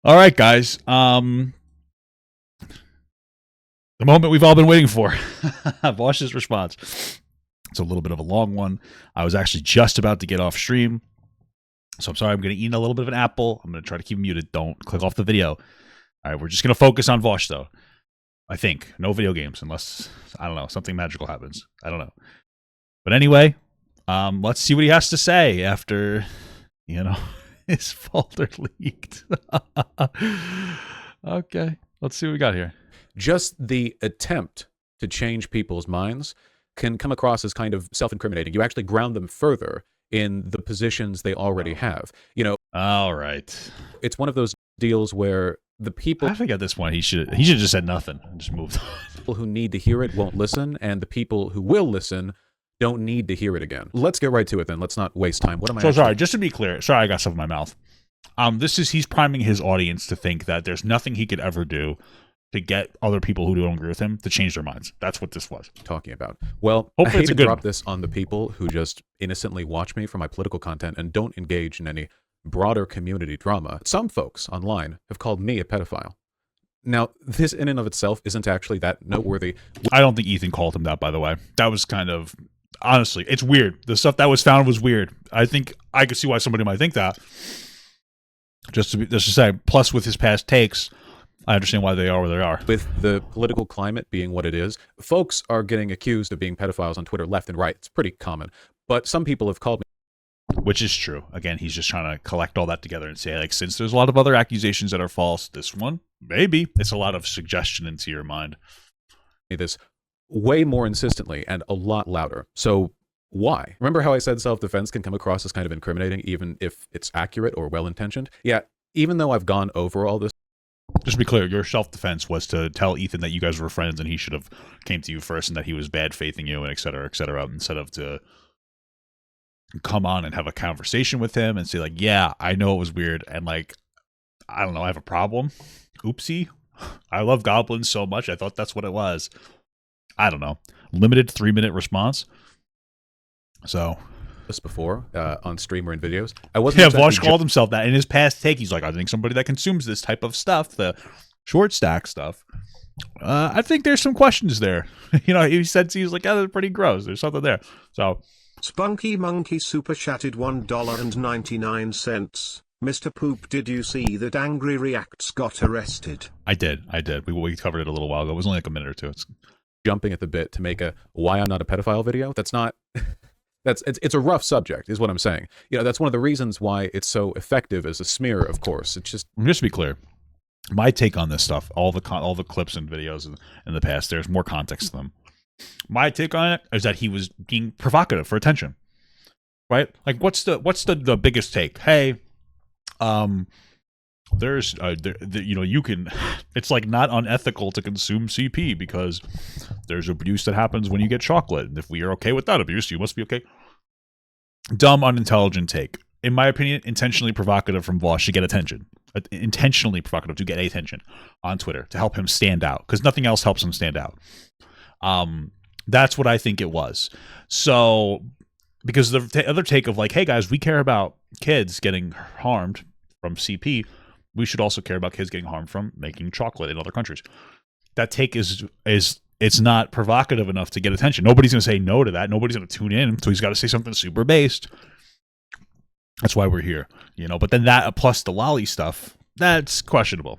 All right, guys. The moment we've all been waiting for. Vaush's response. It's a little bit of a long one. I was actually just about to get off stream. So I'm sorry, I'm going to eat a little bit of an apple. I'm going to try to keep muted. Don't click off the video. All right, we're just going to focus on Vaush, though. I think. No video games, unless, I don't know, something magical happens. I don't know. But anyway, let's see what he has to say after, his folder leaked. Okay, let's see what we got here. Just the attempt to change people's minds can come across as kind of self-incriminating. You actually ground them further in the positions they already have. All right. It's one of those deals where the people... I think at this point he should have just said nothing and just moved on. People who need to hear it won't listen, and the people who will listen don't need to hear it again. Let's get right to it then. Let's not waste time. What am I So sorry, just to be clear. Sorry, I got stuff in my mouth. He's priming his audience to think that there's nothing he could ever do to get other people who don't agree with him to change their minds. That's what this was. Talking about. Well, hopefully I hate to drop this on the people who just innocently watch me for my political content and don't engage in any broader community drama. Some folks online have called me a pedophile. Now, this in and of itself isn't actually that noteworthy. I don't think Ethan called him that, by the way. That was kind of... Honestly, it's weird. The stuff that was found was weird. I think I could see why somebody might think that. Just to say, plus with his past takes... I understand why they are where they are. With the political climate being what it is, folks are getting accused of being pedophiles on Twitter left and right. It's pretty common. But some people have called me... Which is true. Again, he's just trying to collect all that together and say, like, since there's a lot of other accusations that are false, this one, maybe. It's a lot of suggestion into your mind. This way more insistently and a lot louder. So why? Remember how I said self-defense can come across as kind of incriminating even if it's accurate or well-intentioned? Yeah, even though I've gone over all this... Just to be clear, your self-defense was to tell Ethan that you guys were friends and he should have came to you first and that he was bad-faithing you and et cetera, instead of to come on and have a conversation with him and say, like, yeah, I know it was weird and, like, I don't know, I have a problem. Oopsie. I love goblins so much. I thought that's what it was. I don't know. Limited 3-minute response. So... before on stream or in videos. I wasn't. Yeah, Vaush called himself that in his past take. He's like, I think somebody that consumes this type of stuff, the short stack stuff. I think there's some questions there. He said he was like, oh, they're pretty gross. There's something there. So, Spunky Monkey super chatted $1.99. Mr. Poop, did you see that Angry Reacts got arrested? I did. We covered it a little while ago. It was only like a minute or two. It's jumping at the bit to make a why I'm not a pedophile video. That's not. It's a rough subject, is what I'm saying. That's one of the reasons why it's so effective as a smear. Of course, it's just to be clear, my take on this stuff, all the clips and videos in the past, there's more context to them. My take on it is that he was being provocative for attention, right? Like, what's the biggest take? Hey, there's you can. It's like not unethical to consume CP because there's abuse that happens when you get chocolate, and if we are okay with that abuse, you must be okay. Dumb, unintelligent take. In my opinion, intentionally provocative from Vaush to get attention. Intentionally provocative to get attention on Twitter to help him stand out because nothing else helps him stand out. That's what I think it was. So, because the other take of like, hey guys, we care about kids getting harmed from CP. We should also care about kids getting harmed from making chocolate in other countries. That take is it's not provocative enough to get attention. Nobody's going to say no to that. Nobody's going to tune in. So he's got to say something super based. That's why we're here, But then that plus the lolly stuff, that's questionable,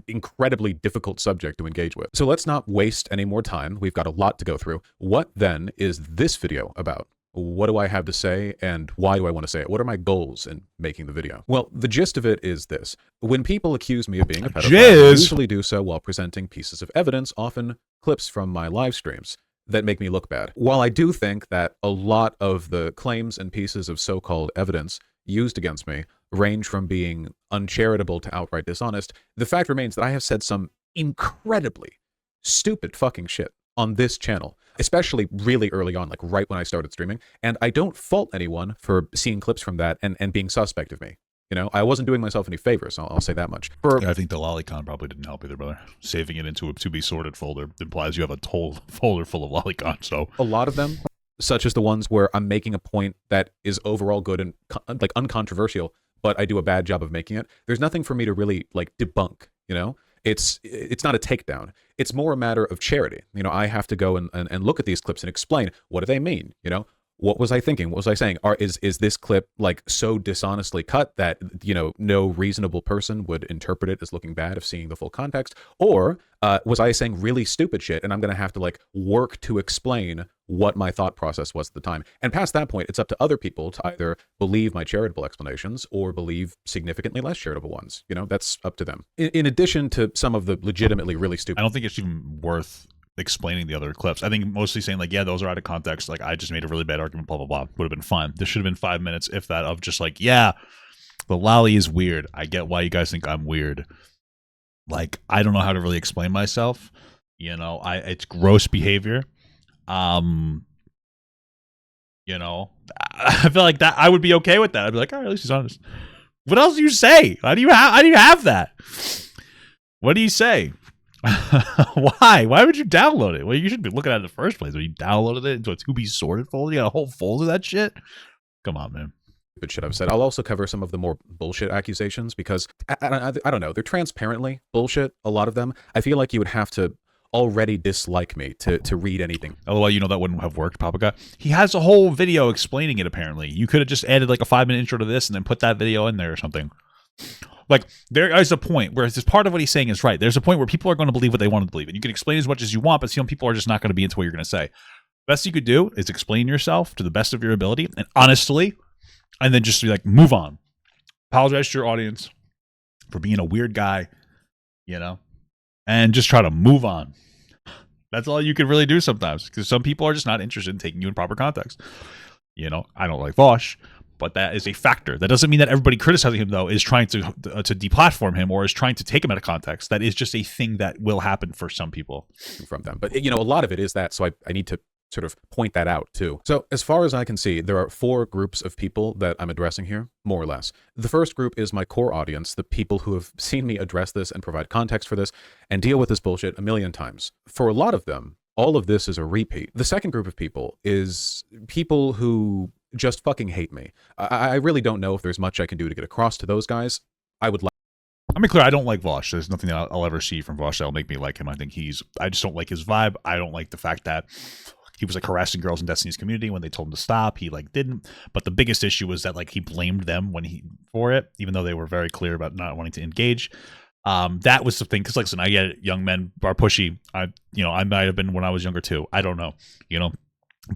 Incredibly difficult subject to engage with. So let's not waste any more time. We've got a lot to go through. What then is this video about? What do I have to say, and why do I want to say it? What are my goals in making the video? Well, the gist of it is this. When people accuse me of being a pedophile, I usually do so while presenting pieces of evidence, often clips from my live streams, that make me look bad. While I do think that a lot of the claims and pieces of so-called evidence used against me range from being uncharitable to outright dishonest, the fact remains that I have said some incredibly stupid fucking shit on this channel, especially really early on, like right when I started streaming. And I don't fault anyone for seeing clips from that and being suspect of me. I wasn't doing myself any favors, I'll say that much. I think the lolicon probably didn't help either, brother. Saving it into a to-be-sorted folder implies you have a whole folder full of lolicon, so... A lot of them, such as the ones where I'm making a point that is overall good and, like, uncontroversial, but I do a bad job of making it, there's nothing for me to really like debunk, you know? It's not a takedown. It's more a matter of charity. You know, I have to go and look at these clips and explain, what do they mean? You know, what was I thinking? What was I saying? Is this clip like so dishonestly cut that, you know, no reasonable person would interpret it as looking bad if seeing the full context? Or was I saying really stupid shit and I'm going to have to like work to explain what my thought process was at the time? And past that point, it's up to other people to either believe my charitable explanations or believe significantly less charitable ones. You know, that's up to them. In addition to some of the legitimately really stupid. I don't think it's even worth explaining the other clips. I think mostly saying like, yeah, those are out of context. Like, I just made a really bad argument, blah, blah, blah. Would have been fine. This should have been 5 minutes, if that, of just like, yeah, the lolly is weird. I get why you guys think I'm weird. Like, I don't know how to really explain myself. You know, it's gross behavior. You know, I feel like that I would be okay with that. I'd be like, all right, at least he's honest. What else do you say? How do you have that? What do you say? Why would you download it? Well, you should be looking at it in the first place. When you downloaded it into a to be sorted folder, you got a whole folder of that shit. Come on, man. But shit I've said. I'll also cover some of the more bullshit accusations because I don't know, they're transparently bullshit, a lot of them. I feel like you would have to already dislike me to read anything. LOL, you know that wouldn't have worked, Papa Guy. He has a whole video explaining it, apparently. You could have just added like a 5-minute intro to this and then put that video in there or something. Like, there is a point where this part of what he's saying is right. There's a point where people are going to believe what they want to believe. And you can explain as much as you want, but some people are just not going to be into what you're going to say. Best you could do is explain yourself to the best of your ability and honestly, and then just be like, move on. Apologize to your audience for being a weird guy, you know, and just try to move on. That's all you can really do sometimes, because some people are just not interested in taking you in proper context. You know, I don't like Vaush, but that is a factor. That doesn't mean that everybody criticizing him, though, is trying to deplatform him or is trying to take him out of context. That is just a thing that will happen for some people. From them. But, you know, a lot of it is that, so I need to sort of point that out too. So as far as I can see, there are 4 groups of people that I'm addressing here, more or less. The first group is my core audience, the people who have seen me address this and provide context for this and deal with this bullshit a million times. For a lot of them, all of this is a repeat. The second group of people is people who just fucking hate me. I really don't know if there's much I can do to get across to those guys. I would like. I mean, clear, I don't like Vaush. There's nothing that I'll ever see from Vaush that'll make me like him. I just don't like his vibe. I don't like the fact that he was like harassing girls in Destiny's community when they told him to stop. He like didn't. But the biggest issue was that like he blamed them for it, even though they were very clear about not wanting to engage. That was the thing. Because like, listen, I get young men are pushy. I might have been when I was younger too. I don't know. You know.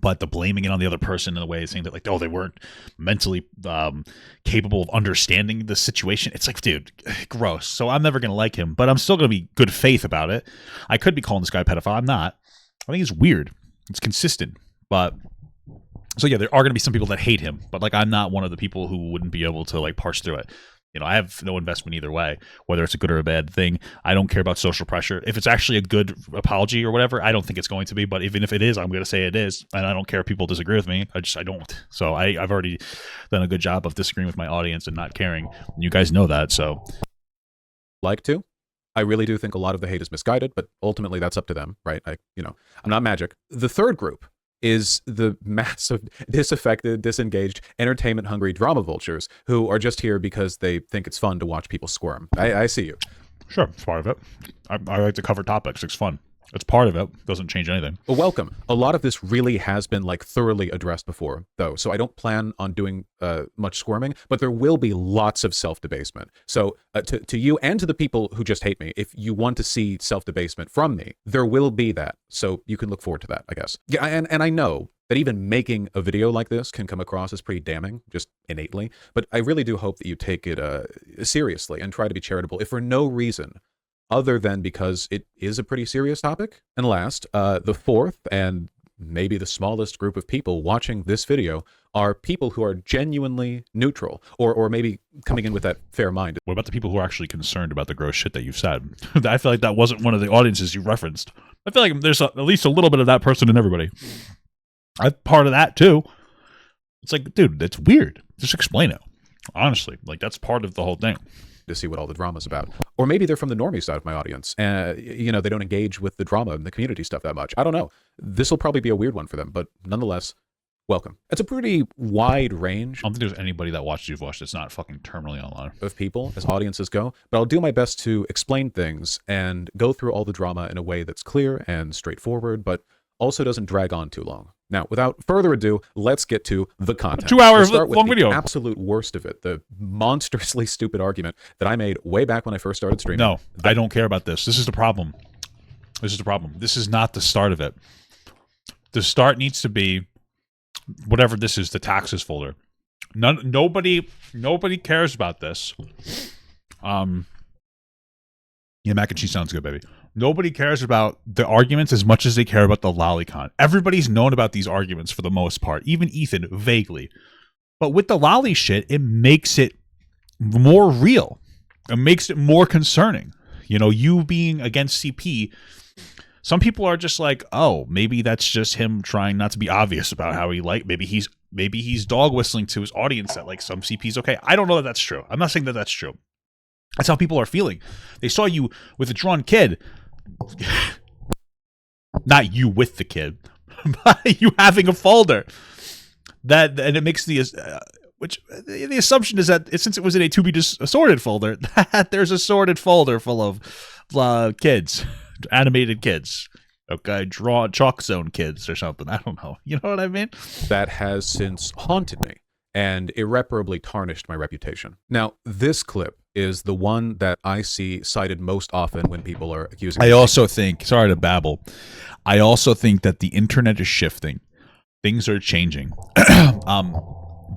But the blaming it on the other person in a way, saying that like, oh, they weren't mentally capable of understanding the situation. It's like, dude, gross. So I'm never gonna like him, but I'm still gonna be good faith about it. I could be calling this guy a pedophile. I'm not. I think it's weird. It's consistent, but so yeah, there are gonna be some people that hate him, but like I'm not one of the people who wouldn't be able to like parse through it. You know, I have no investment either way, whether it's a good or a bad thing. I don't care about social pressure. If it's actually a good apology or whatever, I don't think it's going to be. But even if it is, I'm going to say it is. And I don't care if people disagree with me. I don't. So I've already done a good job of disagreeing with my audience and not caring. And you guys know that. So like to. I really do think a lot of the hate is misguided, but ultimately that's up to them, right? I'm not magic. The third group is the massive, disaffected, disengaged, entertainment-hungry drama vultures who are just here because they think it's fun to watch people squirm. I see you. Sure, it's part of it. I like to cover topics. It's fun. It's part of it. Doesn't change anything. Well, welcome. A lot of this really has been like thoroughly addressed before, though, so I don't plan on doing much squirming, but there will be lots of self-debasement. So to you and to the people who just hate me, if you want to see self-debasement from me, there will be that. So you can look forward to that, I guess. Yeah, and I know that even making a video like this can come across as pretty damning, just innately, but I really do hope that you take it seriously and try to be charitable, if for no reason other than because it is a pretty serious topic. And last, the fourth and maybe the smallest group of people watching this video are people who are genuinely neutral or maybe coming in with that fair mind. What about the people who are actually concerned about the gross shit that you've said? I feel like that wasn't one of the audiences you referenced. I feel like there's at least a little bit of that person in everybody. I'm part of that too. It's like, dude, that's weird. Just explain it. Honestly, like that's part of the whole thing. To see what all the drama's about. Or maybe they're from the normie side of my audience. They don't engage with the drama and the community stuff that much. I don't know. This will probably be a weird one for them, but nonetheless, welcome. It's a pretty wide range I don't think there's anybody that watches Vaush that's not fucking terminally online. of people as audiences go, but I'll do my best to explain things and go through all the drama in a way that's clear and straightforward, but also doesn't drag on too long. Now, without further ado, let's get to the content. 2 hours We'll start with long the video. absolute worst of it, the monstrously stupid argument that I made way back when I first started streaming. No, I don't care about this. This is the problem. This is the problem. This is not the start of it. The start needs to be whatever this is, the taxes folder. Nobody cares about this. Yeah, mac and cheese sounds good, baby. Nobody cares about the arguments as much as they care about the lolicon. Everybody's known about these arguments for the most part, even Ethan, vaguely. But with the lolly shit, it makes it more real. It makes it more concerning. You know, you being against CP, some people are just like, oh, maybe that's just him trying not to be obvious about how he maybe he's dog whistling to his audience that like some CP's okay. I don't know that that's true. I'm not saying that that's true. That's how people are feeling. They saw you with a drawn kid. Not you with the kid, but you having a folder. And it makes the assumption is that since it was in a to be assorted folder, that there's a sorted folder full of kids, animated kids. Okay, draw chalk zone kids or something. I don't know. You know what I mean? That has since haunted me and irreparably tarnished my reputation. Now, this clip is the one that I see cited most often when people are accusing me. I also think, sorry to babble, I also think that the internet is shifting. Things are changing.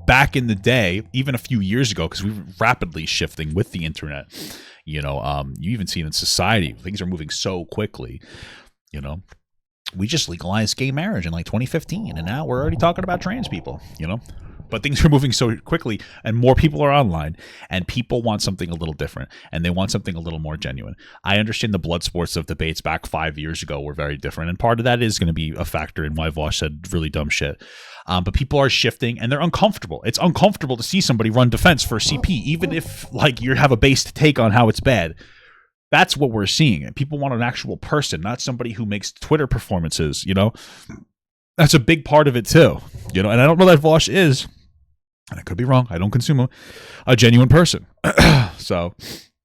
Back in the day, even a few years ago, because we were rapidly shifting with the internet, you know, you even see it in society, things are moving so quickly, you know. We just legalized gay marriage in like 2015, and now we're already talking about trans people, you know. But things are moving so quickly, and more people are online, and people want something a little different, and they want something a little more genuine. I understand the blood sports of debates back 5 years ago were very different, and part of that is going to be a factor in why Vaush said really dumb shit. But people are shifting, and they're uncomfortable. It's uncomfortable to see somebody run defense for CP, even if like you have a based take on how it's bad. That's what we're seeing. And people want an actual person, not somebody who makes Twitter performances, you know? That's a big part of it too, you know? And I don't know that Vaush is, and I could be wrong, I don't consume him, a genuine person. So,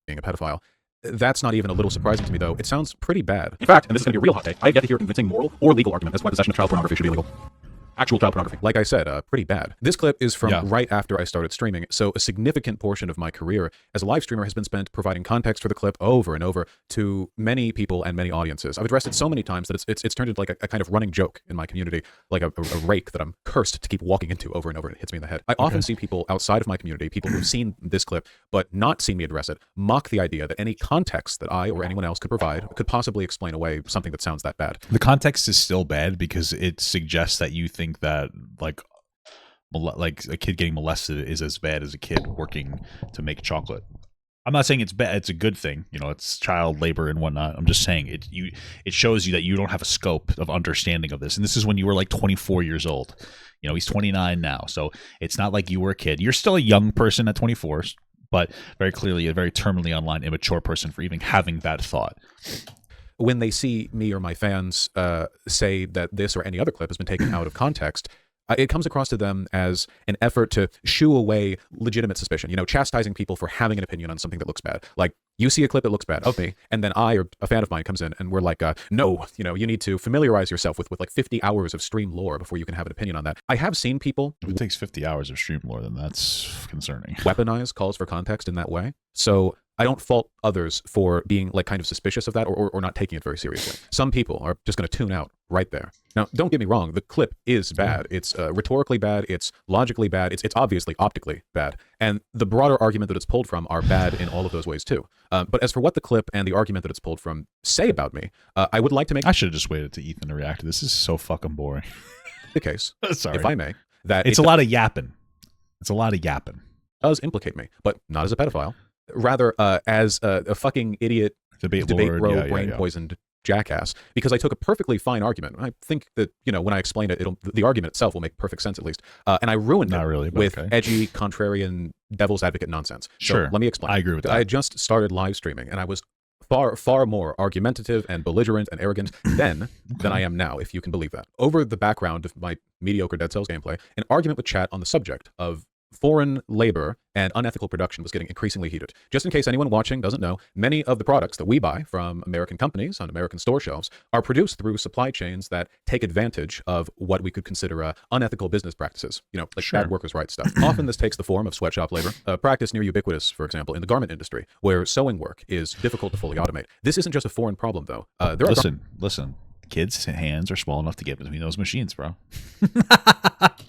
being a pedophile. That's not even a little surprising to me, though. It sounds pretty bad. In fact, and this is going to be a real hot take, I have yet to hear a convincing moral or legal argument as to why possession of child pornography should be illegal. Actual child pornography. Like I said, pretty bad. This clip is from right after I started streaming, so a significant portion of my career as a live streamer has been spent providing context for the clip over and over to many people and many audiences. I've addressed it so many times that it's turned into like a kind of running joke in my community, like a rake that I'm cursed to keep walking into over and over, and it hits me in the head. I often see people outside of my community, people who've seen this clip but not seen me address it, mock the idea that any context that I or anyone else could provide could possibly explain away something that sounds that bad. The context is still bad because it suggests that you think that like a kid getting molested is as bad as a kid working to make chocolate. I'm not saying it's bad. It's a good thing. You know, it's child labor and whatnot. I'm just saying it shows you that you don't have a scope of understanding of this. And this is when you were like 24 years old. You know, he's 29 now. So it's not like you were a kid. You're still a young person at 24, but very clearly a very terminally online, immature person for even having that thought. When they see me or my fans say that this or any other clip has been taken out of context, it comes across to them as an effort to shoo away legitimate suspicion, you know, chastising people for having an opinion on something that looks bad. Like, you see a clip that looks bad of me, and then I or a fan of mine comes in and we're like, no, you know, you need to familiarize yourself with like 50 hours of stream lore before you can have an opinion on that. I have seen people... If it takes 50 hours of stream lore, then that's concerning. ...weaponize calls for context in that way. So I don't fault others for being like kind of suspicious of that or not taking it very seriously. Some people are just going to tune out right there. Now, don't get me wrong. The clip is bad. It's rhetorically bad. It's logically bad. It's obviously optically bad. And the broader argument that it's pulled from are bad in all of those ways too. But as for what the clip and the argument that it's pulled from say about me, I would like to make... I should have just waited to Ethan to react. This is so fucking boring. ...the case, sorry, if I may, that it's a lot of yapping. It's a lot of yapping. Does implicate me, but not as a pedophile. Rather, as a fucking idiot, debate bro, brain-poisoned jackass, because I took a perfectly fine argument. I think that, you know, when I explain it, the argument itself will make perfect sense at least. And I ruined it with edgy, contrarian, devil's advocate nonsense. So sure. let me explain. I agree with that. I had just started live streaming, and I was far more argumentative and belligerent and arrogant then than I am now, if you can believe that. Over the background of my mediocre Dead Cells gameplay, an argument with chat on the subject of foreign labor and unethical production was getting increasingly heated. Just in case anyone watching doesn't know, many of the products that we buy from American companies on American store shelves are produced through supply chains that take advantage of what we could consider unethical business practices, you know, like bad workers' rights stuff. Often this takes the form of sweatshop labor, a practice near ubiquitous, for example, in the garment industry, where sewing work is difficult to fully automate. This isn't just a foreign problem, though. Listen. Kids' hands are small enough to get between those machines, bro.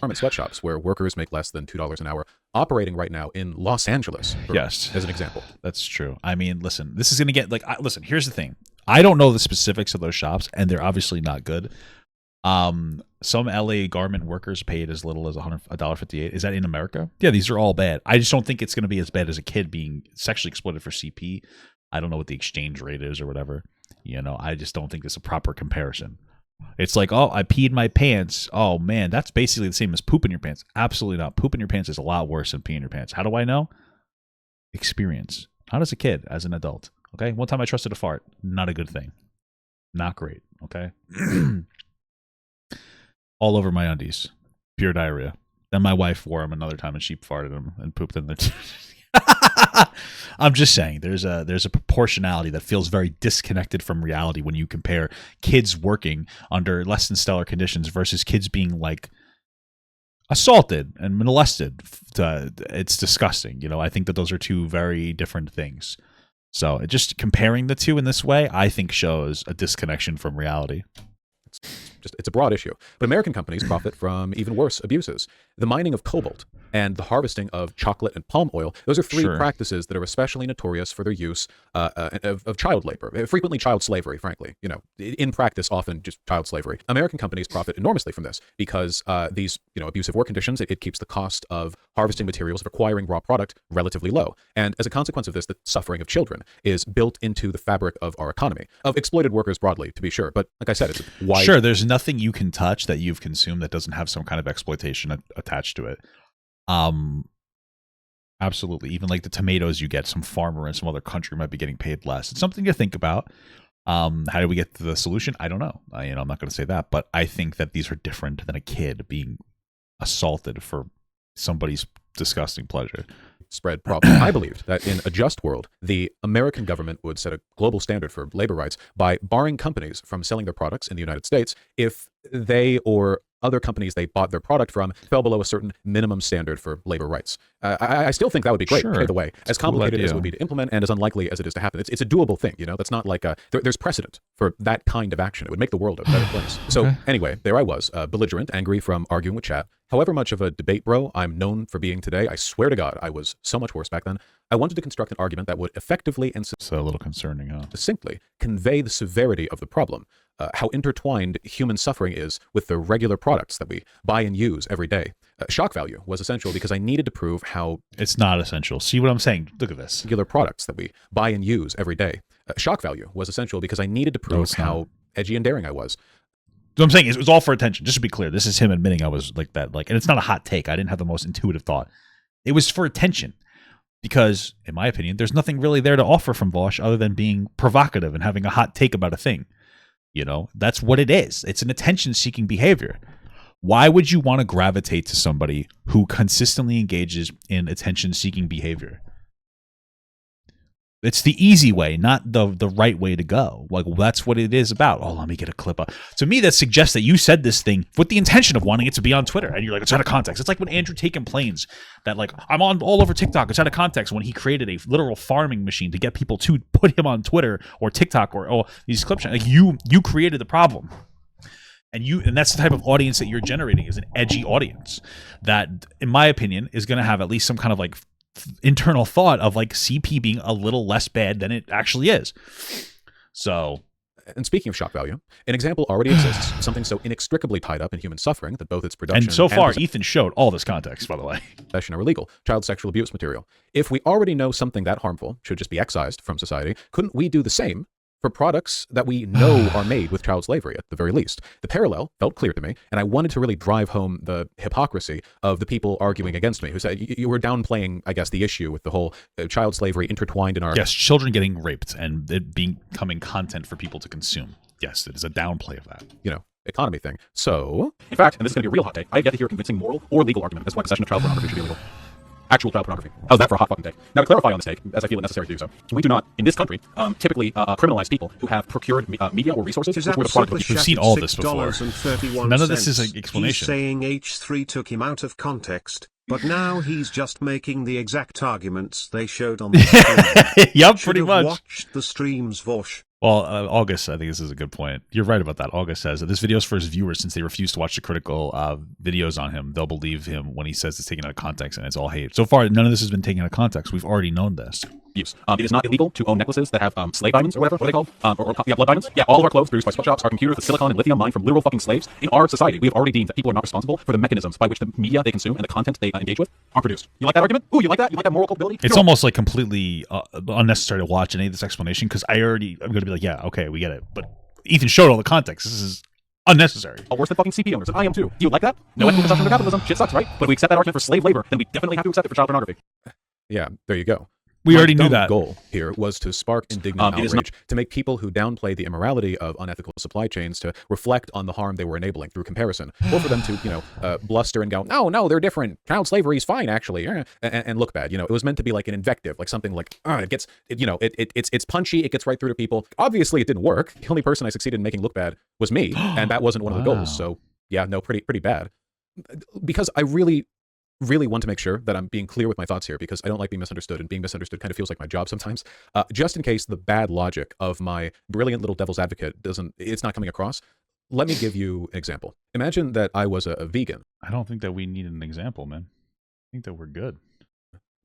Garment sweatshops where workers make less than $2 an hour operating right now in Los Angeles, as an example. That's true. I mean, listen, this is going to get like, listen, here's the thing. I don't know the specifics of those shops, and they're obviously not good. Some LA garment workers paid as little as $1.58. Is that in America? Yeah, these are all bad. I just don't think it's going to be as bad as a kid being sexually exploited for CP. I don't know what the exchange rate is or whatever. You know, I just don't think it's a proper comparison. It's like, oh, I peed my pants. Oh, man, that's basically the same as poop in your pants. Absolutely not. Poop in your pants is a lot worse than pee in your pants. How do I know? Experience. Not as a kid, as an adult. Okay? One time I trusted a fart. Not a good thing. Not great. Okay? All over my undies. Pure diarrhea. Then my wife wore them another time and she farted them and pooped in the... I'm just saying there's a proportionality that feels very disconnected from reality when you compare kids working under less than stellar conditions versus kids being like assaulted and molested. It's disgusting. You know, I think that those are two very different things. So just comparing the two in this way, I think shows a disconnection from reality. It's a broad issue. But American companies profit from even worse abuses. The mining of cobalt and the harvesting of chocolate and palm oil, those are three practices that are especially notorious for their use of child labor, frequently child slavery, frankly. You know, in practice, often just child slavery. American companies profit enormously from this because these, you know, abusive work conditions, it keeps the cost of harvesting materials, of acquiring raw product relatively low. And as a consequence of this, the suffering of children is built into the fabric of our economy, of exploited workers broadly, to be sure. But like I said, it's wide. Sure, there's nothing you can touch that you've consumed that doesn't have some kind of exploitation attached to it. Absolutely. Even like the tomatoes you get, some farmer in some other country might be getting paid less. It's something to think about. How do we get to the solution? I don't know. I'm not going to say that, but I think that these are different than a kid being assaulted for somebody's disgusting pleasure. Spread problem. I believed that in a just world, the American government would set a global standard for labor rights by barring companies from selling their products in the United States if they or other companies they bought their product from fell below a certain minimum standard for labor rights. I still think that would be great, by the way. As complicated as it would be to implement and as unlikely as it is to happen. It's a doable thing, you know? That's not like there's precedent for that kind of action. It would make the world a better place. So anyway, there I was, belligerent, angry from arguing with chat. However much of a debate bro I'm known for being today, I swear to God, I was so much worse back then. I wanted to construct an argument that would effectively and so a little concerning, huh? Succinctly convey the severity of the problem. How intertwined human suffering is with the regular products that we buy and use every day. Shock value was essential because I needed to prove how... It's not essential. See what I'm saying? Look at this. Regular products that we buy and use every day. Shock value was essential because I needed to prove how edgy and daring I was. So I'm saying it was all for attention. Just to be clear, this is him admitting I was like that. Like, and it's not a hot take. I didn't have the most intuitive thought. It was for attention. Because, in my opinion, there's nothing really there to offer from Vaush other than being provocative and having a hot take about a thing. You know, that's what it is. It's an attention-seeking behavior. Why would you want to gravitate to somebody who consistently engages in attention-seeking behavior? It's the easy way, not the right way to go. Like, that's what it is about. Oh, let me get a clip up. To me, that suggests that you said this thing with the intention of wanting it to be on Twitter. And you're like, it's out of context. It's like when Andrew Tate complains that, like, I'm on all over TikTok. It's out of context when he created a literal farming machine to get people to put him on Twitter or TikTok or these clips. Like, you created the problem. And that's the type of audience that you're generating, is an edgy audience that, in my opinion, is going to have at least some kind of like internal thought of like CP being a little less bad than it actually is. So, and speaking of shock value, an example already exists, something so inextricably tied up in human suffering that both its production and so far Ethan showed all this context, by the way, possession are illegal. Child sexual abuse material. If we already know something that harmful should just be excised from society, couldn't we do the same for products that we know are made with child slavery, at the very least. The parallel felt clear to me, and I wanted to really drive home the hypocrisy of the people arguing against me, who said you were downplaying, I guess, the issue with the whole child slavery intertwined in our... Yes, children getting raped and it becoming content for people to consume. Yes, it is a downplay of that. Economy thing. So... In fact, and this is going to be a real hot take, I have yet to hear a convincing moral or legal argument as to why possession of child pornography should be illegal. Actual child pornography. How's that for a hot fucking take? Now, to clarify on this take, as I feel it necessary to do so, we do not, in this country, typically criminalize people who have procured media or resources before the product was... We've seen all this before. None of this is an explanation. He's saying H3 took him out of context, but now he's just making the exact arguments they showed on the stream. Yep, pretty much. Watched the streams, Vaush. Well, August, I think this is a good point. You're right about that. August says that this video is for his viewers since they refuse to watch the critical videos on him. They'll believe him when he says it's taken out of context and it's all hate. So far, none of this has been taken out of context. We've already known this. Use. It is not illegal to own necklaces that have slave diamonds or whatever. What are they called? Yeah, blood diamonds. Yeah, all of our clothes produced by sweatshops are computers with silicon and lithium mined from literal fucking slaves. In our society, we have already deemed that people are not responsible for the mechanisms by which the media they consume and the content they engage with are produced. You like that argument? Ooh, you like that? You like that moral culpability? It's almost like completely unnecessary to watch any of this explanation because I'm going to be like, yeah, okay, we get it. But Ethan showed all the context. This is unnecessary. Worse than fucking CP owners, and I am too. Do you like that? No ethical consumption of capitalism. Shit sucks, right? But if we accept that argument for slave labor, then we definitely have to accept it for child pornography. Yeah, there you go. We already knew My that. goal here was to spark indignant outrage, to make people who downplay the immorality of unethical supply chains to reflect on the harm they were enabling through comparison, or for them to, bluster and go, no, they're different. Child slavery is fine, actually, and look bad. It was meant to be like an invective, like something like, it's punchy, it gets right through to people. Obviously, it didn't work. The only person I succeeded in making look bad was me, and that wasn't one of the goals. So, yeah, no, pretty bad. Because I really want to make sure that I'm being clear with my thoughts here, because I don't like being misunderstood, and being misunderstood kind of feels like my job sometimes. Just in case the bad logic of my brilliant little devil's advocate it's not coming across, let me give you an example. Imagine that I was a vegan. I don't think that we need an example, man. I think that we're good.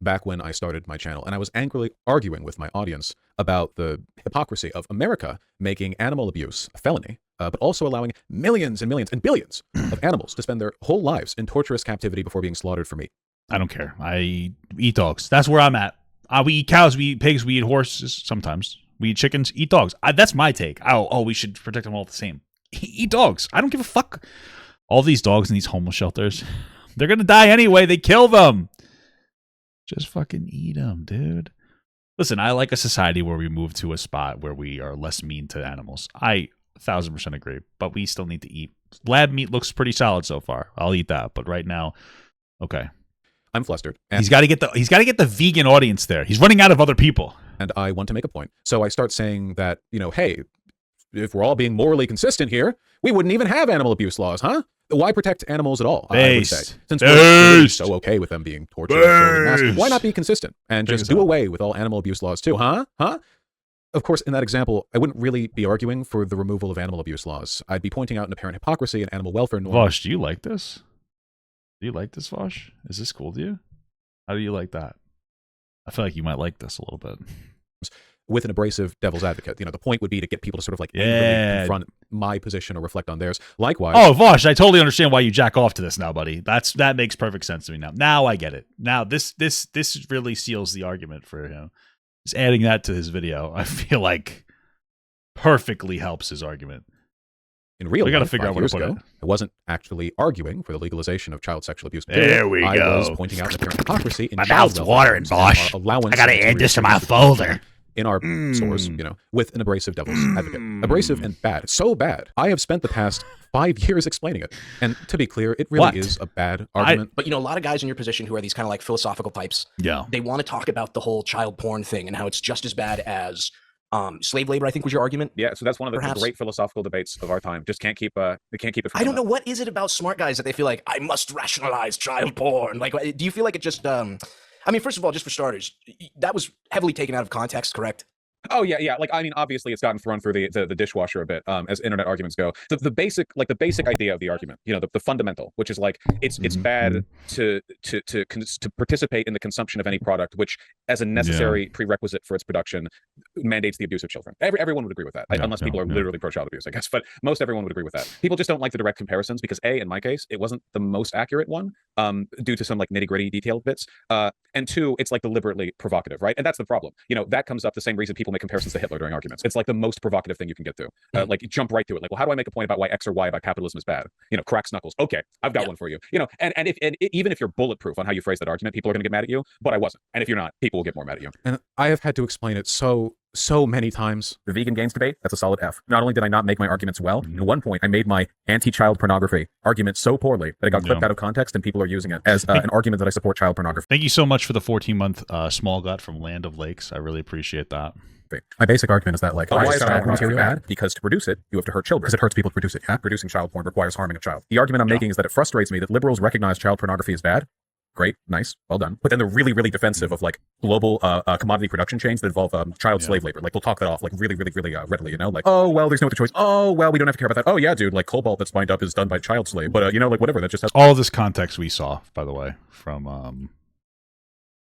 Back when I started my channel, and I was angrily arguing with my audience about the hypocrisy of America making animal abuse a felony, but also allowing millions and millions and billions of animals to spend their whole lives in torturous captivity before being slaughtered for meat. I don't care. I eat dogs. That's where I'm at. We eat cows, we eat pigs, we eat horses sometimes. We eat chickens, eat dogs. That's my take. We should protect them all the same. Eat dogs. I don't give a fuck. All these dogs in these homeless shelters, they're going to die anyway. They kill them. Just fucking eat them, dude. Listen, I like a society where we move to a spot where we are less mean to animals. I 1,000% agree, but we still need to eat. Lab meat looks pretty solid so far. I'll eat that, but right now, okay. I'm flustered. He's got to get the vegan audience there. He's running out of other people. And I want to make a point. So I start saying that, hey, if we're all being morally consistent here, we wouldn't even have animal abuse laws, huh? Why protect animals at all? I would say. Since we're so okay with them being tortured, why not be consistent and just do away with all animal abuse laws too, huh? Of course, in that example, I wouldn't really be arguing for the removal of animal abuse laws. I'd be pointing out an apparent hypocrisy in animal welfare norms. Vaush, do you like this? Do you like this, Vaush? Is this cool to you? How do you like that? I feel like you might like this a little bit. With an abrasive devil's advocate. The point would be to get people to sort of like angrily confront my position or reflect on theirs. Likewise. Oh, Vaush, I totally understand why you jack off to this now, buddy. That makes perfect sense to me now. Now I get it. Now this really seals the argument for him. Just adding that to his video, I feel like perfectly helps his argument. In real life, we got to figure out where to put it. I wasn't actually arguing for the legalization of child sexual abuse. There we go. I was pointing out the apparent hypocrisy in my mouth's watering, Vaush. I got to add this to my folder. In our source, with an abrasive devil's advocate. Abrasive and bad. So bad. I have spent the past 5 years explaining it. And to be clear, it really is a bad argument. But, a lot of guys in your position who are these kind of like philosophical types, they want to talk about the whole child porn thing and how it's just as bad as slave labor, I think was your argument. Yeah, so that's one of the great philosophical debates of our time. Just can't keep they can't keep it from I don't know, what is it about smart guys that they feel like, I must rationalize child porn? Like, do you feel like it just... first of all, just for starters, that was heavily taken out of context, correct? Oh yeah. Like, obviously it's gotten thrown through the dishwasher a bit, as internet arguments go. The basic idea of the argument, the fundamental, which is like it's bad to participate in the consumption of any product, which as a necessary prerequisite for its production mandates the abuse of children. Everyone would agree with that, unless people are literally pro child abuse, I guess. But most everyone would agree with that. People just don't like the direct comparisons because in my case, it wasn't the most accurate one, due to some like nitty gritty detailed bits, and two, it's like deliberately provocative, right? And that's the problem. That comes up the same reason people make make comparisons to Hitler during arguments. It's like the most provocative thing you can get to. Like jump right to it. Like, well, how do I make a point about why X or Y about capitalism is bad? Cracks knuckles. Okay, I've got one for you. Even if you're bulletproof on how you phrase that argument, people are going to get mad at you. But I wasn't. And if you're not, people will get more mad at you. And I have had to explain it so many times. The vegan gains debate, that's a solid F. Not only did I not make my arguments well, at one point I made my anti-child pornography argument so poorly that it got clipped out of context and people are using it as an argument that I support child pornography. Thank you so much for the 14-month small gut from Land of Lakes. I really appreciate that. My basic argument is that, like, why is child porn material bad? Because to produce it, you have to hurt children. Because it hurts people to produce it. Yeah? Producing child porn requires harming a child. The argument I'm making is that it frustrates me that liberals recognize child pornography as bad. Great, nice, well done. But then they're really, really defensive of like global commodity production chains that involve child slave labor. Like, they'll talk that off like really, really, really readily. Like, oh well, there's no other choice. Oh well, we don't have to care about that. Oh yeah, dude, like cobalt that's mined up is done by child slave. But like whatever, that just has all this context we saw, by the way, from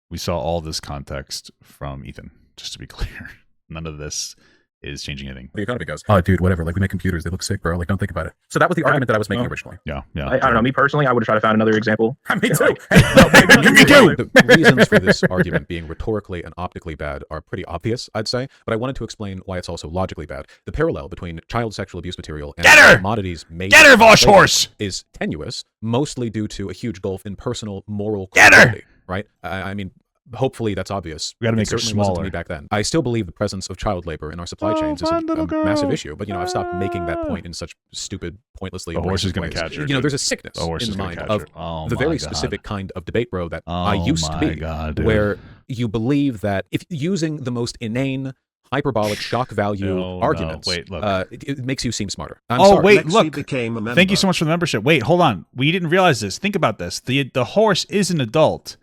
we saw all this context from Ethan. Just to be clear, none of this is changing anything. The economy goes, oh dude, whatever, like we make computers, they look sick, bro, like don't think about it. So that was the argument that I was making originally. Yeah. I don't know, me personally, I would have tried to find another example. Me too. Me too. The reasons for this argument being rhetorically and optically bad are pretty obvious, I'd say, but I wanted to explain why it's also logically bad. The parallel between child sexual abuse material and commodities made Get her, Vaush horse! Is tenuous, mostly due to a huge gulf in personal moral Get her! quality, right? I mean, hopefully that's obvious. We got to make her It certainly wasn't to smaller. me back then. I still believe the presence of child labor in our supply chains is a massive issue, but I've stopped making that point in such stupid, pointlessly. The horse is going to catch her. There's a sickness in the mind of the very specific kind of debate, bro, that I used to be, where you believe that if using the most inane, hyperbolic shock value arguments, wait, look. It makes you seem smarter. I'm sorry. Wait, Lexi look. became a member. Thank you so much for the membership. Wait, hold on. We didn't realize this. Think about this. The horse is an adult,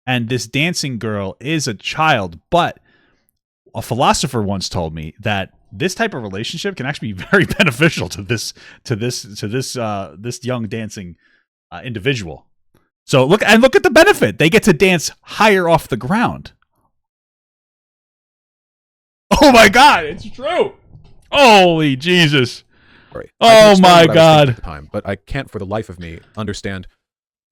and this dancing girl is a child. But a philosopher once told me that this type of relationship can actually be very beneficial to this young dancing individual. So look at the benefit. They get to dance higher off the ground. Oh my God, it's true. Holy Jesus. Right. Oh my God. At the time, but I can't for the life of me understand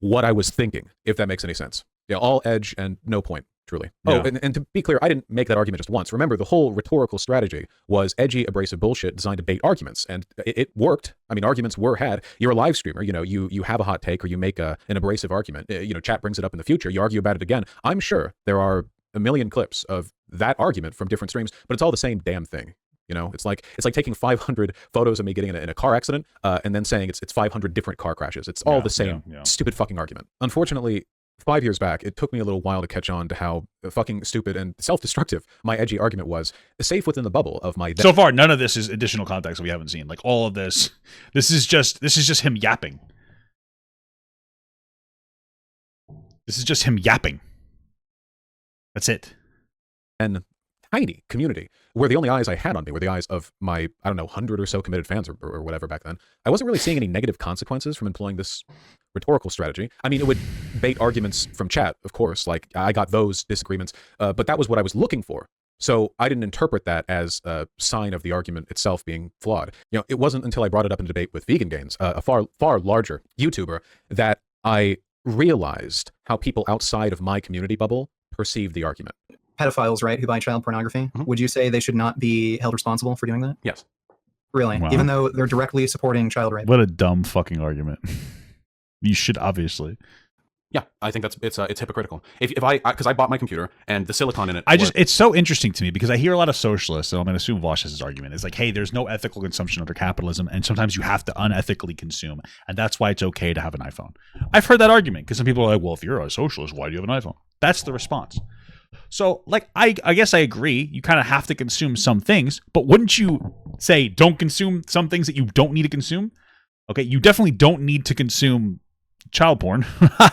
what I was thinking, if that makes any sense. Yeah, all edge and no point, truly. Yeah. Oh, and to be clear, I didn't make that argument just once. Remember, the whole rhetorical strategy was edgy, abrasive bullshit designed to bait arguments, and it worked. I mean, arguments were had. You're a live streamer, you have a hot take or you make an abrasive argument. Chat brings it up in the future. You argue about it again. I'm sure there are a million clips of that argument from different streams, but it's all the same damn thing. It's like taking 500 photos of me getting in a car accident and then saying it's 500 different car crashes. It's all the same stupid fucking argument. Unfortunately, 5 years back, it took me a little while to catch on to how fucking stupid and self-destructive my edgy argument was, safe within the bubble of my... So far, none of this is additional context that we haven't seen. Like, all of this is just him yapping. This is just him yapping. That's it. And tiny community where the only eyes I had on me were the eyes of my, 100 or so committed fans or whatever back then. I wasn't really seeing any negative consequences from employing this rhetorical strategy. I mean, it would bait arguments from chat, of course, like I got those disagreements, but that was what I was looking for. So I didn't interpret that as a sign of the argument itself being flawed. It wasn't until I brought it up in a debate with Vegan Gains, a far, far larger YouTuber, that I realized how people outside of my community bubble perceive the argument. Pedophiles, right, who buy child pornography, Mm-hmm. would you say they should not be held responsible for doing that? Yes. Really? Wow. Even though they're directly supporting child rape? What a dumb fucking argument. You should obviously. Yeah, I think it's hypocritical. Because I bought my computer and the silicon in it. It's so interesting to me because I hear a lot of socialists, and I'm going to assume Vaush has his argument. It's like, hey, there's no ethical consumption under capitalism, and sometimes you have to unethically consume, and that's why it's okay to have an iPhone. I've heard that argument because some people are like, well, if you're a socialist, why do you have an iPhone? That's the response. So, like, I guess I agree. You kind of have to consume some things, but wouldn't you say don't consume some things that you don't need to consume? Okay, you definitely don't need to consume child porn.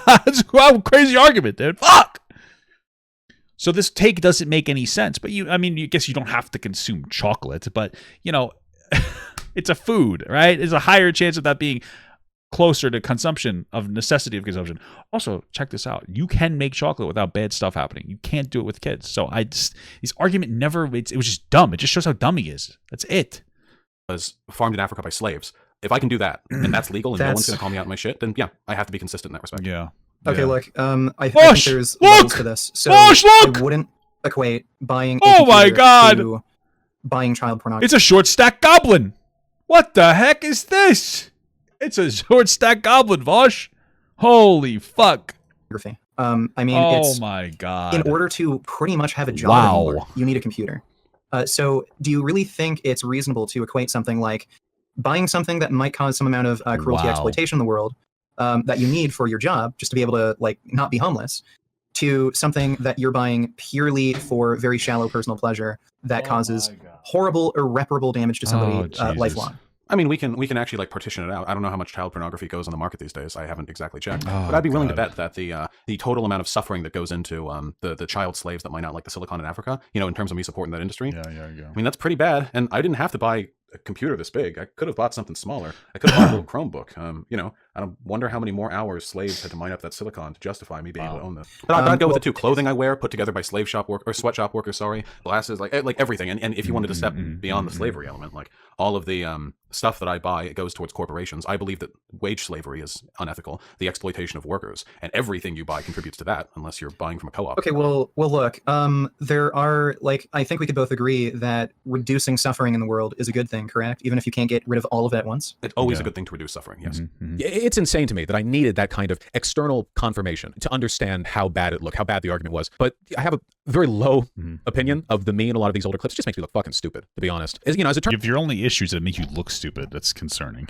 That's a crazy argument, dude. Fuck! So this take doesn't make any sense. But I guess you don't have to consume chocolate, but, it's a food, right? There's a higher chance of that being closer to consumption, of necessity of consumption. Also, check this out. You can make chocolate without bad stuff happening. You can't do it with kids. So this argument it was just dumb. It just shows how dumb he is. That's it. Was farmed in Africa by slaves. If I can do that, and that's legal, and no one's going to call me out on my shit, then yeah, I have to be consistent in that respect. Yeah. Okay, Yeah. look, I think Vaush, there's look! levels to this. So Vaush, look! I wouldn't equate buying. Oh my God! To buying child pornography. It's a short stack goblin. What the heck is this? It's a short stack goblin, Vaush. Holy fuck. I mean, oh it's my God. in order to pretty much have a job Wow. anymore, you need a computer. So do you really think it's reasonable to equate something like buying something that might cause some amount of cruelty, Wow. exploitation in the world that you need for your job, just to be able to like not be homeless, to something that you're buying purely for very shallow personal pleasure that causes horrible, irreparable damage to somebody lifelong? I mean, we can actually like partition it out. I don't know how much child pornography goes on the market these days. I haven't exactly checked, but I'd be willing to bet that the total amount of suffering that goes into the child slaves that mine out like the silicon in Africa, you know, in terms of me supporting that industry. Yeah. I mean, that's pretty bad. And I didn't have to buy a computer this big. I could have bought something smaller. I could have bought a little Chromebook. You know, I don't wonder how many more hours slaves had to mine up that silicon to justify me being able to own this. But I'd go with the two: clothing I wear put together by slave shop work or sweatshop workers. Sorry, glasses, like everything. And if you wanted to step beyond the slavery element, like all of the stuff that I buy, it goes towards corporations. I believe that wage slavery is unethical, the exploitation of workers, and everything you buy contributes to that, unless you're buying from a co-op. Okay, well, look, there are, like, I think we could both agree that reducing suffering in the world is a good thing, correct? Even if you can't get rid of all of it at once? It's always a good thing to reduce suffering, yes. It's insane to me that I needed that kind of external confirmation to understand how bad it looked, how bad the argument was. But I have a very low opinion of the me in a lot of these older clips. It just makes me look fucking stupid, to be honest. As, you know, as it turns, if your only issues that make you look stupid, that's concerning.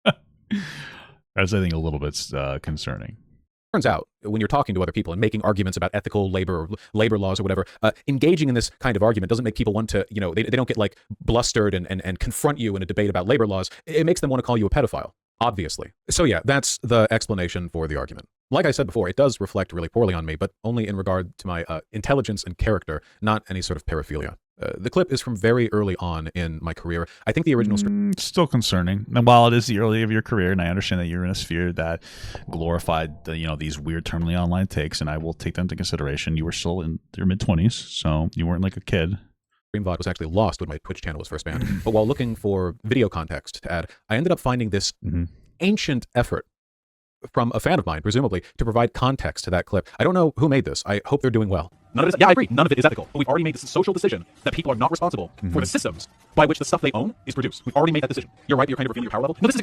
That's, I think, a little bit concerning. Turns out, when you're talking to other people and making arguments about ethical labor or labor laws or whatever, engaging in this kind of argument doesn't make people want to, you know, they don't get like blustered and confront you in a debate about labor laws. It makes them want to call you a pedophile, obviously. So yeah, that's the explanation for the argument. Like I said before, it does reflect really poorly on me, but only in regard to my intelligence and character, not any sort of paraphilia. The clip is from very early on in my career. I think the original... still concerning. And while it is the early of your career, and I understand that you're in a sphere that glorified you know, these weird terminally online takes, and I will take them into consideration, you were still in your mid-20s, so you weren't like a kid. Stream VOD was actually lost when my Twitch channel was first banned. But while looking for video context to add, I ended up finding this ancient effort from a fan of mine, presumably, to provide context to that clip. I don't know who made this. I hope they're doing well. None of it is, yeah, I agree. None of it is ethical. But we've already made this social decision that people are not responsible for the systems by which the stuff they own is produced. We've already made that decision. You're right, but you're kind of revealing your power level. No, this is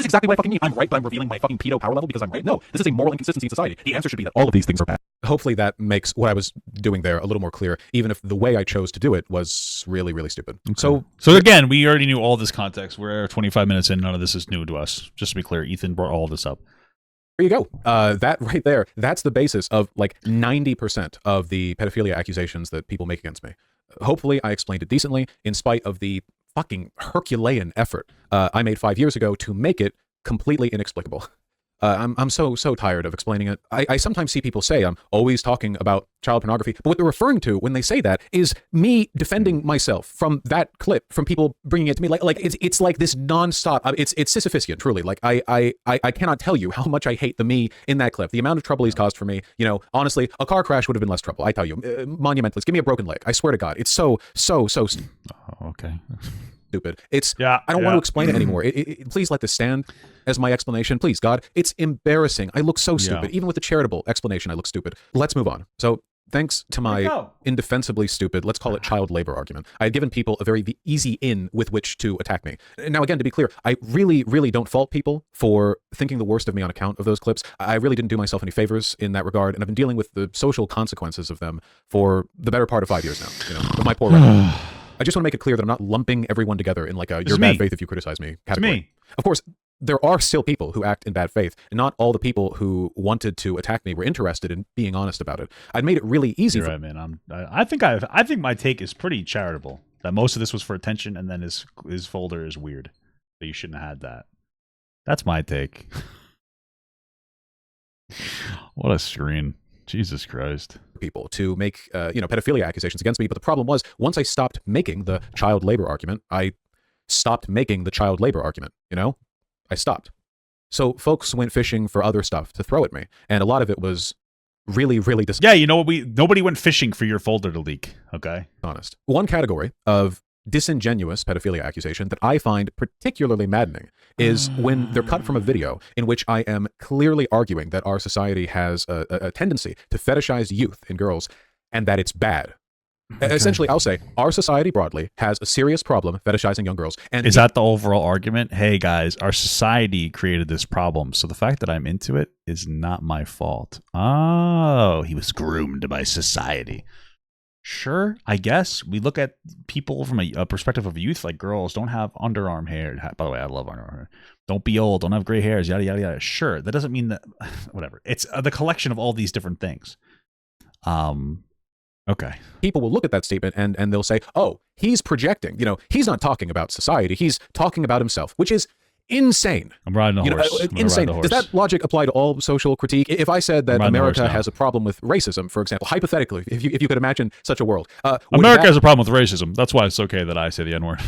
exactly what I fucking mean. I'm right, but I'm revealing my fucking pedo power level because I'm right. No, this is a moral inconsistency in society. The answer should be that all of these things are bad. Hopefully that makes what I was doing there a little more clear, even if the way I chose to do it was really, really stupid. Okay. So again, we already knew all this context. We're 25 minutes in. None of this is new to us. Just to be clear, Ethan brought all of this up. There you go. That right there, that's the basis of like 90% of the pedophilia accusations that people make against me. Hopefully I explained it decently in spite of the fucking Herculean effort I made 5 years ago to make it completely inexplicable. I'm so tired of explaining it. I sometimes see people say I'm always talking about child pornography, but what they're referring to when they say that is me defending myself from that clip, from people bringing it to me. Like it's like this nonstop. It's Sisyphusian, truly. Like I cannot tell you how much I hate the me in that clip. The amount of trouble he's caused for me. You know, honestly, a car crash would have been less trouble. I tell you, monumentalist. Give me a broken leg. I swear to God, it's so. Okay. Stupid. It's I don't want to explain it anymore. Please let this stand as my explanation. Please, God. It's embarrassing. I look so stupid. Even with the charitable explanation, I look stupid. Let's move on. So thanks to my indefensibly stupid, let's call it child labor argument, I had given people a very easy in with which to attack me. Now, again, to be clear, I really, really don't fault people for thinking the worst of me on account of those clips. I really didn't do myself any favors in that regard, and I've been dealing with the social consequences of them for the better part of 5 years now, you know, with my poor record. I just want to make it clear that I'm not lumping everyone together in like a you're bad faith if you criticize me category. Of course, there are still people who act in bad faith, and not all the people who wanted to attack me were interested in being honest about it. I'd made it really easy. You're right, man. I think my take is pretty charitable. That most of this was for attention, and then his folder is weird. That you shouldn't have had that. That's my take. What a screen. Jesus Christ. People to make, pedophilia accusations against me. But the problem was, once I stopped making the child labor argument, I stopped making the child labor argument, you know? I stopped. So folks went fishing for other stuff to throw at me. And a lot of it was really, really Yeah, you know what? Nobody went fishing for your folder to leak, okay? Honest. One category of disingenuous pedophilia accusation that I find particularly maddening is when they're cut from a video in which I am clearly arguing that our society has a tendency to fetishize youth and girls and that it's bad. Essentially, I'll say our society broadly has a serious problem fetishizing young girls. And is that the overall argument? Hey guys, our society created this problem, so the fact that I'm into it is not my fault. Oh, he was groomed by society. Sure, I guess we look at people from a perspective of youth, like girls don't have underarm hair. By the way, I love underarm hair. Don't be old. Don't have gray hairs. Yada yada yada. Sure, that doesn't mean that. Whatever. It's the collection of all these different things. Okay. People will look at that statement and they'll say, oh, he's projecting. You know, he's not talking about society. He's talking about himself, which is insane. I'm riding a horse. Insane. Does that logic apply to all social critique? If I said that America has a problem with racism, for example, hypothetically, if you could imagine such a world. America has a problem with racism. That's why it's okay that I say the N-word.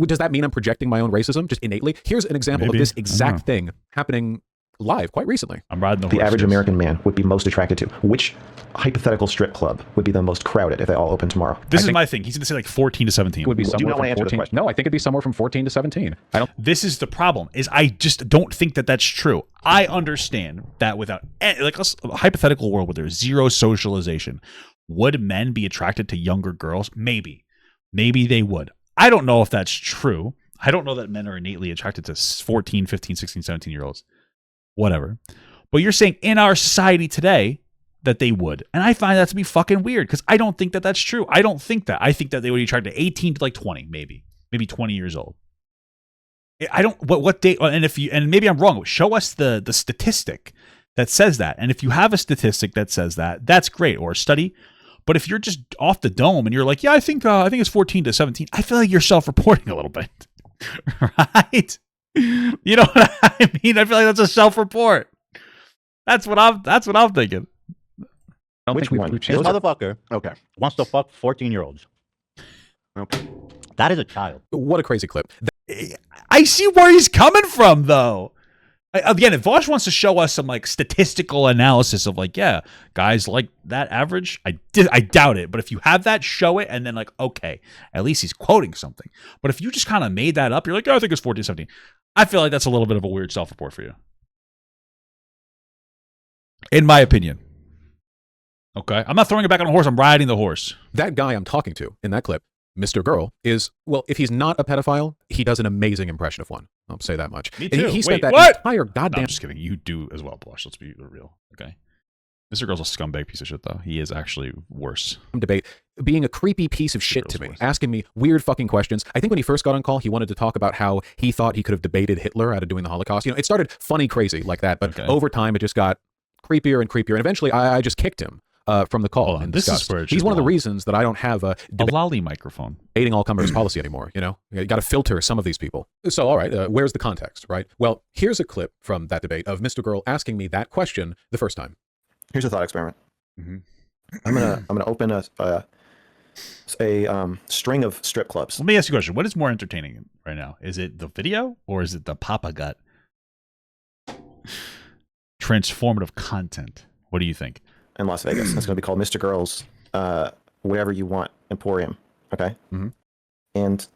Does that mean I'm projecting my own racism just innately? Here's an example of this exact thing happening live quite recently. I'm riding the horse. The average American man would be most attracted to. Which hypothetical strip club would be the most crowded if they all open tomorrow? This is my thing. He's going to say like 14 to 17. It would be somewhere from 14. No, I think it'd be somewhere from 14 to 17. I don't. This is the problem. Is I just don't think that that's true. I understand that without like a hypothetical world where there's zero socialization, would men be attracted to younger girls? Maybe they would. I don't know if that's true. I don't know that men are innately attracted to 14, 15, 16, 17-year-olds. Whatever. But you're saying in our society today that they would. And I find that to be fucking weird because I don't think that that's true. I don't think that. I think that they would be attracted to 18 to like 20, maybe 20 years old. I don't, what date, and maybe I'm wrong. Show us the statistic that says that. And if you have a statistic that says that, that's great, or a study. But if you're just off the dome and you're like, yeah, I think it's 14 to 17, I feel like you're self-reporting a little bit. Right? You know what I mean? I feel like that's a self-report. That's what I'm thinking. Which one? This motherfucker, okay, wants to fuck 14-year-olds. Okay. That is a child. What a crazy clip. I see where he's coming from, though. Again, if Vaush wants to show us some like statistical analysis of like, yeah, guys like that average, I doubt it. But if you have that, show it, and then like, okay, at least he's quoting something. But if you just kind of made that up, you're like, oh, I think it's 14, 17. I feel like that's a little bit of a weird self-report for you. In my opinion. Okay. I'm not throwing it back on a horse. I'm riding the horse. That guy I'm talking to in that clip, Mr. Girl, is, well, if he's not a pedophile, he does an amazing impression of one. I'll say that much. Me too. And he spent Wait, that entire goddamn... No, I'm just kidding. You do as well, Blush. Let's be real. Okay. Mr. Girl's a scumbag piece of shit, though. He is actually worse. Debate, being a creepy piece of shit to me, asking me weird fucking questions. I think when he first got on call, he wanted to talk about how he thought he could have debated Hitler out of doing the Holocaust. You know, it started funny crazy like that, but over time it just got creepier and creepier. And eventually I just kicked him from the call. And this is where he's one of the reasons that I don't have a lolly microphone debating all comers policy anymore. You know, you got to filter some of these people. So, all right, where's the context, right? Well, here's a clip from that debate of Mr. Girl asking me that question the first time. Here's a thought experiment. Mm-hmm. I'm gonna open a string of strip clubs. Let me ask you a question. What is more entertaining right now? Is it the video or is it the Papa Gut transformative content? What do you think? In Las Vegas, it's going to be called Mr. Girl's Whatever You Want Emporium. Okay. Mm-hmm. And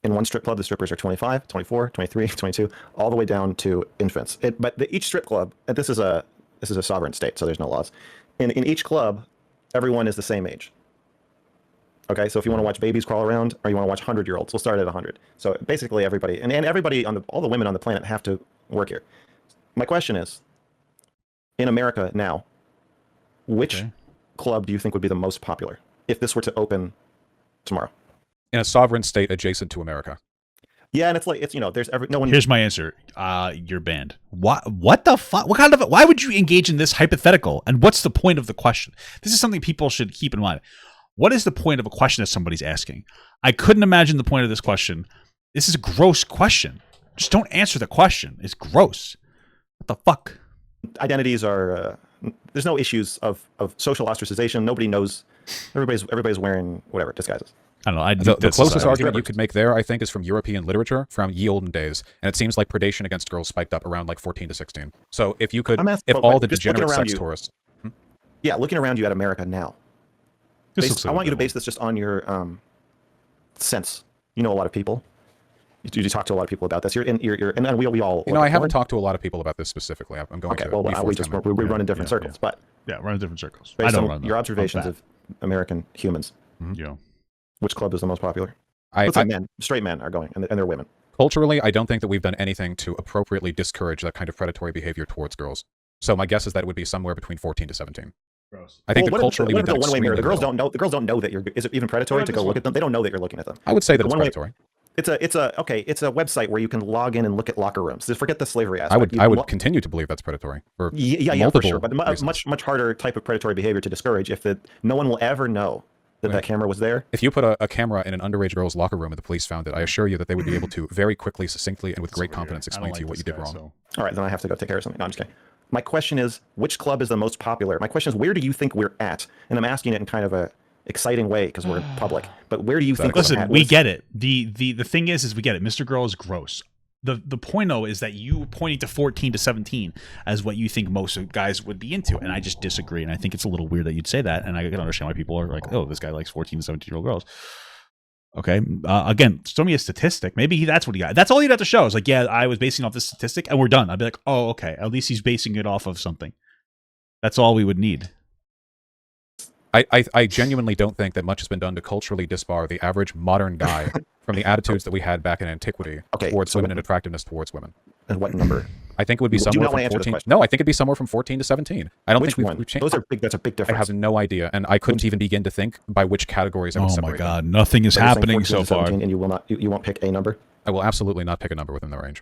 in one strip club, the strippers are 25, 24, 23, 22, all the way down to infants. But each strip club, and this is a sovereign state, so there's no laws. In each club, everyone is the same age. Okay, so if you want to watch babies crawl around, or you want to watch 100-year-olds, we'll start at 100. So basically, everybody, and everybody all the women on the planet have to work here. My question is, in America now, which club do you think would be the most popular if this were to open tomorrow? In a sovereign state adjacent to America. Yeah, and it's there's no one. Here's my answer. You're banned. What the fuck? What kind of? Why would you engage in this hypothetical? And what's the point of the question? This is something people should keep in mind. What is the point of a question that somebody's asking? I couldn't imagine the point of this question. This is a gross question. Just don't answer the question. It's gross. What the fuck? Identities are. There's no issues of social ostracization. Nobody knows. Everybody's wearing whatever disguises. I don't know. The closest argument you could make there, I think, is from European literature from ye olden days, and it seems like predation against girls spiked up around like 14 to 16. So if you could, if all the degenerate sex tourists, yeah, looking around you at America now, I want you to base this just on your sense. You know a lot of people. You talk to a lot of people about this. And we all. I haven't talked to a lot of people about this specifically. I'm going to. Well, we run in different circles, but run in different circles. Based on your observations of American humans, which club is the most popular? Men, straight men are going, and they're women. Culturally, I don't think that we've done anything to appropriately discourage that kind of predatory behavior towards girls. So my guess is that it would be somewhere between 14 to 17. Gross. I think that culturally we've done extremely well. The girls well. don't know. The girls don't know that you're. Is it even predatory to go look at them? They don't know that you're looking at them. I would say that it's predatory. It's a website where you can log in and look at locker rooms. Just forget the slavery aspect. I would continue to believe that's predatory. For for sure. But reasons. much harder type of predatory behavior to discourage if no one will ever know that camera was there. If you put a camera in an underage girl's locker room and the police found it, I assure you that they would be able to very quickly, succinctly, and with great confidence explain to you what you did wrong. All right, then I have to go take care of something. No, I'm just kidding. My question is, which club is the most popular? My question is, where do you think we're at? And I'm asking it in kind of a exciting way because we're public. But where do you think? Listen, we get it. The thing is we get it. Mr. Girl is gross. The point though is that you pointing to 14 to 17 as what you think most guys would be into, and I just disagree. And I think it's a little weird that you'd say that, and I can understand why people are like, oh, this guy likes 14 to 17-year-old girls. Okay, again, show me a statistic. Maybe that's what he got. That's all you'd have to show. Is like, yeah, I was basing off this statistic, and we're done. I'd be like, oh, okay. At least he's basing it off of something. That's all we would need. I genuinely don't think that much has been done to culturally disbar the average modern guy from the attitudes that we had back in antiquity towards women and attractiveness towards women. And what number? I think it would be somewhere from 14. No, I think it'd be somewhere from 14 to 17. I don't think we've changed. Those are big. That's a big difference. I have no idea, and I couldn't even begin to think by which categories I would separate. Oh my god, nothing is happening so far. And you will not. You won't pick a number. I will absolutely not pick a number within the range.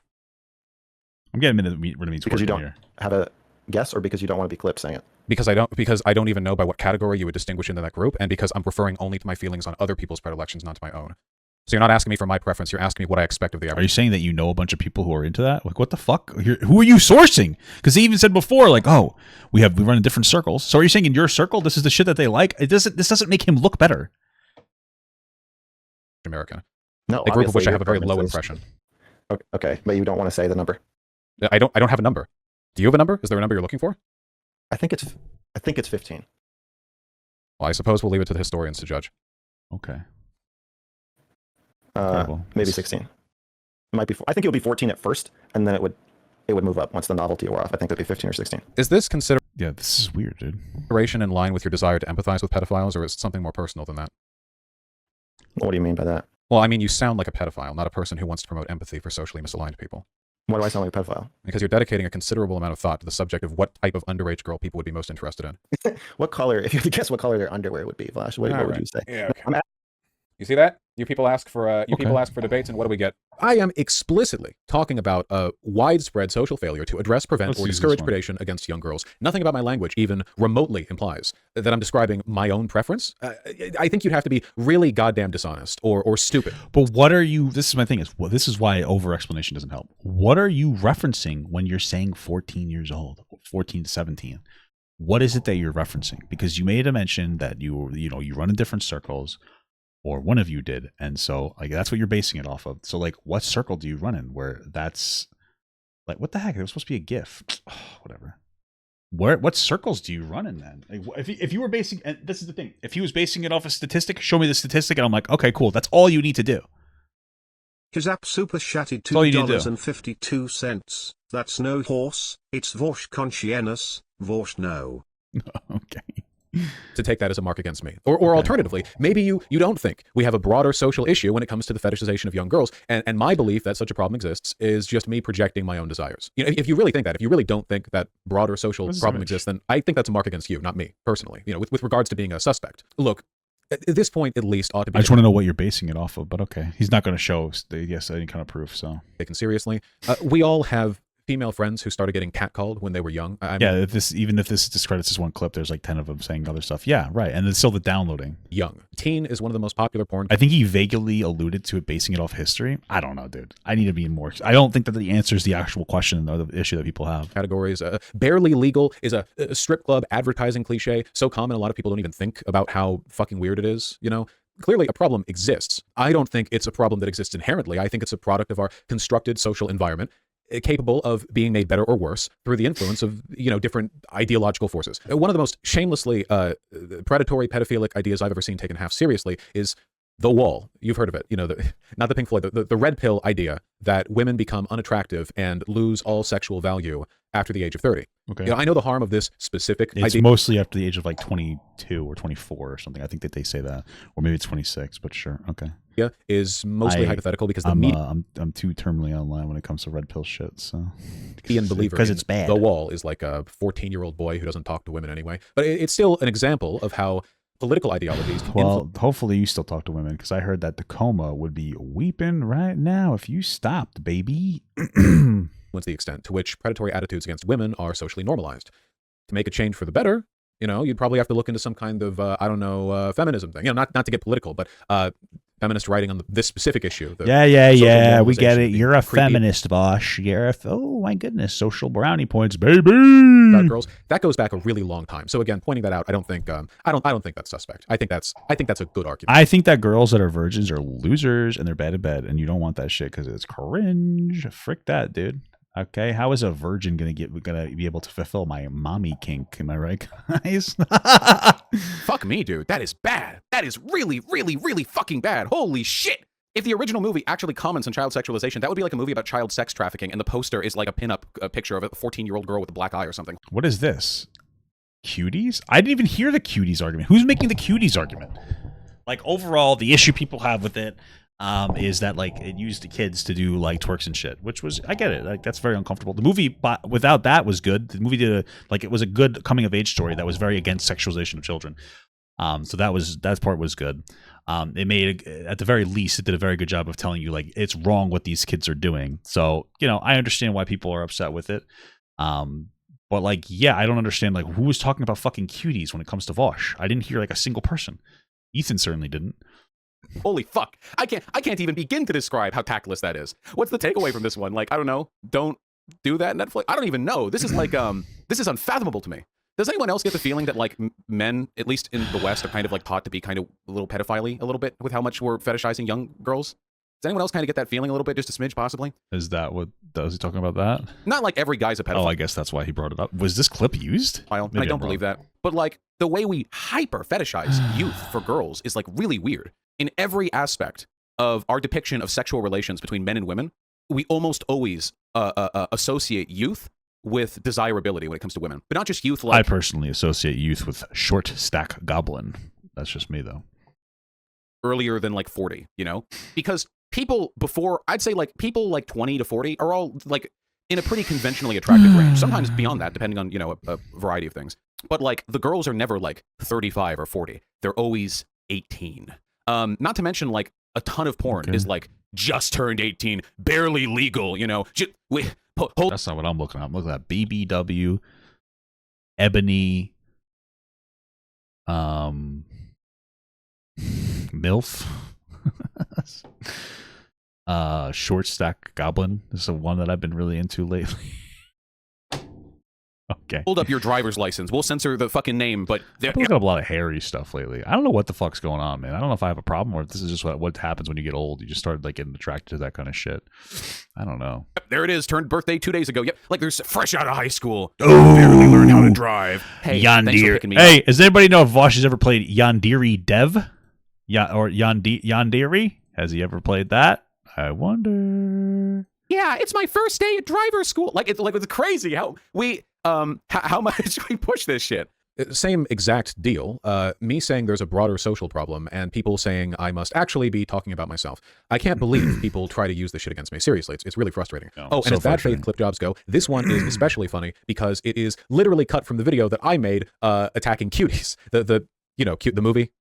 I'm getting into what it means because you don't have a guess, or because you don't want to be clipped saying it. Because I don't even know by what category you would distinguish into that group, and because I'm referring only to my feelings on other people's predilections, not to my own. So you're not asking me for my preference, you're asking me what I expect of the average. Are you saying that you know a bunch of people who are into that? Like, what the fuck? Who are you sourcing? Because he even said before, like, oh, we run in different circles. So are you saying in your circle, this is the shit that they like? This doesn't make him look better. American. No, a group of which I have a very low impression. Okay, but you don't want to say the number. I don't have a number. Do you have a number? Is there a number you're looking for? I think it's 15. Well, I suppose we'll leave it to the historians to judge. Okay. Maybe 16. It might be. I think it would be 14 at first, and then it would move up once the novelty wore off. I think it'd be 15 or 16. Is this considered? Yeah, this is weird, dude. Consideration in line with your desire to empathize with pedophiles, or is it something more personal than that? What do you mean by that? Well, I mean, you sound like a pedophile, not a person who wants to promote empathy for socially misaligned people. Why do I sound like a pedophile? Because you're dedicating a considerable amount of thought to the subject of what type of underage girl people would be most interested in. What color? If you had to guess what color their underwear would be, Vaush, what would you say? Yeah, okay. You see that? You people ask for debates, and what do we get? I am explicitly talking about a widespread social failure to address, prevent, or discourage predation against young girls. Nothing about my language even remotely implies that I'm describing my own preference. I think you'd have to be really goddamn dishonest or stupid. But what are you? This is my thing. This is why over-explanation doesn't help. What are you referencing when you're saying 14 years old, 14 to 17? What is it that you're referencing? Because you made a mention that you run in different circles. Or one of you did, and so like that's what you're basing it off of. So like, what circle do you run in where that's like, what the heck? It was supposed to be a GIF. Whatever. What circles do you run in then? Like, if you were basing, and this is the thing, if he was basing it off a statistic, show me the statistic, and I'm like, okay, cool. That's all you need to do. His app super chatted $2.52. That's no horse. It's Vaush conscientious. Vaush no. Okay. To take that as a mark against me. Or alternatively, maybe you don't think we have a broader social issue when it comes to the fetishization of young girls, and my belief that such a problem exists is just me projecting my own desires. You know, if you really think that, if you really don't think that broader social problem exists, then I think that's a mark against you, not me, personally, with regards to being a suspect. Look, at this point, at least, ought to be... I just want to know what you're basing it off of, but okay. He's not going to show, any kind of proof, so... Taken seriously. We all have female friends who started getting catcalled when they were young. Even if this discredits this one clip, there's like 10 of them saying other stuff. Yeah, right. And it's still the downloading. Young. Teen is one of the most popular porn. I think he vaguely alluded to it basing it off history. I don't know, dude. I need to be more. I don't think that the answer is the actual question or the issue that people have. Categories. Barely legal is a strip club advertising cliche. So common, a lot of people don't even think about how fucking weird it is, you know? Clearly, a problem exists. I don't think it's a problem that exists inherently. I think it's a product of our constructed social environment, capable of being made better or worse through the influence of, different ideological forces. One of the most shamelessly predatory, pedophilic ideas I've ever seen taken half seriously is The Wall, you've heard of it. You know, not the Pink Floyd, the red pill idea that women become unattractive and lose all sexual value after the age of 30. Okay. You know, I know the harm of this specific It's idea. mostly after the age of like 22 or 24 or something. I think that they say that, or maybe it's 26. But sure, okay. Is mostly hypothetical because the I'm too terminally online when it comes to red pill shit. So median believer because it's bad. The Wall is like a 14-year-old boy who doesn't talk to women anyway. But it's still an example of how political ideologies. Well, hopefully you still talk to women, because I heard that Tacoma would be weeping right now if you stopped, baby. Influence the extent to which predatory attitudes against women are socially normalized. To make a change for the better, you know, you'd probably have to look into some kind of feminism thing. You know, not to get political, but feminist writing on this specific issue. Yeah. We get it. You're a feminist, Vaush. Oh my goodness, social brownie points, baby. About girls. That goes back a really long time. So again, pointing that out, I don't think that's suspect. I think that's a good argument. I think that girls that are virgins are losers and they're bad in bed, and you don't want that shit because it's cringe. Frick that, dude. Okay, how is a virgin gonna be able to fulfill my mommy kink? Am I right, guys? Fuck me, dude. That is bad. That is really, really, really fucking bad. Holy shit. If the original movie actually comments on child sexualization, that would be like a movie about child sex trafficking, and the poster is like a pinup picture of a 14-year-old girl with a black eye or something. What is this? Cuties? I didn't even hear the cuties argument. Who's making the cuties argument? Like, overall, the issue people have with it is that, like, it used the kids to do, like, twerks and shit, which was, I get it. Like, that's very uncomfortable. The movie, without that, was good. The movie it was a good coming-of-age story that was very against sexualization of children. So that part was good. It made, at the very least, it did a very good job of telling you, like, it's wrong what these kids are doing. So, you know, I understand why people are upset with it. But, like, yeah, I don't understand, like, who was talking about fucking cuties when it comes to Vaush? I didn't hear, like, a single person. Ethan certainly didn't. Holy fuck. I can't even begin to describe how tactless that is. What's the takeaway from this one? Like, I don't know. Don't do that, Netflix. I don't even know. This is like, this is unfathomable to me. Does anyone else get the feeling that, like, men, at least in the West, are kind of, like, taught to be kind of a little pedophile-y a little bit with how much we're fetishizing young girls? Does anyone else kind of get that feeling a little bit, just a smidge, possibly? Is that what, was he talking about that? Not like every guy's a pedophile. Oh, I guess that's why he brought it up. Was this clip used? I don't believe that. But, like, the way we hyper fetishize youth for girls is, like, really weird. In every aspect of our depiction of sexual relations between men and women, we almost always associate youth with desirability when it comes to women. But not just youth, like... I personally associate youth with short stack goblin. That's just me, though. Earlier than, like, 40, you know? Because people before... I'd say, like, people, like, 20 to 40 are all, like, in a pretty conventionally attractive range. Sometimes beyond that, depending on, you know, a variety of things. But, like, the girls are never, like, 35 or 40. They're always 18. Not to mention, like, a ton of porn is, like, just turned 18, barely legal, you know. That's not what I'm looking at. I'm looking at BBW, Ebony, MILF, Short Stack Goblin. This is the one that I've been really into lately. Okay. Hold up your driver's license. We'll censor the fucking name, but... I've looked up a lot of hairy stuff lately. I don't know what the fuck's going on, man. I don't know if I have a problem or if this is just what happens when you get old. You just start, like, getting attracted to that kind of shit. I don't know. There it is. Turned birthday 2 days ago. Yep. Like, they're fresh out of high school. Oh, barely learned how to drive. Hey, thanks for picking me up. Hey, does anybody know if Vaush has ever played Yandere Dev? Or Yandere? Has he ever played that? I wonder. Yeah, it's my first day at driver's school. Like, it's crazy how we... how much we push this shit. Same exact deal. Me saying there's a broader social problem and people saying I must actually be talking about myself. I can't believe people try to use this shit against me. Seriously, it's really frustrating. And as bad faith clip jobs go, this one is especially funny because it is literally cut from the video that I made attacking cuties. The the movie.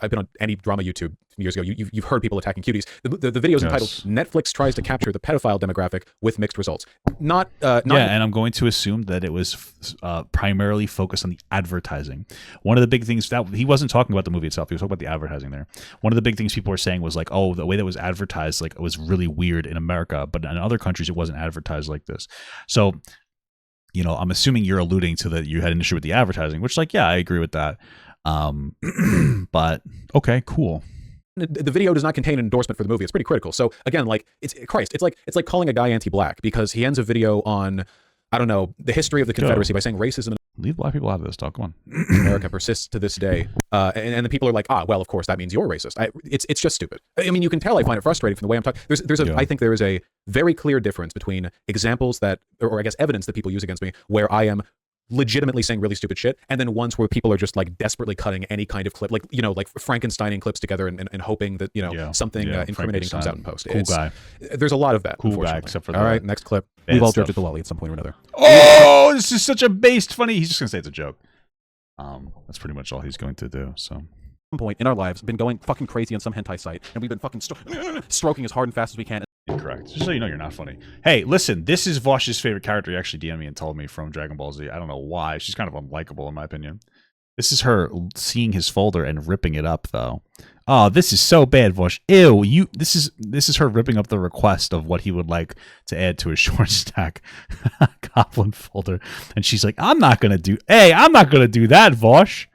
I've been on any drama YouTube years ago. You've heard people attacking cuties. The video is entitled "Netflix Tries to Capture the Pedophile Demographic with Mixed Results." Yeah, and I'm going to assume that it was primarily focused on the advertising. One of the big things that he wasn't talking about the movie itself; he was talking about the advertising there. One of the big things people were saying was like, "Oh, the way that was advertised, like, it was really weird in America, but in other countries it wasn't advertised like this." So, you know, I'm assuming you're alluding to that you had an issue with the advertising, which, like, yeah, I agree with that. But okay, cool. The video does not contain an endorsement for the movie. It's pretty critical. So again, like, it's like calling a guy anti-black because he ends a video on, I don't know, the history of the Confederacy by saying racism Leave black people out of this, dog. Come on. America persists to this day, and the people are like, well, of course that means you're racist. It's just stupid. I mean, you can tell I find it frustrating from the way I'm talking. I think there is a very clear difference between examples that, or I guess evidence that people use against me, where I am legitimately saying really stupid shit, and then ones where people are just like desperately cutting any kind of clip, like like Frankensteining clips together and hoping that something incriminating comes out in post. Cool guy. There's a lot of that. Cool guy, except for all right. Next clip. We've all judged at the lolly at some point or another. Oh, this is such a based funny. He's just gonna say it's a joke. That's pretty much all he's going to do. So. Some point in our lives, been going fucking crazy on some hentai site, and we've been fucking stroking as hard and fast as we can. Incorrect. Just so you know, you're not funny. Hey, listen, this is Vaush's favorite character. He actually DM'd me and told me from Dragon Ball Z. I don't know why. She's kind of unlikable in my opinion. This is her seeing his folder and ripping it up, though. Oh, this is so bad, Vaush. Ew, this is her ripping up the request of what he would like to add to his short stack goblin folder, and she's like, I'm not gonna do that, Vaush.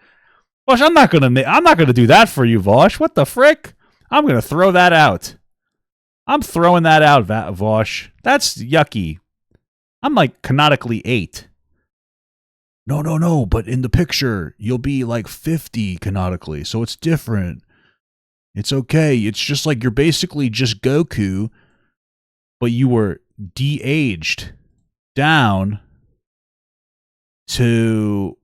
Vaush, I'm not gonna do that for you, Vaush. What the frick? I'm gonna throw that out. I'm throwing that out, Vaush. That's yucky. I'm like canonically 8. No, but in the picture, you'll be like 50 canonically, so it's different. It's okay. It's just like you're basically just Goku, but you were de-aged down to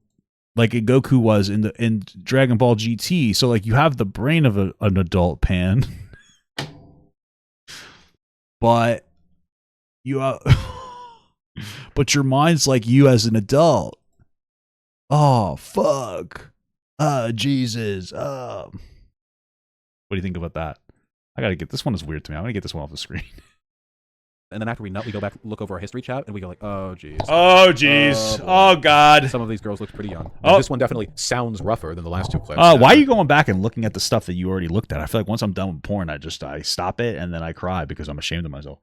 like Goku was in Dragon Ball GT. So like you have the brain of an adult Pan. But but your mind's like you as an adult. Oh fuck. Jesus. What do you think about that? I gotta get this one. Is weird to me. I'm gonna get this one off the screen. And then after we nut, we go back, look over our history chat, and we go like, oh jeez. Oh jeez. Oh god. Some of these girls look pretty young. Oh. This one definitely sounds rougher than the last two clips. Why are you going back and looking at the stuff that you already looked at? I feel like once I'm done with porn, I stop it and then I cry because I'm ashamed of myself.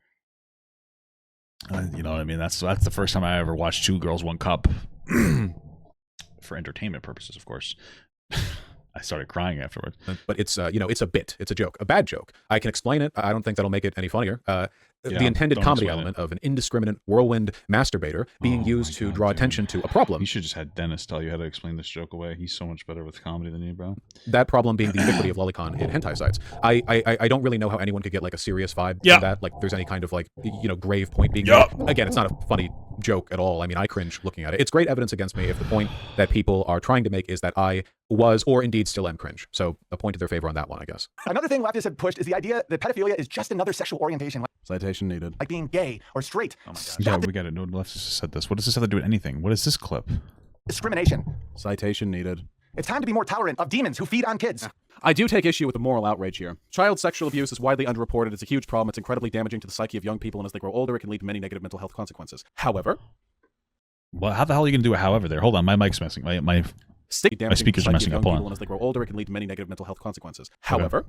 You know what I mean? That's the first time I ever watched Two Girls, One Cup for entertainment purposes, of course. I started crying afterwards. But it's it's a bit. It's a joke. A bad joke. I can explain it. I don't think that'll make it any funnier. The intended comedy element of an indiscriminate whirlwind masturbator being used to draw attention to a problem. You should just had Dennis tell you how to explain this joke away. He's so much better with comedy than you, bro. That problem being the ubiquity of lolicon in hentai sites. I don't really know how anyone could get like a serious vibe from that. Like there's any kind of like grave point being made. Again, it's not a funny joke at all. I mean, I cringe looking at it. It's great evidence against me if the point that people are trying to make is that I was or indeed still am cringe. So a point to their favor on that one, I guess. Another thing leftists have pushed is the idea that pedophilia is just another sexual orientation. Citation needed. Like being gay or straight. Oh my gosh. Yeah, we got it. No leftist said this. What does this have to do with anything? What is this clip? Discrimination. Citation needed. It's time to be more tolerant of demons who feed on kids. I do take issue with the moral outrage here. Child sexual abuse is widely underreported. It's a huge problem. It's incredibly damaging to the psyche of young people, and as they grow older, it can lead to many negative mental health consequences. However... Well, how the hell are you going to do a however there? Hold on, my mic's messing. My speakers are messing up. Hold on. And as they grow older, it can lead to many negative mental health consequences. However...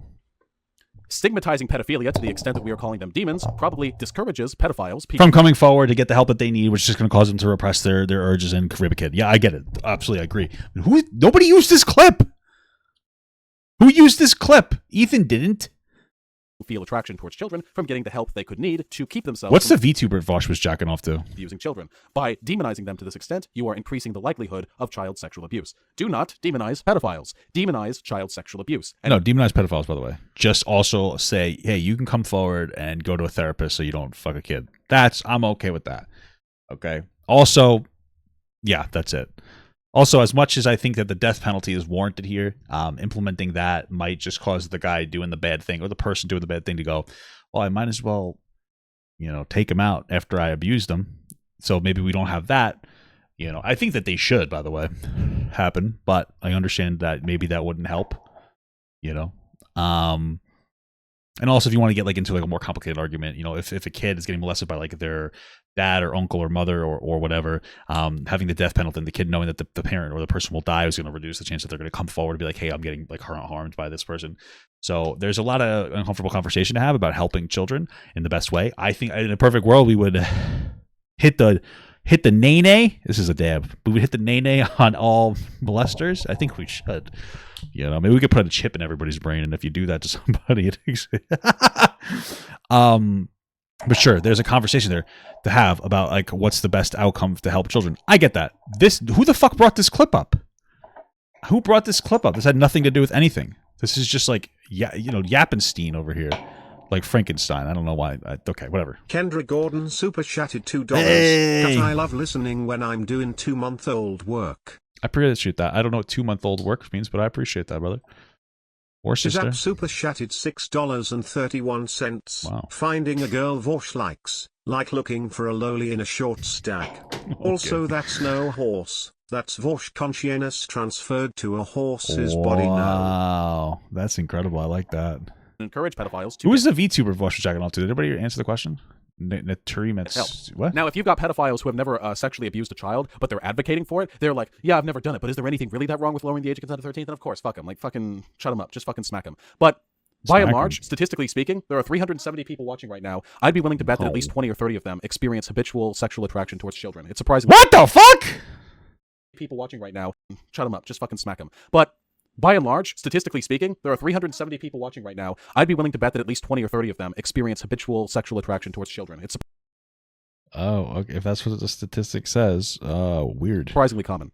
Stigmatizing pedophilia to the extent that we are calling them demons probably discourages pedophiles from coming forward to get the help that they need, which is just going to cause them to repress their urges and rib a kid. Yeah, I get it. Absolutely, I agree. Nobody used this clip. Who used this clip? Ethan didn't. Feel attraction towards children from getting the help they could need to keep themselves. What's the VTuber Vaush was jacking off to? Abusing children. By demonizing them to this extent, you are increasing the likelihood of child sexual abuse. Do not demonize pedophiles. Demonize child sexual abuse. And no, demonize pedophiles, by the way. Just also say, hey, you can come forward and go to a therapist so you don't fuck a kid. I'm okay with that. Okay. Also, yeah, that's it. Also, as much as I think that the death penalty is warranted here, implementing that might just cause the guy doing the bad thing or the person doing the bad thing to go, well, I might as well, take him out after I abused him. So maybe we don't have that. I think that they should, by the way, happen, but I understand that maybe that wouldn't help, and also, if you want to get into a more complicated argument, if a kid is getting molested by their dad or uncle or mother or whatever, having the death penalty and the kid knowing that the parent or the person will die is going to reduce the chance that they're going to come forward and be like, hey, I'm getting harmed by this person. So there's a lot of uncomfortable conversation to have about helping children in the best way. I think in a perfect world, we would hit the nay-nay. This is a dab. We would hit the nay-nay on all molesters. I think we should. Maybe we could put a chip in everybody's brain, and if you do that to somebody, But sure, there's a conversation there to have about like what's the best outcome to help children. I get that. Who the fuck brought this clip up? Who brought this clip up? This had nothing to do with anything. This is just like Yappenstein over here, like Frankenstein. I don't know why. Okay, whatever. Kendra Gordon super chatted $2. Hey. I love listening when I'm doing 2-month-old work. I appreciate that. I don't know what 2-month-old work means, but I appreciate that, brother. Or sister. Zap super chatted $6.31. Wow. Finding a girl Vaush likes, like looking for a lowly in a short stack. Also, that's no horse. That's Vaush consciousness transferred to a horse's body now. Wow, that's incredible. I like that. Encourage pedophiles to. Who is the VTuber Vaush was jacking off to? Did anybody answer the question? What? Now, if you've got pedophiles who have never sexually abused a child, but they're advocating for it, they're like, yeah, I've never done it, but is there anything really that wrong with lowering the age of consent to 13? Then of course, fuck them. Like, fucking shut them up. Just fucking smack them. But by and large, statistically speaking, there are 370 people watching right now. I'd be willing to bet that at least 20 or 30 of them experience habitual sexual attraction towards children. It's surprising. What the fuck? People watching right now, shut them up. Just fucking smack them. But by and large, statistically speaking, there are 370 people watching right now. I'd be willing to bet that at least 20 or 30 of them experience habitual sexual attraction towards children. It's Oh, okay. If that's what the statistic says, weird. surprisingly common.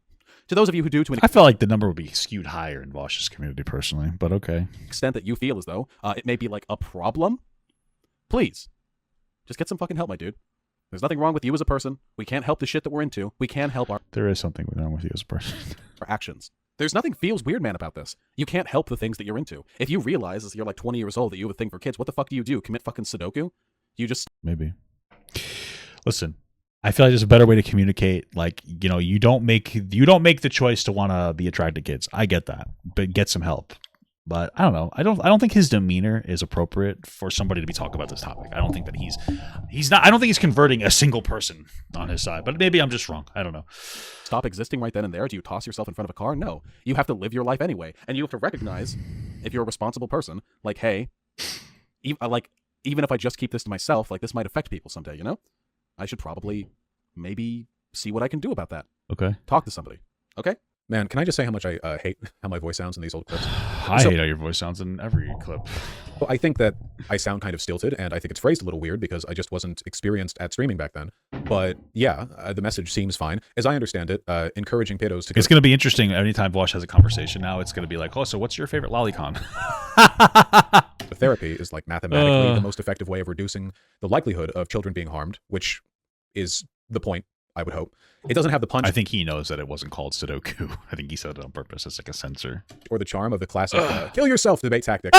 To those of you who do, to an I felt like the number would be skewed higher in Vaush's community personally, but okay. extent that you feel as though it may be like a problem, please, just get some fucking help, my dude. There's nothing wrong with you as a person. We can't help the shit that we're into. We can help our There is something wrong with you as a person. actions. There's nothing feels weird, man, about this. You can't help the things that you're into. If you realize as you're like 20 years old that you have a thing for kids, what the fuck do? Commit fucking Sudoku? You just... Maybe. Listen, I feel like there's a better way to communicate. Like, you don't make the choice to want to be attracted to kids. I get that, but get some help. But I don't know. I don't think his demeanor is appropriate for somebody to be talking about this topic. I don't think that he's not. I don't think he's converting a single person on his side. But maybe I'm just wrong. I don't know. Stop existing right then and there. Do you toss yourself in front of a car? No. You have to live your life anyway, and you have to recognize, if you're a responsible person, like, hey, even if I just keep this to myself, like this might affect people someday. You know, I should probably maybe see what I can do about that. Okay. Talk to somebody. Okay. Man, can I just say how much I hate how my voice sounds in these old clips? I hate how your voice sounds in every clip. Well, I think that I sound kind of stilted, and I think it's phrased a little weird because I just wasn't experienced at streaming back then. But yeah, the message seems fine. As I understand it, encouraging pedos to... It's going to be interesting. Anytime Vaush has a conversation now, it's going to be like, oh, so what's your favorite lolicon? Therapy is like mathematically the most effective way of reducing the likelihood of children being harmed, which is the point, I would hope. It doesn't have the punch. I think he knows that it wasn't called Sudoku. I think he said it on purpose. It's like a censor. Or the charm of the classic kill yourself debate tactic.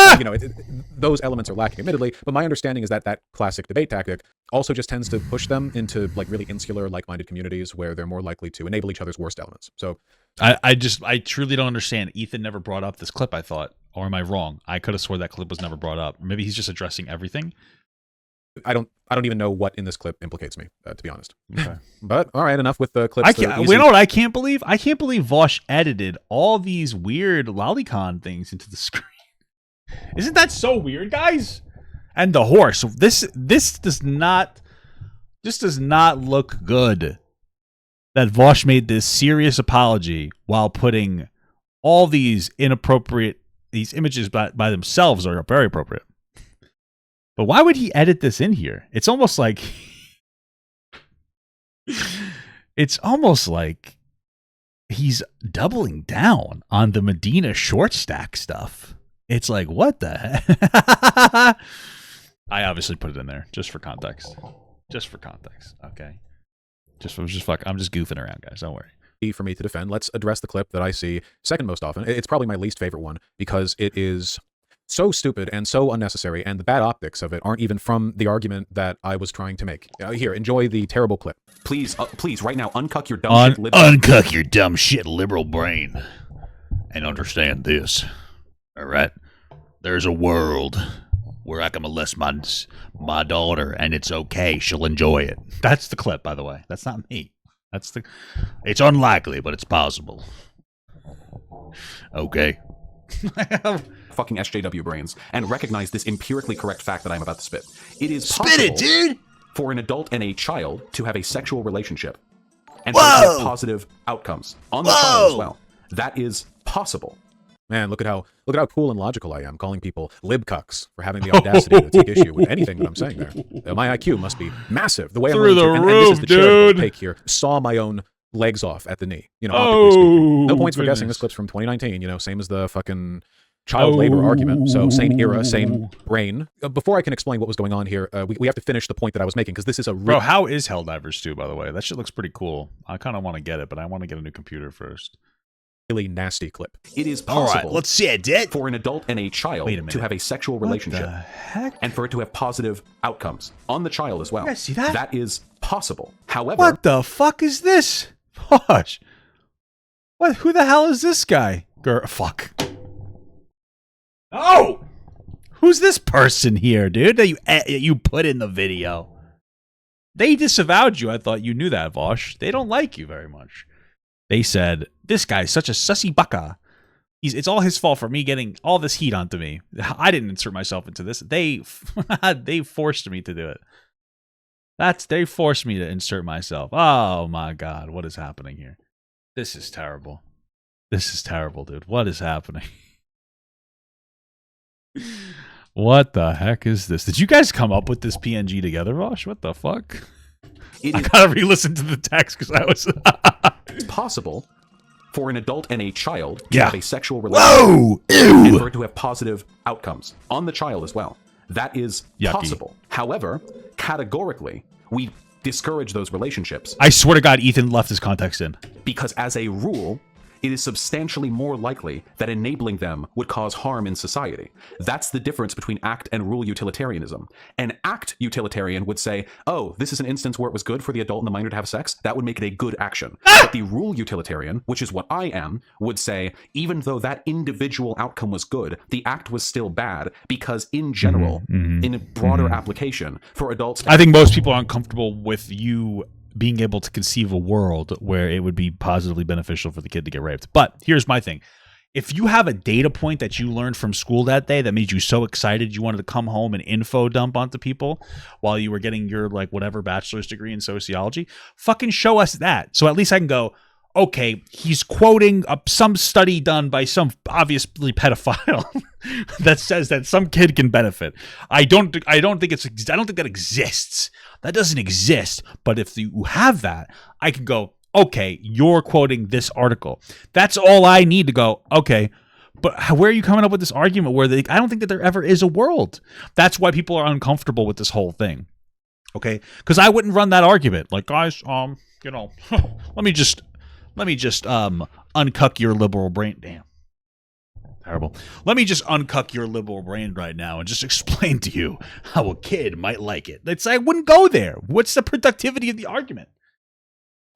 Those elements are lacking, admittedly. But my understanding is that that classic debate tactic also just tends to push them into like really insular, like-minded communities where they're more likely to enable each other's worst elements. So I truly don't understand. Ethan never brought up this clip, I thought. Or am I wrong? I could have swore that clip was never brought up. Maybe he's just addressing everything. I don't even know what in this clip implicates me, to be honest. Okay. But all right, enough with the clips. You know what I can't believe? I can't believe Vaush edited all these weird lolicon things into the screen. Isn't that so weird, guys? And the horse. This does not look good. That Vaush made this serious apology while putting all these these images by themselves are very appropriate. But why would he edit this in here? It's almost like he's doubling down on the Medina short stack stuff. It's like, what the heck? I obviously put it in there just for context. Okay. I'm just goofing around, guys. Don't worry. For me to defend, let's address the clip that I see second most often. It's probably my least favorite one because it is so stupid and so unnecessary, and the bad optics of it aren't even from the argument that I was trying to make. Here, enjoy the terrible clip. Please, right now, uncuck your dumb shit uncuck your dumb shit liberal brain and understand this. All right? There's a world where I can molest my daughter, and it's okay. She'll enjoy it. That's the clip, by the way. That's not me. It's unlikely, but it's possible. Okay. fucking SJW brains and recognize this empirically correct fact that I'm about to spit. It is possible Spit it, dude! For an adult and a child to have a sexual relationship and have positive outcomes on the child as well. That is possible. Man, look at how cool and logical I am, calling people libcucks for having the audacity to take issue with anything that I'm saying there. My IQ must be massive. The way Through I'm the willing to, and this is roof, the charitable dude. take here. Saw my own legs off at the knee. You know, optically speaking. No points for guessing. goodness. This clip's from 2019. You know, same as the fucking child labor argument. So same era, same brain. Before I can explain what was going on here, we have to finish the point that I was making because this is a Bro, how is Helldivers 2, by the way? That shit looks pretty cool. I kind of want to get it, but I want to get a new computer first. really nasty clip. It is All possible right, let's see it. for an adult and a child to have a sexual relationship and for it to have positive outcomes on the child as well. You guys see that? That is possible. However, What the fuck is this? Gosh. What? Who the hell is this guy? Fuck. Oh! Who's this person here, dude, that you put in the video? They disavowed you. I thought you knew that, Vaush. They don't like you very much. They said, this guy's such a sussy baka. It's all his fault for me getting all this heat onto me. I didn't insert myself into this. They forced me to do it. They forced me to insert myself. Oh my God, what is happening here? This is terrible. This is terrible, dude. What is happening? What the heck is this? Did you guys come up with this PNG together, Vaush? What the fuck? I gotta re-listen to the text because I was... It's possible for an adult and a child to Yeah. have a sexual relationship Whoa! and for it to have positive outcomes on the child as well. That is Yucky. possible. However, categorically, we discourage those relationships I swear to God, Ethan left his context in. because as a rule, it is substantially more likely that enabling them would cause harm in society. That's the difference between act and rule utilitarianism. An act utilitarian would say, oh, this is an instance where it was good for the adult and the minor to have sex. That would make it a good action. But the rule utilitarian, which is what I am, would say, even though that individual outcome was good, the act was still bad because in general, in a broader application, for adults... I think most people are uncomfortable with you being able to conceive a world where it would be positively beneficial for the kid to get raped. But here's my thing. If you have a data point that you learned from school that day that made you so excited you wanted to come home and info dump onto people while you were getting your like whatever bachelor's degree in sociology, fucking show us that. So at least I can go, okay, he's quoting some study done by some obviously pedophile that says that some kid can benefit. I don't think that exists. That doesn't exist. But if you have that, I can go, okay, you're quoting this article. That's all I need to go, okay. But where are you coming up with this argument where I don't think that there ever is a world? That's why people are uncomfortable with this whole thing. Okay? Because I wouldn't run that argument. Like, guys, let me just uncuck your liberal brain. Damn. Terrible. Let me just uncuck your liberal brain right now and just explain to you how a kid might like it. I wouldn't go there. What's the productivity of the argument?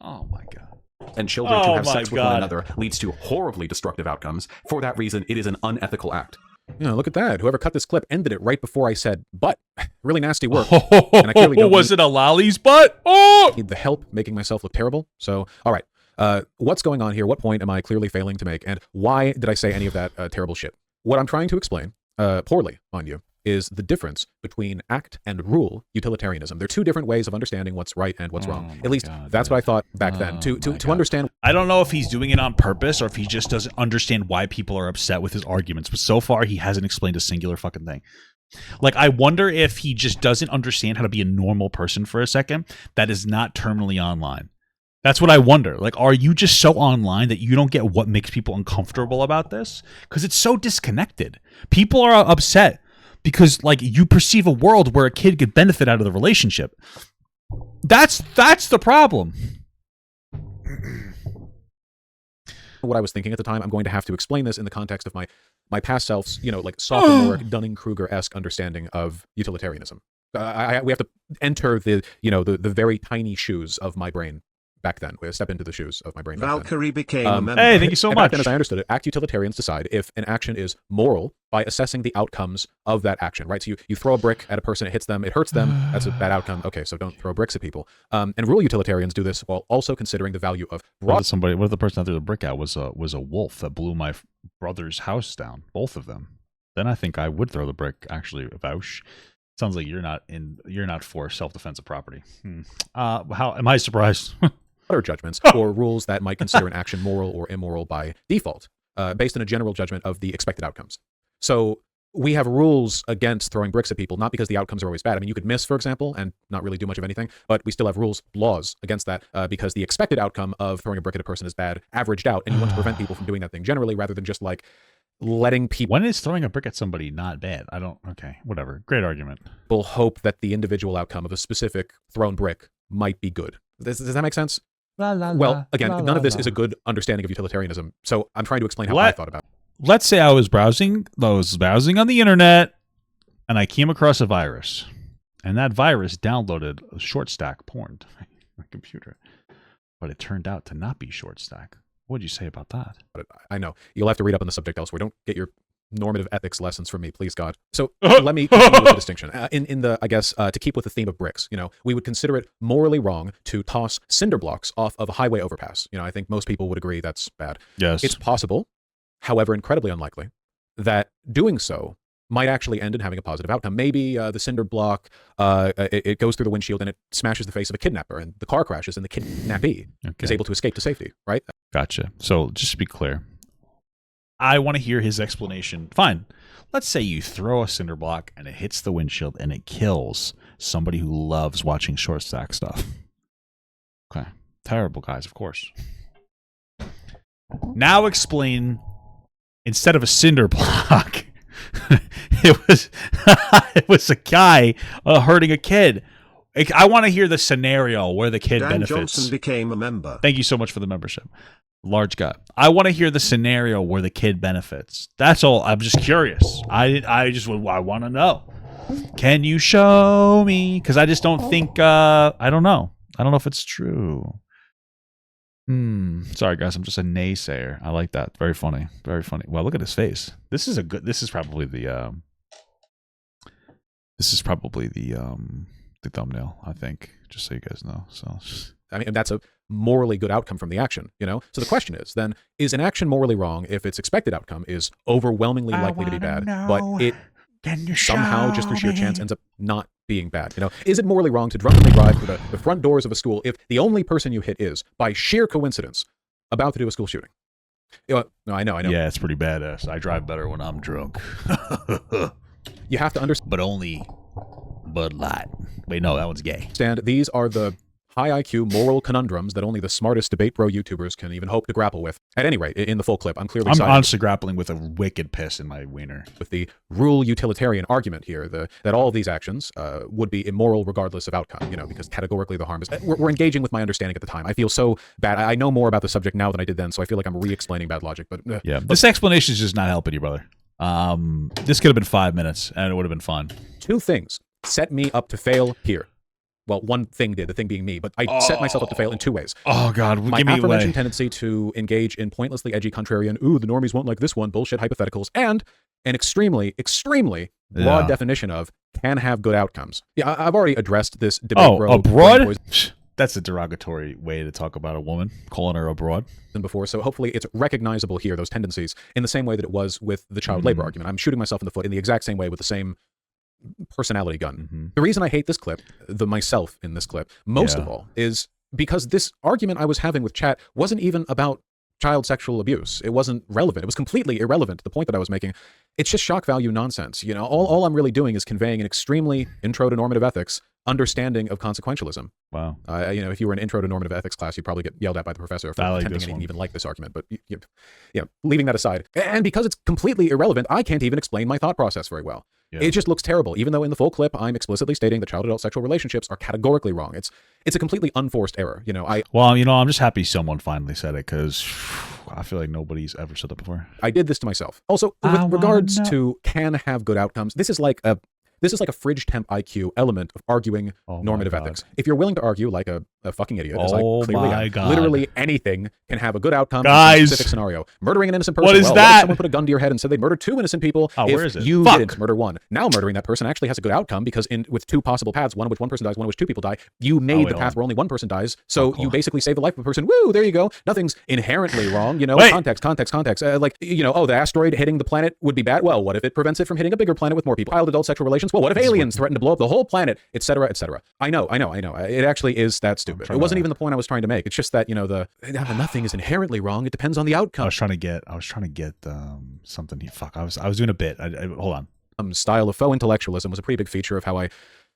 Oh my God. and children to Oh have my sex with God. one another leads to horribly destructive outcomes. For that reason, it is an unethical act. You know, look at that. Whoever cut this clip ended it right before I said, but really nasty work. And I clearly don't Was it a lolly's butt? Oh! need the help making myself look terrible. So, all right. What's going on here? What point am I clearly failing to make? And why did I say any of that terrible shit? What I'm trying to explain, poorly on you, is the difference between act and rule utilitarianism. They're two different ways of understanding what's right and what's wrong. At least that's what I thought back then. To understand. I don't know if he's doing it on purpose or if he just doesn't understand why people are upset with his arguments, but so far he hasn't explained a singular fucking thing. Like, I wonder if he just doesn't understand how to be a normal person for a second that is not terminally online. That's what I wonder. Like, are you just so online that you don't get what makes people uncomfortable about this? Because it's so disconnected. People are upset because, like, you perceive a world where a kid could benefit out of the relationship. That's the problem. What I was thinking at the time, I'm going to have to explain this in the context of my past self's, you know, like sophomore Dunning-Kruger-esque understanding of utilitarianism. We have to enter the very tiny shoes of my brain back then. We have to step into the shoes of my brain back then. Valkyrie became a member. Hey, thank you so And much. back then, as I understood it, act utilitarians decide if an action is moral by assessing the outcomes of that action, right? So you throw a brick at a person, it hits them, it hurts them, that's a bad outcome. Okay, so don't throw bricks at people. And rule utilitarians do this while also considering the value of What if the person that threw the brick out was a wolf that blew my brother's house down? Both of them. Then I think I would throw the brick. Actually, Vaush. Sounds like you're not for self-defense of property. How am I surprised? judgments or rules that might consider an action moral or immoral by default. based on a general judgment of the expected outcomes. So we have rules against throwing bricks at people, not because the outcomes are always bad. I mean, you could miss, for example, and not really do much of anything, but we still have laws against that because the expected outcome of throwing a brick at a person is bad, averaged out, and you want to prevent people from doing that thing generally rather than just like letting people. When is throwing a brick at somebody not bad? Okay, whatever. Great argument. People hope that the individual outcome of a specific thrown brick might be good. Does that make sense? Well, again, none of this is a good understanding of utilitarianism, so I'm trying to explain how I thought about it. Let's say I was browsing on the internet, and I came across a virus, and that virus downloaded a short stack porn to my computer, but it turned out to not be short stack. What would you say about that? I know you'll have to read up on the subject elsewhere. Don't get your normative ethics lessons from me, please God. So let me continue with the distinction. In the, I guess, to keep with the theme of bricks, we would consider it morally wrong to toss cinder blocks off of a highway overpass. I think most people would agree that's bad. Yes. It's possible, however incredibly unlikely, that doing so might actually end in having a positive outcome. Maybe the cinder block, it goes through the windshield and it smashes the face of a kidnapper, and the car crashes and the kidnappee is able to escape to safety, right? Gotcha. So just to be clear, I want to hear his explanation. Fine. Let's say you throw a cinder block and it hits the windshield and it kills somebody who loves watching short stack stuff. Okay. Terrible, guys, of course. Now explain, instead of a cinder block, it was a guy hurting a kid. I want to hear the scenario where the kid Dan benefits. Johnson became a member. Thank you so much for the membership. Large guy. I want to hear the scenario where the kid benefits. That's all. I'm just curious. I want to know. Can you show me? Because I just don't think. I don't know. I don't know if it's true. Sorry, guys. I'm just a naysayer. I like that. Very funny. Very funny. Well, look at his face. This is probably the. This is probably the thumbnail, I think. Just so you guys know. So. I mean, that's a morally good outcome from the action, So the question is, then, is an action morally wrong if its expected outcome is overwhelmingly likely to be bad, but it somehow, just through sheer chance, ends up not being bad? Is it morally wrong to drunkenly drive through the front doors of a school if the only person you hit is, by sheer coincidence, about to do a school shooting? No, I know. Yeah, it's pretty badass. I drive better when I'm drunk. You have to understand. But only Bud Light. Wait, no, that one's gay. These are the high IQ moral conundrums that only the smartest debate bro YouTubers can even hope to grapple with. At any rate, in the full clip, I'm honestly grappling with a wicked piss in my wiener. With the rule utilitarian argument here, that all of these actions would be immoral regardless of outcome, because categorically the harm is... We're engaging with my understanding at the time. I feel so bad. I know more about the subject now than I did then, so I feel like I'm re-explaining bad logic. But yeah, this explanation is just not helping you, brother. This could have been 5 minutes, and it would have been fun. Two things set me up to fail here. Well, one thing did, the thing being me, but I set myself up to fail in two ways. Oh, God. My aforementioned tendency to engage in pointlessly edgy contrarian, the normies won't like this one, bullshit hypotheticals, and an extremely, extremely broad definition of can have good outcomes. Yeah, I've already addressed this debate. A broad? That's a derogatory way to talk about a woman, calling her a broad. Before, so hopefully it's recognizable here, those tendencies, in the same way that it was with the child labor argument. I'm shooting myself in the foot in the exact same way with the same personality gun. The reason I hate this clip, myself in this clip, most of all, is because this argument I was having with chat wasn't even about child sexual abuse. It wasn't relevant. It was completely irrelevant to the point that I was making. It's just shock value nonsense. All I'm really doing is conveying an extremely intro to normative ethics understanding of consequentialism. Wow. If you were an intro to normative ethics class, you'd probably get yelled at by the professor for pretending anything even like this argument. But leaving that aside, and because it's completely irrelevant, I can't even explain my thought process very well. It just looks terrible, even though in the full clip I'm explicitly stating that child-adult sexual relationships are categorically wrong. It's a completely unforced error. I'm just happy someone finally said it, because I feel like nobody's ever said that before. I did this to myself. Also, with regards to can have good outcomes, this is like a fridge temp IQ element of arguing normative ethics. If you're willing to argue like a fucking idiot, as I clearly am, literally anything can have a good outcome in a specific scenario. Murdering an innocent person. What is that? What if someone put a gun to your head and said they murdered 2 innocent people where is it? You didn't murder one. Now murdering that person actually has a good outcome because with 2 possible paths, one in which one person dies, one in which 2 people die, you made the path where only one person dies. So you basically save the life of a person. Woo, there you go. Nothing's inherently wrong. Context. The asteroid hitting the planet would be bad. Well, what if it prevents it from hitting a bigger planet with more people? Child-adult sexual relations, well, what if aliens threaten to blow up the whole planet, et cetera, et cetera. I know. It actually is that stupid. It wasn't even the point I was trying to make. It's just that, nothing is inherently wrong. It depends on the outcome. I was trying to get something here. Fuck, I was doing a bit. Hold on. Style of faux intellectualism was a pretty big feature of how I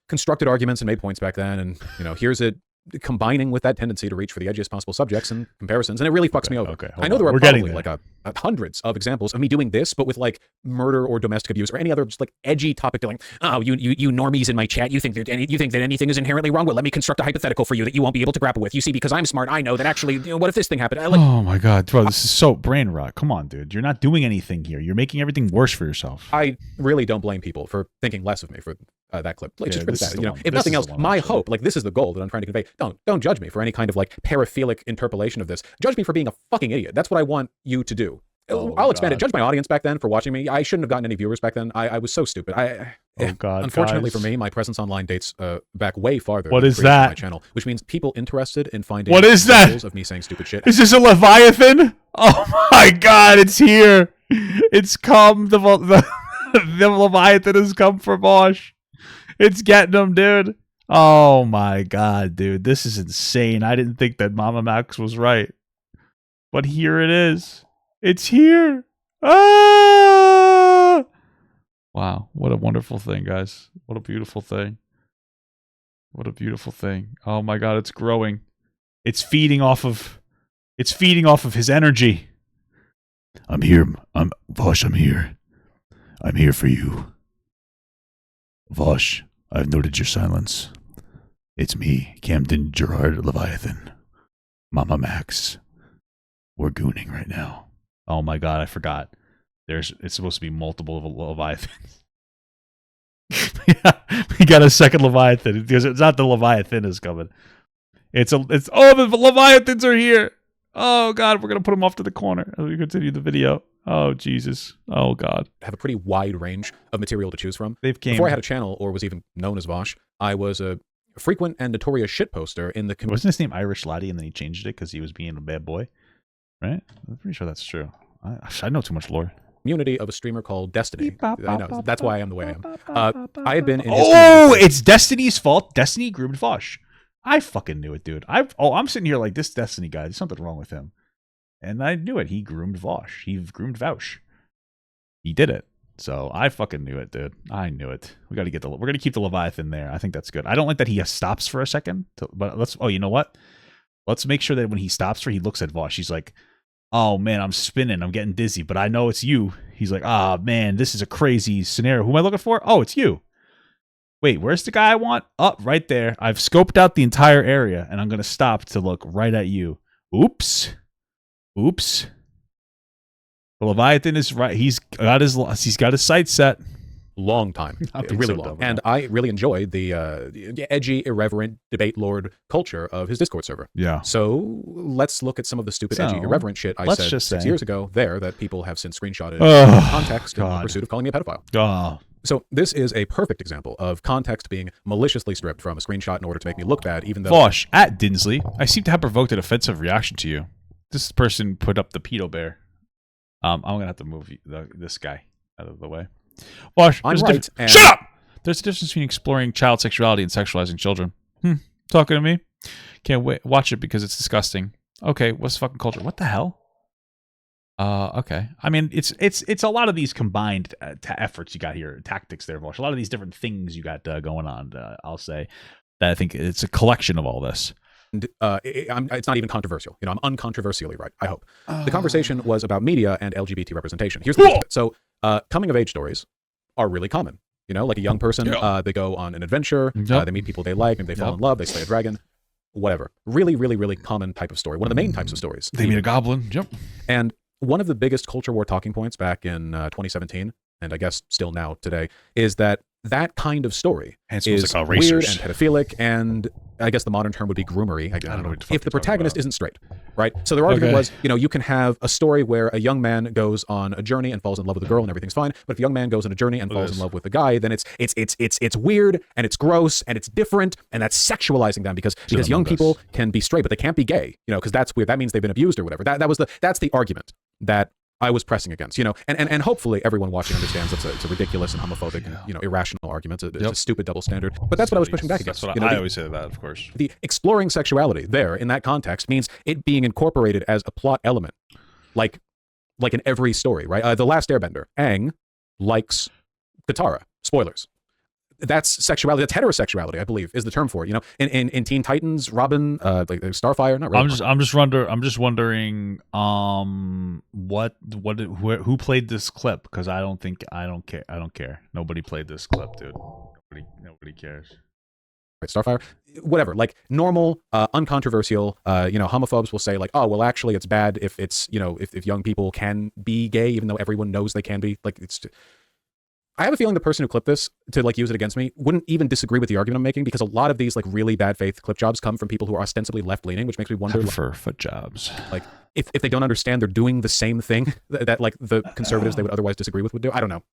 constructed arguments and made points back then. And, here's it combining with that tendency to reach for the edgiest possible subjects and comparisons. And it really fucks me over. Okay, I know there are We're probably getting hundreds of examples of me doing this, but with like murder or domestic abuse or any other just like edgy topic dealing. Oh, you normies in my chat, you think that anything is inherently wrong? Well, let me construct a hypothetical for you that you won't be able to grapple with. You see, because I'm smart, I know that actually, what if this thing happened? Oh my God, bro, this is so brain rot. Come on, dude. You're not doing anything here. You're making everything worse for yourself. I really don't blame people for thinking less of me for that clip. Like, Yeah, just this is that. the one. If This nothing is else, the one, my actually. hope, like this is the goal that I'm trying to convey. Don't judge me for any kind of like paraphilic interpolation of this. Judge me for being a fucking idiot. That's what I want you to do. I'll expand it. God. Judge my audience back then for watching me. I shouldn't have gotten any viewers back then. I was so stupid. God, unfortunately guys. for me, my presence online dates back way farther. What than is the creation of that? My channel, which means people interested in finding What is that? examples of me saying stupid shit. Is this a Leviathan? Oh my God, it's here. It's come. The Leviathan has come for Vaush. It's getting him, dude. Oh my God, dude. This is insane. I didn't think that Mama Max was right. But here it is. It's here. Ah! Wow. What a wonderful thing, guys. What a beautiful thing. What a beautiful thing. Oh my God, it's growing. It's feeding off of his energy. I'm here. Vaush, I'm here. I'm here for you. Vaush, I've noted your silence. It's me, Camden Gerard Leviathan. Mama Max. We're gooning right now. Oh my God, I forgot. It's supposed to be multiple Leviathans. Yeah, we got a second Leviathan. It's not the Leviathan is coming. The Leviathans are here. Oh God, we're gonna put them off to the corner as we continue the video. Oh Jesus. Oh God. Have a pretty wide range of material to choose from. They've Before I had a channel or was even known as Vaush, I was a frequent and notorious shitposter in the Wasn't his name Irish Laddie and then he changed it because he was being a bad boy? Right? I'm pretty sure that's true. I know too much lore. community of a streamer called Destiny. I know. That's why I am the way I am. I had been in his it's Destiny's fault. Destiny groomed Vaush. I fucking knew it, dude. I'm sitting here like, this Destiny guy, there's something wrong with him. And I knew it. He groomed Vaush. He groomed Vaush. He did it. So I fucking knew it, dude. I knew it. We're gonna keep the Leviathan there. I think that's good. I don't like that he stops for a second. But you know what? Let's make sure that when he stops he looks at Vaush. He's like, oh man, I'm spinning. I'm getting dizzy, but I know it's you. He's like, man, this is a crazy scenario. Who am I looking for? Oh, it's you. Wait, where's the guy I want? Up, right there. I've scoped out the entire area, and I'm gonna stop to look right at you. Oops. The Leviathan is right. He's got his sights set. Long time, really long, and I really enjoyed the edgy, irreverent debate lord culture of his Discord server. Yeah. So let's look at some of the stupid, edgy, irreverent shit I said 6 years ago there that people have since screenshotted in context in pursuit of calling me a pedophile. So this is a perfect example of context being maliciously stripped from a screenshot in order to make me look bad, even though Vaush at Dinsley, I seem to have provoked an offensive reaction to you. This person put up the pedo bear. I'm gonna have to move this guy out of the way. Vaush, I'm right. Shut up! There's a difference between exploring child sexuality and sexualizing children. Talking to me? Can't wait. Watch it because it's disgusting. Okay, what's fucking culture? What the hell? Okay. I mean, it's a lot of these combined efforts you got here, tactics there, Vaush. A lot of these different things you got going on. I'll say that I think it's a collection of all this. And, it's not even controversial. I'm uncontroversially right, I hope. The conversation was about media and LGBT representation. Here's the gist of it. So, coming of age stories are really common. Like a young person, they go on an adventure, they meet people they like, maybe they fall in love, they slay a dragon, whatever. Really, really, really common type of story. One of the main types of stories. They meet a goblin. Yep. And one of the biggest culture war talking points back in 2017, and I guess still now today, is that kind of story is like weird and pedophilic, and I guess the modern term would be groomery. I don't know if the protagonist isn't straight, right? So their argument was, you can have a story where a young man goes on a journey and falls in love with a girl and everything's fine, but if a young man goes on a journey and falls in love with a guy, then it's weird and it's gross and it's different, and that's sexualizing them because young people can be straight, but they can't be gay, because that's weird. That means they've been abused or whatever. That's the argument that I was pressing against, and hopefully everyone watching understands it's a ridiculous and homophobic, and, irrational argument. It's a stupid double standard. But that's what I was pushing back against. That's what I always say to that, of course. The exploring sexuality there in that context means it being incorporated as a plot element, like in every story, right? The Last Airbender, Aang likes Katara. Spoilers. That's sexuality. That's heterosexuality, I believe, is the term for it. In Teen Titans, Robin, like Starfire, not really. I'm just wondering, who played this clip? Because I don't care. Nobody played this clip, dude. Nobody cares. Right, Starfire, whatever, like normal, uncontroversial, homophobes will say like, oh, well, actually it's bad if it's, if young people can be gay, even though everyone knows they can be. Like, I have a feeling the person who clipped this to like use it against me wouldn't even disagree with the argument I'm making, because a lot of these like really bad faith clip jobs come from people who are ostensibly left leaning, which makes me wonder for foot jobs. Like if they don't understand they're doing the same thing that like the conservatives they would otherwise disagree with would do. I don't know.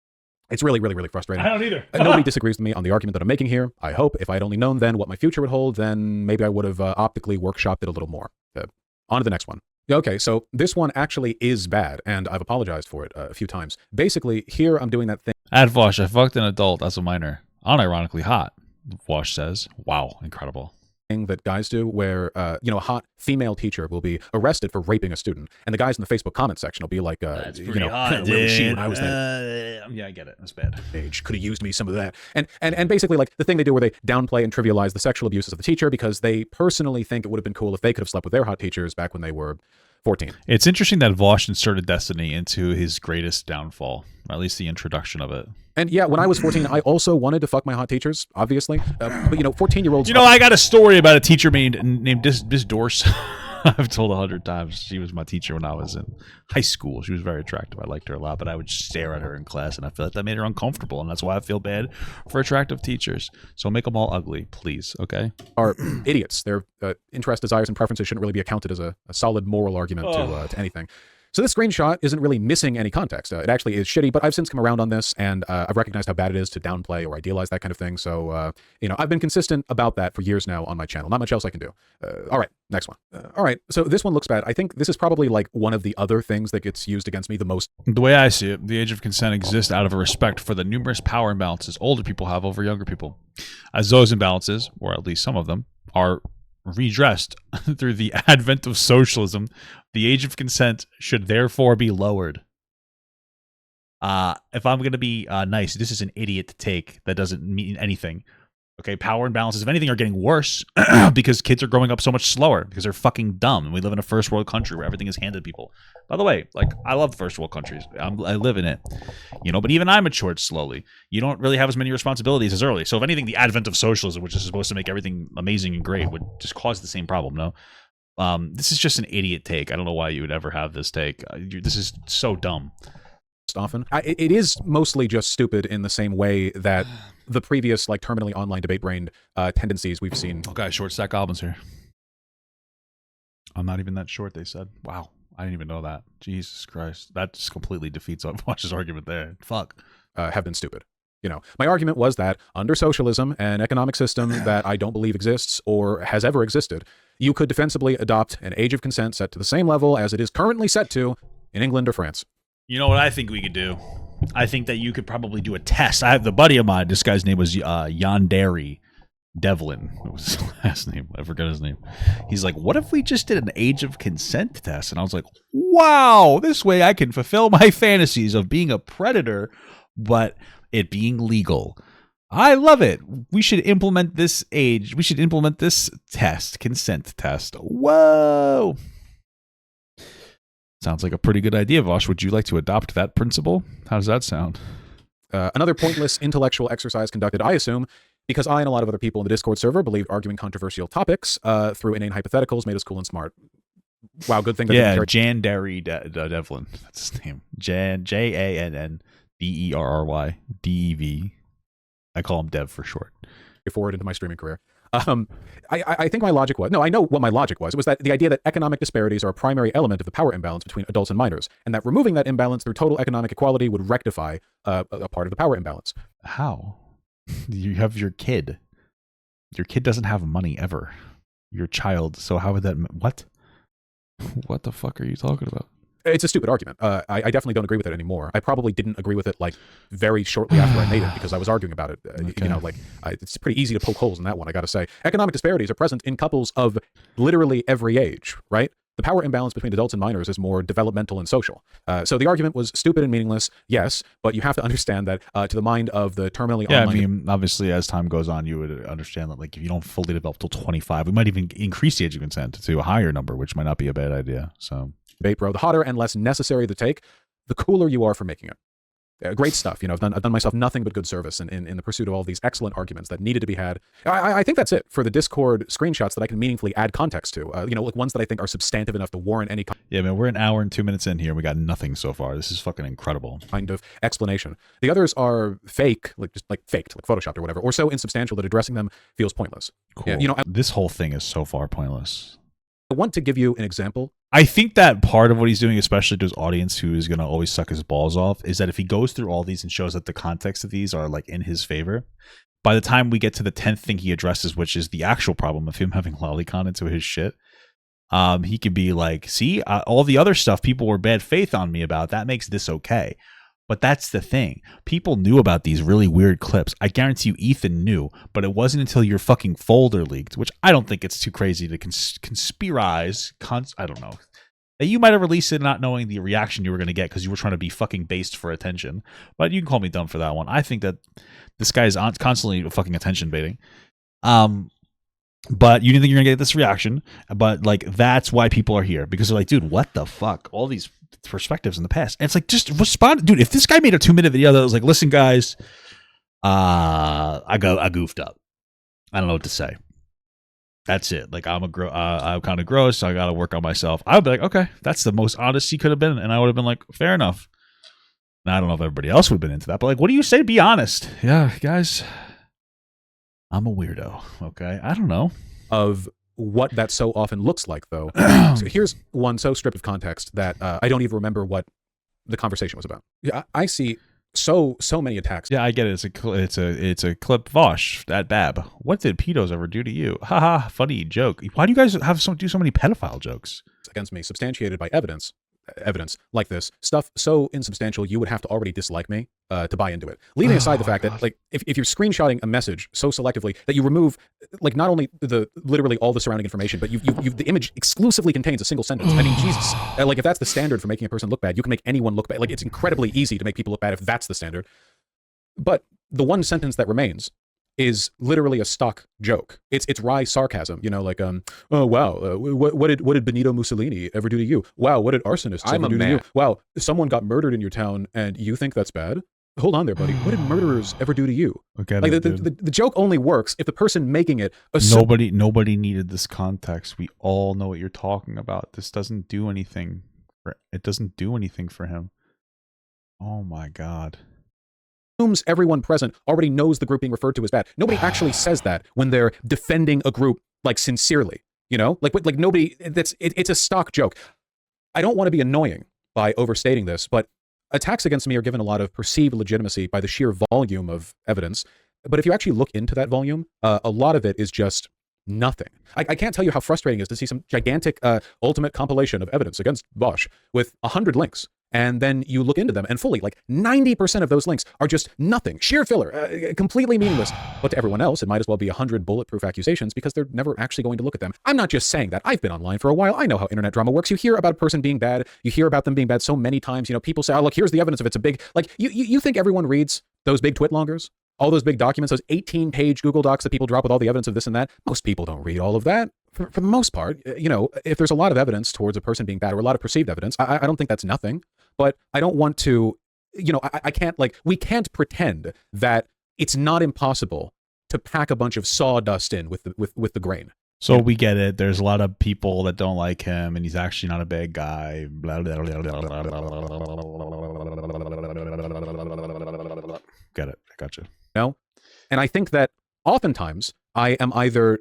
It's really, really, really frustrating. I don't either. Nobody disagrees with me on the argument that I'm making here. I hope if I had only known then what my future would hold, then maybe I would have optically workshopped it a little more. On to the next one. Okay, so this one actually is bad, and I've apologized for it a few times. Basically, here I'm doing that thing. At Vaush, I fucked an adult as a minor. Unironically hot, Vaush says. Wow, incredible. That guys do where, a hot female teacher will be arrested for raping a student, and the guys in the Facebook comment section will be like, That's pretty hot, where was she when I was that yeah, I get it. That's bad. age? Could have used me some of that. And basically, like, the thing they do where they downplay and trivialize the sexual abuses of the teacher because they personally think it would have been cool if they could have slept with their hot teachers back when they were 14. It's interesting that Vaush inserted Destiny into his greatest downfall, or at least the introduction of it. And yeah, when I was 14, I also wanted to fuck my hot teachers, obviously. But 14-year-olds. I got a story about a teacher named Miss Dorse. I've told 100 times. She was my teacher when I was in high school. She was very attractive. I liked her a lot, but I would stare at her in class, and I feel like that made her uncomfortable, and that's why I feel bad for attractive teachers. So make them all ugly, please, okay? Are idiots. Their interests, desires, and preferences shouldn't really be accounted as a solid moral argument to anything. So this screenshot isn't really missing any context. It actually is shitty, but I've since come around on this, and I've recognized how bad it is to downplay or idealize that kind of thing. So, I've been consistent about that for years now on my channel. Not much else I can do. All right, next one. All right, so this one looks bad. I think this is probably like one of the other things that gets used against me the most. The way I see it, the age of consent exists out of a respect for the numerous power imbalances older people have over younger people. As those imbalances, or at least some of them, are redressed through the advent of socialism, the age of consent should therefore be lowered. If I'm going to be nice, this is an idiot take that doesn't mean anything. Okay, power imbalances, if anything, are getting worse because kids are growing up so much slower because they're fucking dumb. And we live in a first world country where everything is handed to people. By the way, like, I love first world countries. I live in it. But even I matured slowly. You don't really have as many responsibilities as early. So if anything, the advent of socialism, which is supposed to make everything amazing and great, would just cause the same problem, no? This is just an idiot take. I don't know why you would ever have this take. This is so dumb. Often. It is mostly just stupid in the same way that the previous, like, terminally online debate-brained tendencies we've seen. Okay, short stack goblins here. I'm not even that short, they said. Wow, I didn't even know that. Jesus Christ. That just completely defeats Vaush's argument there. Fuck. Have been stupid. My argument was that under socialism, an economic system that I don't believe exists or has ever existed, you could defensibly adopt an age of consent set to the same level as it is currently set to in England or France. You know what I think we could do? I think that you could probably do a test. I have the buddy of mine. This guy's name was Yandere Devlin. What was his last name? I forgot his name. He's like, what if we just did an age of consent test? And I was like, wow, this way I can fulfill my fantasies of being a predator, but it being legal. I love it. We should implement this age. We should implement this test, consent test. Whoa. Sounds like a pretty good idea, Vaush. Would you like to adopt that principle? How does that sound? Another pointless intellectual exercise conducted, I assume, because I and a lot of other people in the Discord server believed arguing controversial topics through inane hypotheticals made us cool and smart. Wow, good thing. Yeah, Jandere Devlin. That's his name. Jannndderry Dev. I call him Dev for short. Forward into my streaming career. I think my logic was, no, I know what my logic was. It was that the idea that economic disparities are a primary element of the power imbalance between adults and minors, and that removing that imbalance through total economic equality would rectify a part of the power imbalance. How? You have your kid. Your kid doesn't have money ever. Your child. So how would that, what? What the fuck are you talking about? It's a stupid argument. I definitely don't agree with it anymore. I probably didn't agree with it like very shortly after I made it because I was arguing about it. You know, like it's pretty easy to poke holes in that one. I got to say, economic disparities are present in couples of literally every age, right? The power imbalance between adults and minors is more developmental and social. So the argument was stupid and meaningless, yes, but you have to understand that to the mind of the terminally yeah, online... I mean, obviously, as time goes on, you would understand that, like, if you don't fully develop till 25, we might even increase the age of consent to a higher number, which might not be a bad idea. So, debate, bro. The hotter and less necessary the take, the cooler you are for making it. Great stuff. You know, I've done myself nothing but good service in the pursuit of all these excellent arguments that needed to be had. I think that's it for the Discord screenshots that I can meaningfully add context to. You know, like ones that I think are substantive enough to warrant any yeah, man, we're an hour and 2 minutes in here. We got nothing so far. This is fucking incredible. kind of explanation. The others are fake, like just like faked, like photoshopped or whatever, or so insubstantial that addressing them feels pointless. Cool. Yeah, you know, this whole thing is so far pointless. I want to give you an example. I think that part of what he's doing, especially to his audience who is going to always suck his balls off, is that if he goes through all these and shows that the context of these are like in his favor, by the time we get to the 10th thing he addresses, which is the actual problem of him having lolicon into his shit, he could be like, see, all the other stuff people were bad faith on me about, that makes this okay. But that's the thing. People knew about these really weird clips. I guarantee you Ethan knew, but it wasn't until your fucking folder leaked, which I don't think it's too crazy to conspirize. I don't know. That you might have released it not knowing the reaction you were going to get because you were trying to be fucking based for attention. But you can call me dumb for that one. I think that this guy is constantly fucking attention baiting. But you didn't think you're going to get this reaction. But like, that's why people are here. Because they're like, dude, what the fuck? All these perspectives in the past. And it's like, just respond. Dude, if this guy made a 2-minute video that was like, listen, guys, I goofed up. I don't know what to say. That's it. Like, I'm kind of gross. So I got to work on myself. I would be like, okay, that's the most honest he could have been. And I would have been like, fair enough. Now, I don't know if everybody else would have been into that, but like, what do you say? Be honest. Yeah, guys, I'm a weirdo. Okay. I don't know. Of what that so often looks like, though. So here's one so stripped of context that I don't even remember what the conversation was about. Yeah, I see so many attacks. Yeah, I get it. It's a clip. Vaush, that Bab. What did pedos ever do to you? Haha, funny joke. Why do you guys do so many pedophile jokes against me, substantiated by evidence like this stuff so insubstantial you would have to already dislike me to buy into it, leaving aside the fact that like if you're screenshotting a message so selectively that you remove like not only literally all the surrounding information, but the image exclusively contains a single sentence. I mean, Jesus, like if that's the standard for making a person look bad, you can make anyone look bad. Like, it's incredibly easy to make people look bad if that's the standard. But the one sentence that remains is literally a stock joke. It's wry sarcasm, you know, like oh wow, what did Benito Mussolini ever do to you? Wow, what did arsonists ever do to you? Wow, someone got murdered in your town and you think that's bad? Hold on there, buddy. What did murderers ever do to you? Okay, like the joke only works if the person making it nobody needed this context. We all know what you're talking about. This doesn't do anything. It doesn't do anything for him. Oh my God. Assumes everyone present already knows the group being referred to as bad. Nobody actually says that when they're defending a group like sincerely, you know, like nobody. It's a stock joke. I don't want to be annoying by overstating this, but attacks against me are given a lot of perceived legitimacy by the sheer volume of evidence. But if you actually look into that volume, a lot of it is just nothing. I can't tell you how frustrating it is to see some gigantic ultimate compilation of evidence against Vaush with 100 links. And then you look into them and fully, like 90% of those links are just nothing, sheer filler, completely meaningless. But to everyone else, it might as well be 100 bulletproof accusations because they're never actually going to look at them. I'm not just saying that. I've been online for a while. I know how internet drama works. You hear about a person being bad. You hear about them being bad so many times. You know, people say, oh, look, here's the evidence of it's a big, like, you think everyone reads those big twitlongers? All those big documents, those 18-page Google Docs that people drop with all the evidence of this and that? Most people don't read all of that. For the most part, you know, if there's a lot of evidence towards a person being bad or a lot of perceived evidence, I don't think that's nothing. But I don't want to, you know, I can't, like, we can't pretend that it's not impossible to pack a bunch of sawdust in with the grain. So we get it. There's a lot of people that don't like him, and he's actually not a bad guy. Blah, blah, blah, blah, blah, blah. Get it. I got you. No? And I think that oftentimes I am either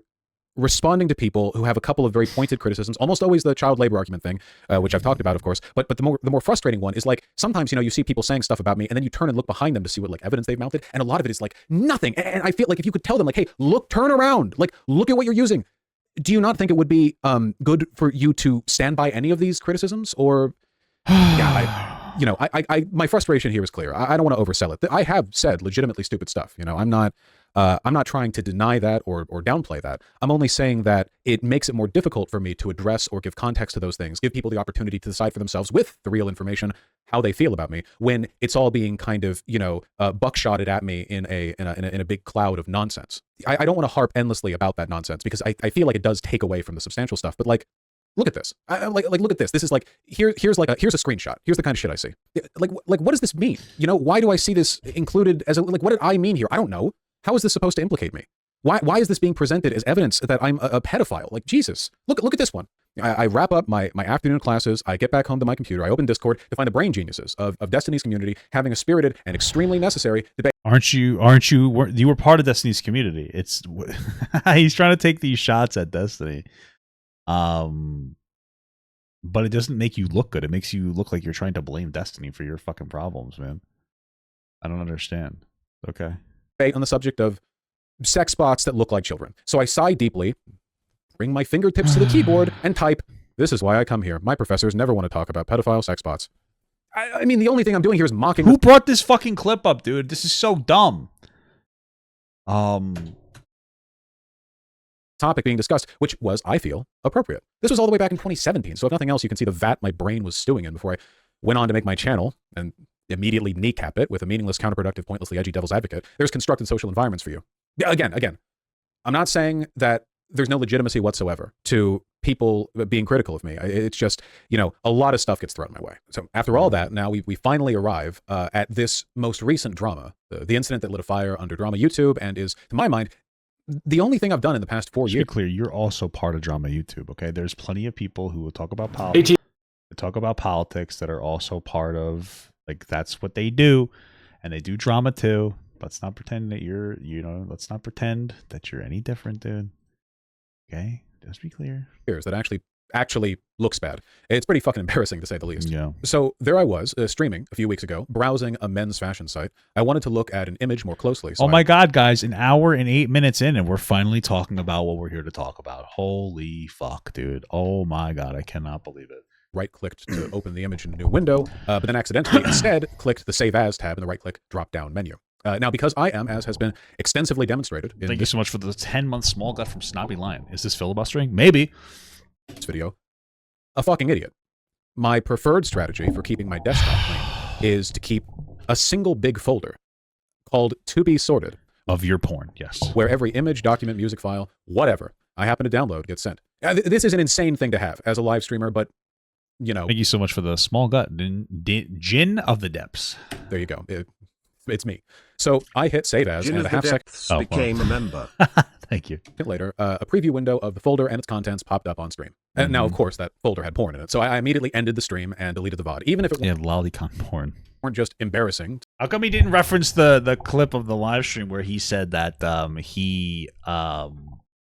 responding to people who have a couple of very pointed criticisms, almost always the child labor argument thing, which I've talked about, of course. But the more frustrating one is, like, sometimes, you know, you see people saying stuff about me, and then you turn and look behind them to see what, like, evidence they've mounted, and a lot of it is like nothing. And I feel like if you could tell them, like, hey, turn around, like, look at what you're using. Do you not think it would be good for you to stand by any of these criticisms? Or My frustration here is clear. I don't want to oversell it. I have said legitimately stupid stuff. I'm not trying to deny that or downplay that. I'm only saying that it makes it more difficult for me to address or give context to those things, give people the opportunity to decide for themselves with the real information how they feel about me, when it's all being kind of buckshotted at me in a big cloud of nonsense. I don't want to harp endlessly about that nonsense because I feel like it does take away from the substantial stuff. But like, look at this. Look at this. This is like here's a screenshot. Here's the kind of shit I see. Like what does this mean? Why do I see this included as what did I mean here? I don't know. How is this supposed to implicate me? Why is this being presented as evidence that I'm a pedophile? Like, Jesus, look at this one. I wrap up my afternoon classes. I get back home to my computer. I open Discord to find the brain geniuses of Destiny's community having a spirited and extremely necessary debate. You were part of Destiny's community. It's he's trying to take these shots at Destiny. But it doesn't make you look good. It makes you look like you're trying to blame Destiny for your fucking problems, man. I don't understand. Okay. On the subject of sex bots that look like children. So I sigh deeply, bring my fingertips to the keyboard, and type, "This is why I come here. My professors never want to talk about pedophile sex bots." I mean, the only thing I'm doing here is mocking. Who brought this fucking clip up, dude? This is so dumb. Topic being discussed, which was, I feel, appropriate. This was all the way back in 2017, so if nothing else, you can see the vat my brain was stewing in before I went on to make my channel and immediately kneecap it with a meaningless, counterproductive, pointlessly edgy devil's advocate. There's constructed social environments for you. Again, I'm not saying that there's no legitimacy whatsoever to people being critical of me. It's just, a lot of stuff gets thrown my way. So after all that, now we finally arrive at this most recent drama, the incident that lit a fire under Drama YouTube and is, to my mind, the only thing I've done in the past 4 years. To be clear, you're also part of Drama YouTube, okay? There's plenty of people who will talk about politics, that are also part of, like, that's what they do, and they do drama too. Let's not pretend that let's not pretend that you're any different, dude. Okay? Just be clear. That actually looks bad. It's pretty fucking embarrassing, to say the least. Yeah. So there I was, streaming a few weeks ago, browsing a men's fashion site. I wanted to look at an image more closely. So my God, guys, an hour and 8 minutes in, and we're finally talking about what we're here to talk about. Holy fuck, dude. Oh my God, I cannot believe it. Right-clicked to open the image in a new window, but then accidentally instead clicked the Save As tab in the right-click drop-down menu. Now, because I am, as has been extensively demonstrated... Thank you so much for the 10-month small gut from Snobby Lion. Is this filibustering? Maybe. This video, a fucking idiot. My preferred strategy for keeping my desktop clean is to keep a single big folder called To Be Sorted. Of your porn, yes. Where every image, document, music file, whatever I happen to download gets sent. This is an insane thing to have as a live streamer, but, Thank you so much for the small gut. Gin of the Depths. There you go. It's me. So I hit Save As, and a half second became a member. Thank you. Later, a preview window of the folder and its contents popped up on stream. And now, of course, that folder had porn in it. So I immediately ended the stream and deleted the VOD, even if it lolicon porn weren't just embarrassing. How come he didn't reference the clip of the live stream where he said that he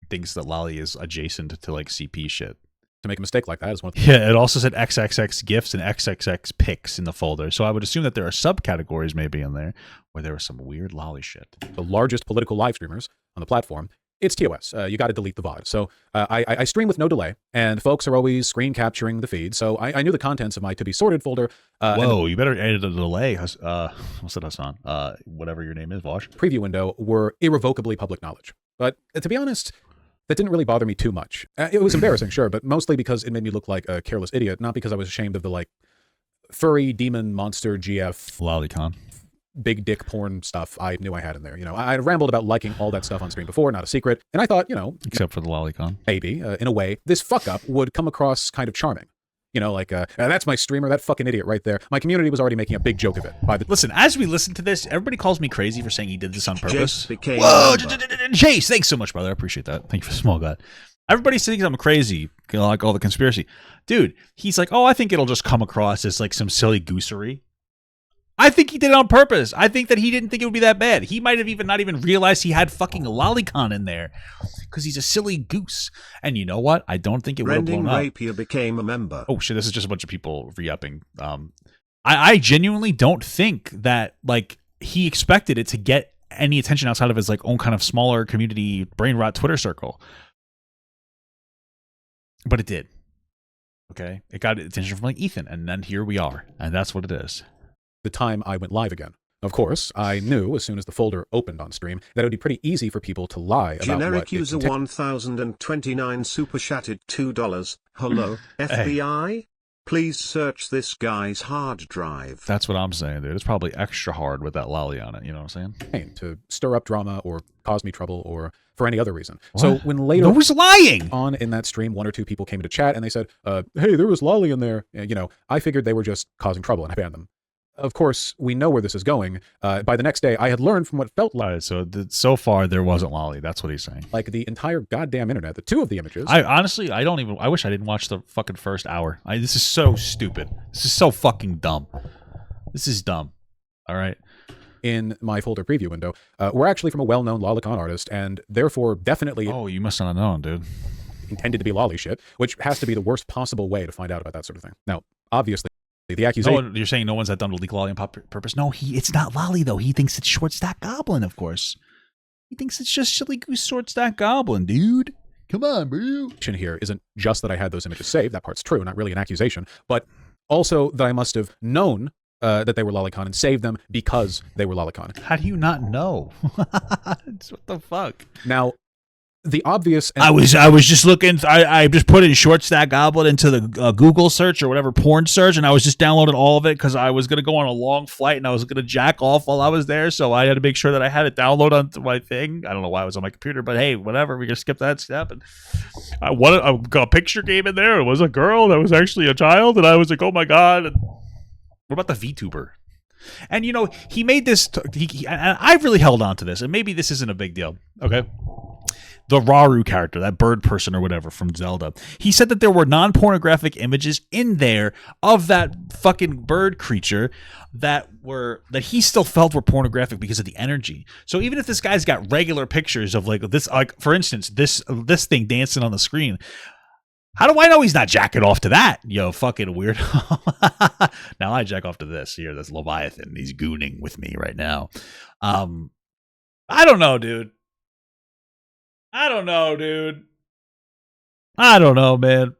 thinks that Lolly is adjacent to like CP shit? To make a mistake like that is one of the it also said XXX gifts and XXX pics in the folder. So I would assume that there are subcategories maybe in there where there was some weird lolly shit. The largest political live streamers on the platform, it's TOS. You got to delete the VOD. So I stream with no delay, and folks are always screen capturing the feed. So I knew the contents of my To Be Sorted folder. Whoa, you better edit a delay. What's it, Hassan? Whatever your name is, Vaush. Preview window were irrevocably public knowledge. But to be honest, that didn't really bother me too much. It was embarrassing, sure, but mostly because it made me look like a careless idiot, not because I was ashamed of the, like, furry demon monster GF lolicon big dick porn stuff I knew I had in there. I rambled about liking all that stuff on screen before, not a secret, and I thought, except for the lolicon, maybe in a way this fuck up would come across kind of charming. That's my streamer, that fucking idiot right there. My community was already making a big joke of it. Listen, as we listen to this, everybody calls me crazy for saying he did this on purpose. Whoa, Chase, thanks so much, brother. I appreciate that. Thank you for the small guy. Everybody thinks I'm crazy, like all the conspiracy. Dude, he's like, oh, I think it'll just come across as like some silly goosery. I think he did it on purpose. I think that he didn't think it would be that bad. He might have not even realized he had fucking a lolicon in there because he's a silly goose. And you know what? I don't think it would have blown up. Rapier became a member. Oh shit! This is just a bunch of people re-upping. I genuinely don't think that like he expected it to get any attention outside of his like own kind of smaller community brain rot Twitter circle, but it did. Okay, it got attention from like Ethan, and then here we are, and that's what it is. The time I went live again. Of course, I knew as soon as the folder opened on stream that it would be pretty easy for people to lie about Generic what user it contained. 1029 super chatted $2. Hello, FBI? Please search this guy's hard drive. That's what I'm saying, dude. It's probably extra hard with that lolly on it. You know what I'm saying? To stir up drama or cause me trouble or for any other reason. So when later no one's lying on in that stream, 1 or 2 people came into chat and they said, hey, there was lolly in there. And, I figured they were just causing trouble and I banned them. Of course, we know where this is going. By the next day, I had learned from what felt like. So far, there wasn't lolly. That's what he's saying. Like the entire goddamn internet, the 2 of the images. I honestly, I wish I didn't watch the fucking first hour. This is so stupid. This is so fucking dumb. This is dumb. All right. In my folder preview window, were actually from a well-known lolicon artist, and therefore definitely. Oh, you must not have known, dude. Intended to be lolly shit, which has to be the worst possible way to find out about that sort of thing. Now, obviously. The accusation. You're saying no one's done to leak lolly on purpose? No, it's not lolly though. He thinks it's short stack goblin, of course. He thinks it's just silly goose short stack goblin, dude. Come on, bro. Here isn't just that I had those images saved. That part's true, not really an accusation, but also that I must have known that they were lolicon and saved them because they were lolicon. How do you not know? What the fuck? Now. The obvious. I was just looking. I just put in short stack goblin into the Google search or whatever porn search, and I was just downloading all of it because I was gonna go on a long flight and I was gonna jack off while I was there. So I had to make sure that I had it download onto my thing. I don't know why it was on my computer, but hey, whatever. We can skip that step. And I got a picture game in there. It was a girl that was actually a child, and I was like, oh my god. And what about the VTuber? And he made this. And I really held on to this, and maybe this isn't a big deal. Okay. The Raru character, that bird person or whatever from Zelda. He said that there were non-pornographic images in there of that fucking bird creature that he still felt were pornographic because of the energy. So even if this guy's got regular pictures of like this, like for instance, this thing dancing on the screen, how do I know he's not jacking off to that? Yo, fucking weirdo. Now I jack off to this here. That's Leviathan. He's gooning with me right now. I don't know, dude. I don't know, man.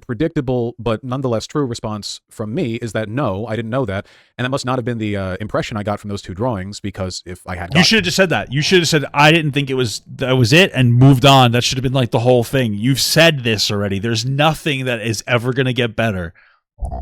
Predictable, but nonetheless true response from me is that no, I didn't know that. And that must not have been the impression I got from those 2 drawings, because if I had... You should have just said that. You should have said, I didn't think that was it, and moved on. That should have been like the whole thing. You've said this already. There's nothing that is ever going to get better.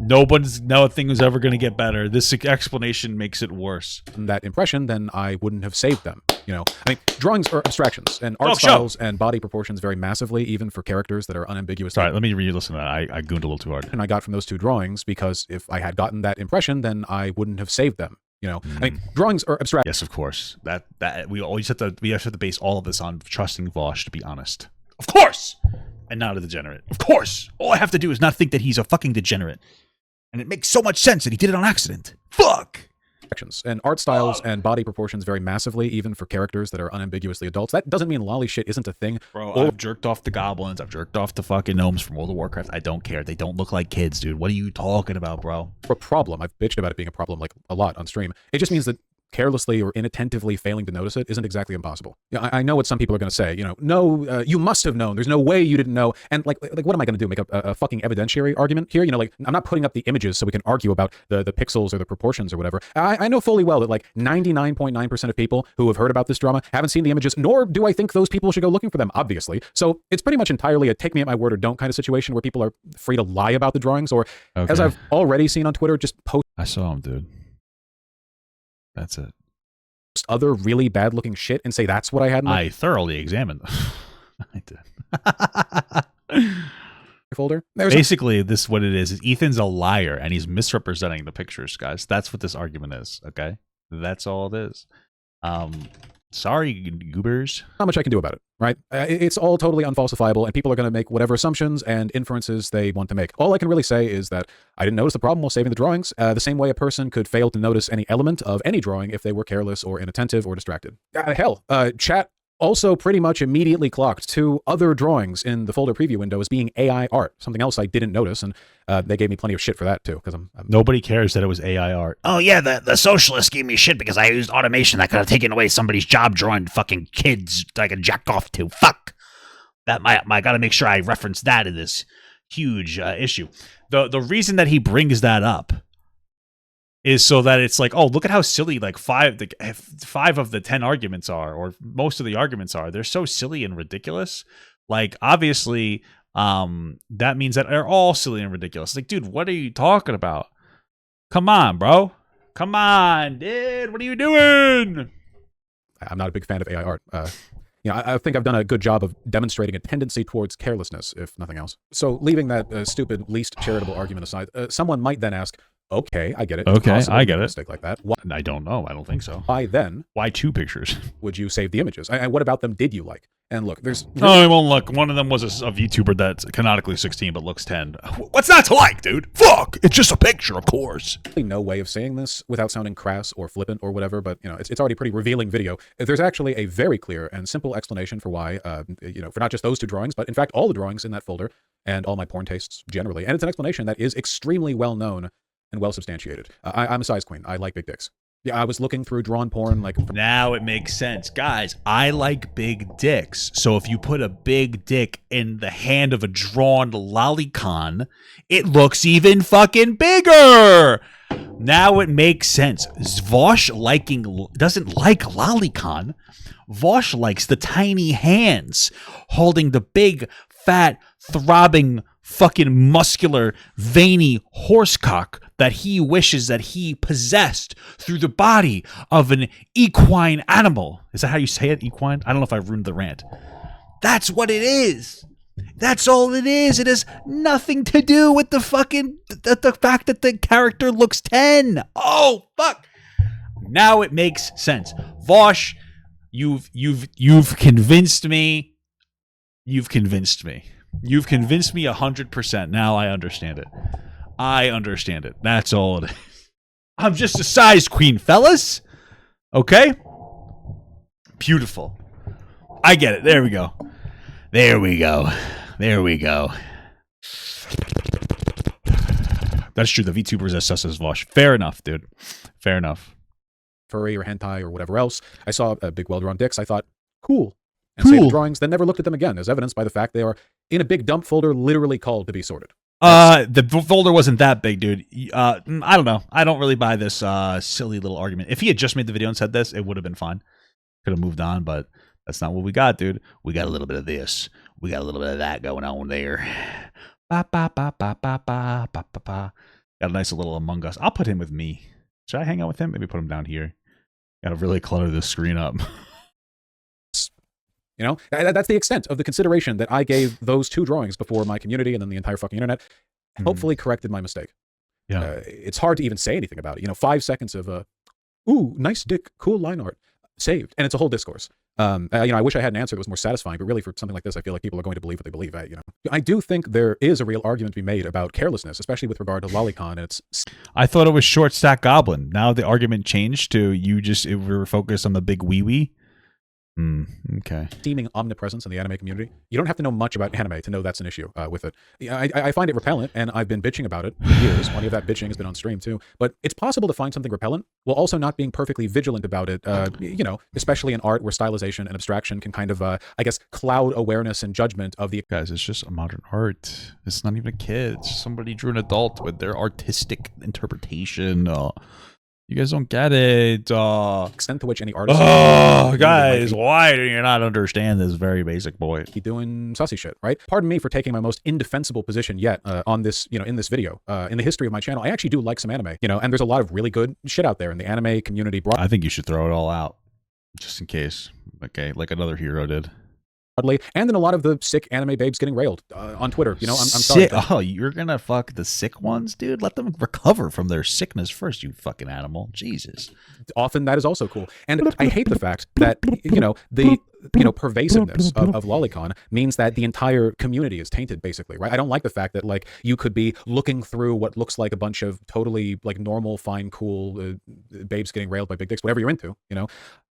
Nothing is ever going to get better. This explanation makes it worse. That impression, then I wouldn't have saved them. I mean, drawings are abstractions, and art styles and body proportions vary massively, even for characters that are unambiguous. Sorry, let me re-listen to that. I gooned a little too hard. And I got from those 2 drawings, because if I had gotten that impression, then I wouldn't have saved them. I mean, drawings are abstract. Yes, of course. That we have to base all of this on trusting Vaush, to be honest. Of course. And not a degenerate. Of course. All I have to do is not think that he's a fucking degenerate. And it makes so much sense that he did it on accident. Fuck! And art styles and body proportions vary massively, even for characters that are unambiguously adults. That doesn't mean lolly shit isn't a thing. Bro, I've jerked off the goblins. I've jerked off the fucking gnomes from World of Warcraft. I don't care. They don't look like kids, dude. What are you talking about, bro? A problem. I've bitched about it being a problem like a lot on stream. It just means that carelessly or inattentively failing to notice it isn't exactly impossible. I know what some people are going to say. No, you must have known. There's no way you didn't know. And like what am I going to do? Make a fucking evidentiary argument here? Like I'm not putting up the images so we can argue about the pixels or the proportions or whatever. I know fully well that like 99.9% of people who have heard about this drama haven't seen the images, nor do I think those people should go looking for them, obviously. So it's pretty much entirely a take me at my word or don't kind of situation where people are free to lie about the drawings, or as I've already seen on Twitter, just post. I saw him, dude. That's it. Other really bad looking shit and say that's what I had in my thoroughly examined them. I did. Folder. Basically, this what it is Ethan's a liar and he's misrepresenting the pictures, guys. That's what this argument is, okay? That's all it is. Sorry, goobers. Not much I can do about it, right? It's all totally unfalsifiable, and people are going to make whatever assumptions and inferences they want to make. All I can really say is that I didn't notice the problem while saving the drawings, the same way a person could fail to notice any element of any drawing if they were careless or inattentive or distracted. Hell, chat also pretty much immediately clocked 2 other drawings in the folder preview window as being AI art, something else I didn't notice, and they gave me plenty of shit for that too, because I'm nobody cares that it was AI art. Oh yeah, the socialists gave me shit because I used automation that could have taken away somebody's job drawing fucking kids that I could jack off to. Fuck! That I gotta make sure I reference that in this. issue. The reason that he brings that up is so that it's like, oh, look at how silly like 5 of the 10 arguments are, or most of the arguments are. They're so silly and ridiculous. Like, obviously, that means that they're all silly and ridiculous. Like, dude, what are you talking about? Come on, bro. Come on, dude. What are you doing? I'm not a big fan of AI art. I think I've done a good job of demonstrating a tendency towards carelessness, if nothing else. So leaving that stupid, least charitable argument aside, someone might then ask, okay, I get it. Okay, I get it. A mistake like that. Why, I don't know. I don't think so. Why then? Why 2 pictures? Would you save the images? And what about them did you like? And look, there's... Oh, well, look, one of them was a VTuber that's canonically 16 but looks 10. What's not to like, dude? Fuck! It's just a picture, of course. No way of saying this without sounding crass or flippant or whatever, but, it's already a pretty revealing video. There's actually a very clear and simple explanation for why, for not just those 2 drawings, but in fact all the drawings in that folder and all my porn tastes generally. And it's an explanation that is extremely well known and well substantiated. I'm a size queen. I like big dicks. Yeah, I was looking through drawn porn like... Now it makes sense. Guys, I like big dicks. So if you put a big dick in the hand of a drawn lolicon, it looks even fucking bigger. Now it makes sense. Vaush doesn't like lolicon. Vaush likes the tiny hands holding the big, fat, throbbing, fucking muscular, veiny horsecock that he wishes that he possessed through the body of an equine animal. Is that how you say it? Equine? I don't know if I ruined the rant. That's what it is. That's all it is. It has nothing to do with the fucking the fact that the character looks 10. Oh, fuck. Now it makes sense. Vaush, you've convinced me. You've convinced me. You've convinced me 100%. Now I understand it. I understand it. That's all it is. I'm just a size queen, fellas. Okay? Beautiful. I get it. There we go. There we go. There we go. That's true. The VTubers as sus as Vaush. Fair enough, dude. Fair enough. Furry or hentai or whatever else. I saw big well-drawn dicks. I thought, cool. And saved the drawings, then never looked at them again, as evidenced by the fact they are in a big dump folder literally called to be sorted. The folder wasn't that big, dude. I don't know. I don't really buy this silly little argument. If he had just made the video and said this, it would have been fine. Could have moved on, but that's not what we got, dude. We got a little bit of this. We got a little bit of that going on there. Ba ba ba ba ba ba ba ba ba. Got a nice little Among Us. I'll put him with me. Should I hang out with him? Maybe put him down here. Got to really clutter this screen up. That's the extent of the consideration that I gave those 2 drawings before my community and then the entire fucking internet hopefully corrected my mistake. Yeah. It's hard to even say anything about it. 5 seconds of, ooh, nice dick, cool line art, saved. And it's a whole discourse. I wish I had an answer that was more satisfying, but really for something like this, I feel like people are going to believe what they believe. I do think there is a real argument to be made about carelessness, especially with regard to lolicon. And I thought it was short stack goblin. Now the argument changed to we were focused on the big wee wee. Okay. Seeming omnipresence in the anime community. You don't have to know much about anime to know that's an issue with it. I find it repellent, and I've been bitching about it for years. Plenty of that bitching has been on stream too. But it's possible to find something repellent while also not being perfectly vigilant about it. Especially in art where stylization and abstraction can kind of, cloud awareness and judgment of the... Guys, it's just a modern art. It's not even a kid. It's just somebody drew an adult with their artistic interpretation. You guys don't get it. Extent to which any artist... Oh, guys, why do you not understand this very basic boy? Keep doing sussy shit, right? Pardon me for taking my most indefensible position yet on this, in this video. In the history of my channel, I actually do like some anime, and there's a lot of really good shit out there in the anime community. I think you should throw it all out, just in case. Okay, like another hero did. And then a lot of the sick anime babes getting railed on Twitter. I'm sorry. Oh, you're gonna fuck the sick ones, dude? Let them recover from their sickness first, you fucking animal. Jesus. Often that is also cool. And I hate the fact that, the pervasiveness of lolicon means that the entire community is tainted, basically, right? I don't like the fact that, you could be looking through what looks like a bunch of totally, normal, fine, cool babes getting railed by big dicks, whatever you're into,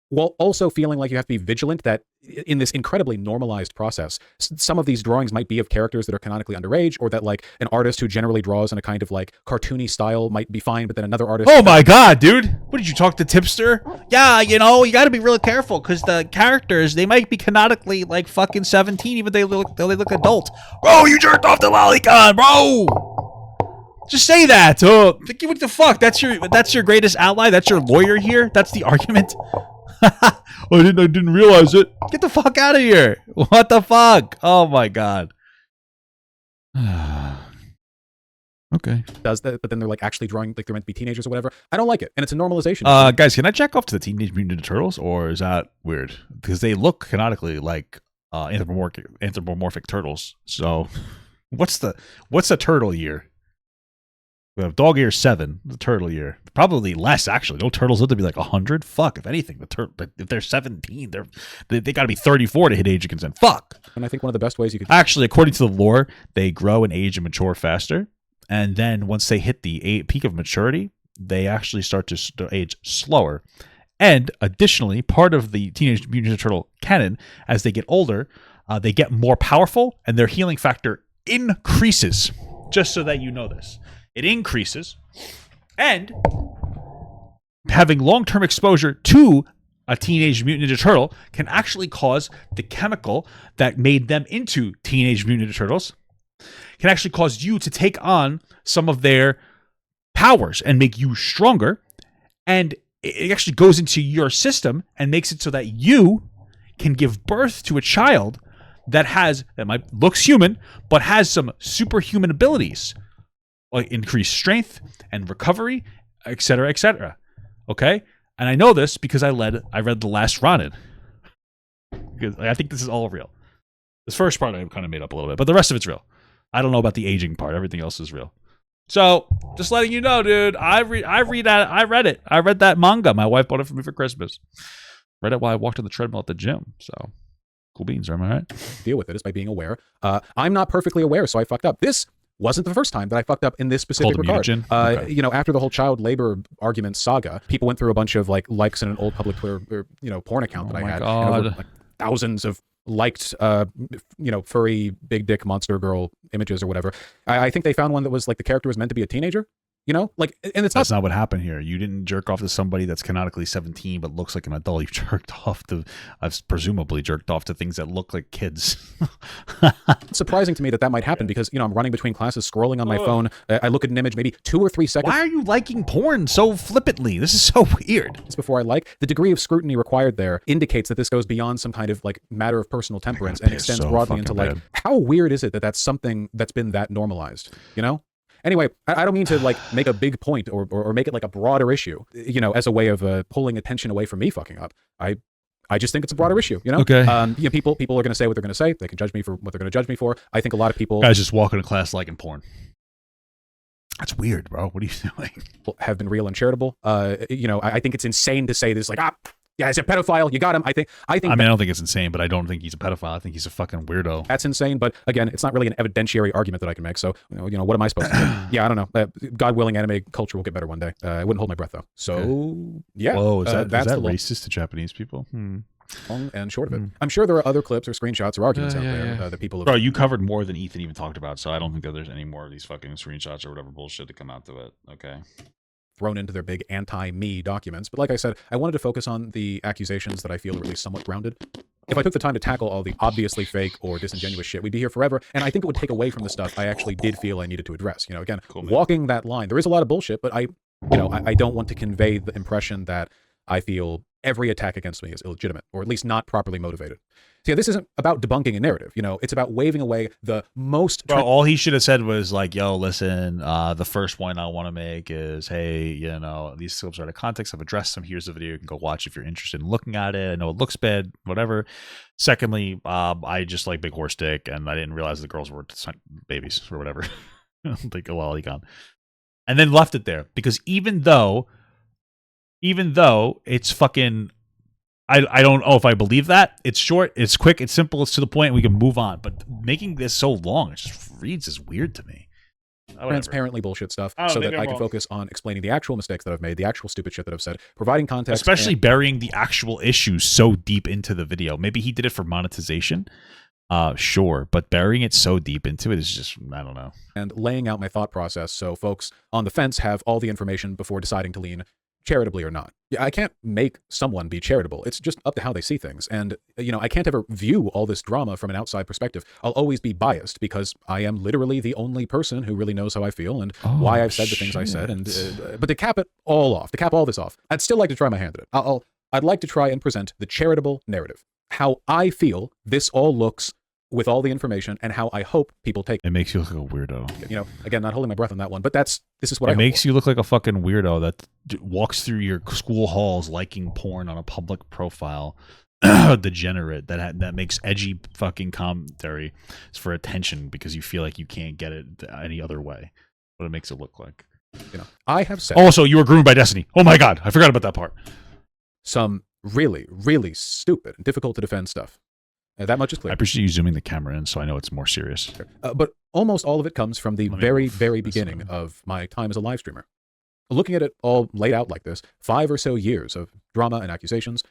while also feeling like you have to be vigilant that in this incredibly normalized process, some of these drawings might be of characters that are canonically underage, or that like an artist who generally draws in a kind of like cartoony style might be fine, but then another artist. Oh my god, dude! What did you talk to Tipster? Yeah, you know, you got to be really careful because the characters, they might be canonically like fucking 17, even though they look adult. Bro, you jerked off the lolicon, bro. Just say that. Oh, what the fuck? That's your greatest ally. That's your lawyer here. That's the argument. I didn't realize it. Get the fuck out of here. What the fuck? Oh my god. Okay. Does that, but then they're like actually drawing like they're meant to be teenagers or whatever. I don't like it, and it's a normalization. Guys, can I jack off to the Teenage Mutant Ninja Turtles, or is that weird? Because they look canonically like anthropomorphic turtles. So, what's the turtle year? We have dog year 7, the turtle year. Probably less, actually. No turtles live to be like 100. Fuck, if anything, if they're 17, they got to be 34 to hit age of consent. Fuck. And I think one of the best ways you could actually, according to the lore, they grow and age and mature faster, and then once they hit the peak of maturity, they actually start to age slower. And additionally, part of the Teenage Mutant Ninja Turtle canon, as they get older, they get more powerful, and their healing factor increases. Just so that you know this. It increases, and having long-term exposure to a Teenage Mutant Ninja Turtle can actually cause the chemical that made them into Teenage Mutant Ninja Turtles, can actually cause you to take on some of their powers and make you stronger, and it actually goes into your system and makes it so that you can give birth to a child that looks human, but has some superhuman abilities. Like increased strength and recovery, etc., etc. Okay, and I know this because I read The Last Ronin. Because I think this is all real. This first part I kind of made up a little bit, but the rest of it's real. I don't know about the aging part. Everything else is real. So just letting you know, dude. I read it. I read that manga. My wife bought it for me for Christmas. Read it while I walked on the treadmill at the gym. So cool beans, am I right? Deal with it is by being aware. I'm not perfectly aware, so I fucked up. This wasn't the first time that I fucked up in this specific regard. Okay. You know, after the whole child labor argument saga, people went through a bunch of like likes in an old public Twitter, porn account that I had. And like thousands of liked, furry big dick monster girl images or whatever. I think they found one that was like the character was meant to be a teenager. You know, like, and that's not what happened here. You didn't jerk off to somebody that's canonically 17 but looks like an adult. You jerked off to, I've presumably jerked off to things that look like kids. It's surprising to me that might happen because, I'm running between classes, scrolling on my phone. I look at an image maybe 2 or 3 seconds. Why are you liking porn so flippantly? This is so weird. It's before I like. The degree of scrutiny required there indicates that this goes beyond some kind of like matter of personal temperance and extends broadly into like, how weird is it that that's something that's been that normalized, Anyway, I don't mean to like make a big point or make it like a broader issue, as a way of pulling attention away from me fucking up. I just think it's a broader issue, Okay. People are going to say what they're going to say. They can judge me for what they're going to judge me for. I think a lot of people guys just walk into class liking porn. That's weird, bro. What are you doing? Have been real and charitable. I think it's insane to say this like, yeah, he's a pedophile. You got him. I don't think it's insane, but I don't think he's a pedophile. I think he's a fucking weirdo. That's insane. But again, it's not really an evidentiary argument that I can make. So, what am I supposed to do? Yeah, I don't know. God willing, anime culture will get better one day. I wouldn't hold my breath though. So, yeah. Whoa, is that racist to Japanese people? Long and short of it. I'm sure there are other clips or screenshots or arguments out there that people have. Bro, you covered more than Ethan even talked about, so I don't think that there's any more of these fucking screenshots or whatever bullshit to come out to it. Okay. Thrown into their big anti-me documents. But like I said, I wanted to focus on the accusations that I feel are at least somewhat grounded. If I took the time to tackle all the obviously fake or disingenuous shit, we'd be here forever. And I think it would take away from the stuff I actually did feel I needed to address. Again, walking that line. There is a lot of bullshit, but I don't want to convey the impression that I feel every attack against me is illegitimate, or at least not properly motivated. So yeah, this isn't about debunking a narrative. It's about waving away the most. Bro, all he should have said was like, "Yo, listen. The first point I want to make is, hey, these clips are out of context. I've addressed them. Here's the video. You can go watch if you're interested in looking at it. I know it looks bad, whatever. Secondly, I just like big horse dick, and I didn't realize the girls were babies or whatever. Like a lolicon, and then left it there because even though it's fucking. I don't know if I believe that. It's short, it's quick, it's simple, it's to the point, and we can move on. But making this so long, it just reads as weird to me. transparently bullshit stuff I don't so think that I'm I can wrong. focus on explaining the actual mistakes that I've made, the actual stupid shit that I've said, providing context. Especially burying the actual issues so deep into the video. Maybe he did it for monetization. Sure, but burying it so deep into it is just, I don't know. And laying out my thought process so folks on the fence have all the information before deciding to lean charitably or not. Yeah, I can't make someone be charitable. It's just up to how they see things. And, you know, I can't ever view all this drama from an outside perspective. I'll always be biased because I am literally the only person who really knows how I feel and why I've said the things I said. And but to cap it all off, to cap all this off, I'd still like to try my hand at it. I'd like to try and present the charitable narrative, how I feel this all looks with all the information and how I hope people take it. It makes you look like a weirdo. You know, again, not holding my breath on that one, but this is what it makes you look like a fucking weirdo that walks through your school halls liking porn on a public profile. Degenerate that makes edgy fucking commentary for attention because you feel like you can't get it any other way. What it makes it look like. You know, I have said. Also, you were groomed by Destiny. Oh my god, I forgot about that part. Some really, really stupid and difficult to defend stuff. That much is clear. I appreciate you zooming the camera in so I know it's more serious. But almost all of it comes from the very, very beginning of my time as a live streamer. Looking at it all laid out like this, 5 or so years of drama and accusations,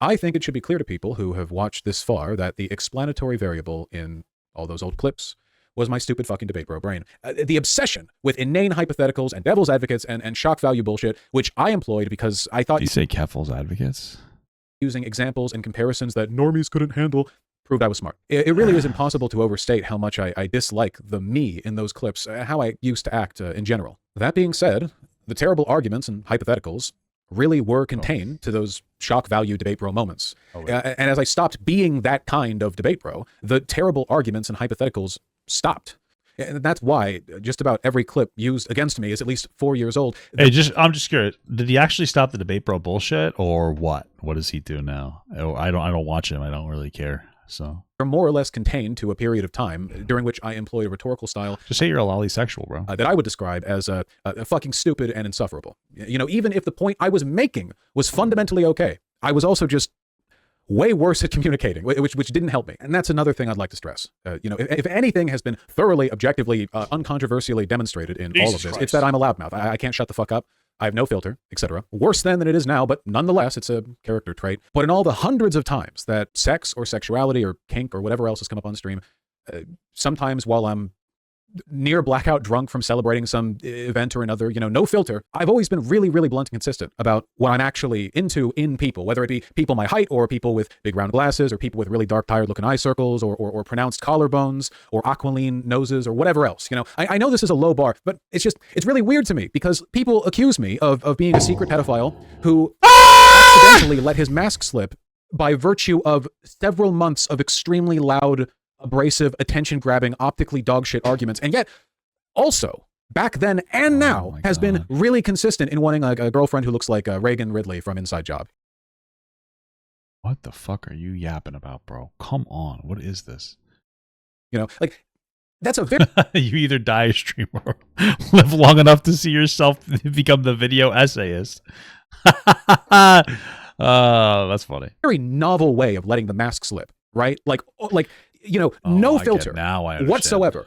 I think it should be clear to people who have watched this far that the explanatory variable in all those old clips was my stupid fucking debate bro brain. The obsession with inane hypotheticals and devil's advocates and shock value bullshit, which I employed because I thought— Did you say Kevil's advocates? Using examples and comparisons that normies couldn't handle proved I was smart. It really is impossible to overstate how much I dislike the me in those clips, how I used to act in general. That being said, the terrible arguments and hypotheticals really were contained to those shock value debate bro moments. And as I stopped being that kind of debate bro, the terrible arguments and hypotheticals stopped. And that's why just about every clip used against me is at least 4 years old. Hey, I'm just curious. Did he actually stop the debate bro bullshit or what? What does he do now? I don't watch him. I don't really care. So they're more or less contained to a period of time during which I employed a rhetorical style. Just say you're a lollysexual, bro. That I would describe as fucking stupid and insufferable. You know, even if the point I was making was fundamentally okay, I was also just way worse at communicating, which didn't help me. And that's another thing I'd like to stress. You know, if anything has been thoroughly, objectively, uncontroversially demonstrated in all of this, it's that I'm a loudmouth. I can't shut the fuck up. I have no filter, etc. Worse than it is now, but nonetheless, it's a character trait. But in all the hundreds of times that sex or sexuality or kink or whatever else has come up on stream, sometimes while I'm near blackout drunk from celebrating some event or another, you know, no filter, I've always been really, really blunt and consistent about what I'm actually into in people, whether it be people my height or people with big round glasses or people with really dark, tired looking eye circles or pronounced collarbones or aquiline noses or whatever else. You know, I know this is a low bar, but it's really weird to me because people accuse me of being a secret pedophile who accidentally let his mask slip by virtue of several months of extremely loud, abrasive, attention-grabbing, optically dogshit arguments, and yet also back then and now has been really consistent in wanting a girlfriend who looks like Reagan Ridley from Inside Job. What the fuck are you yapping about, bro? Come on, what is this? You know, like that's a very you either die a streamer or live long enough to see yourself become the video essayist. That's funny. Very novel way of letting the mask slip, right? Like you know, no filter whatsoever.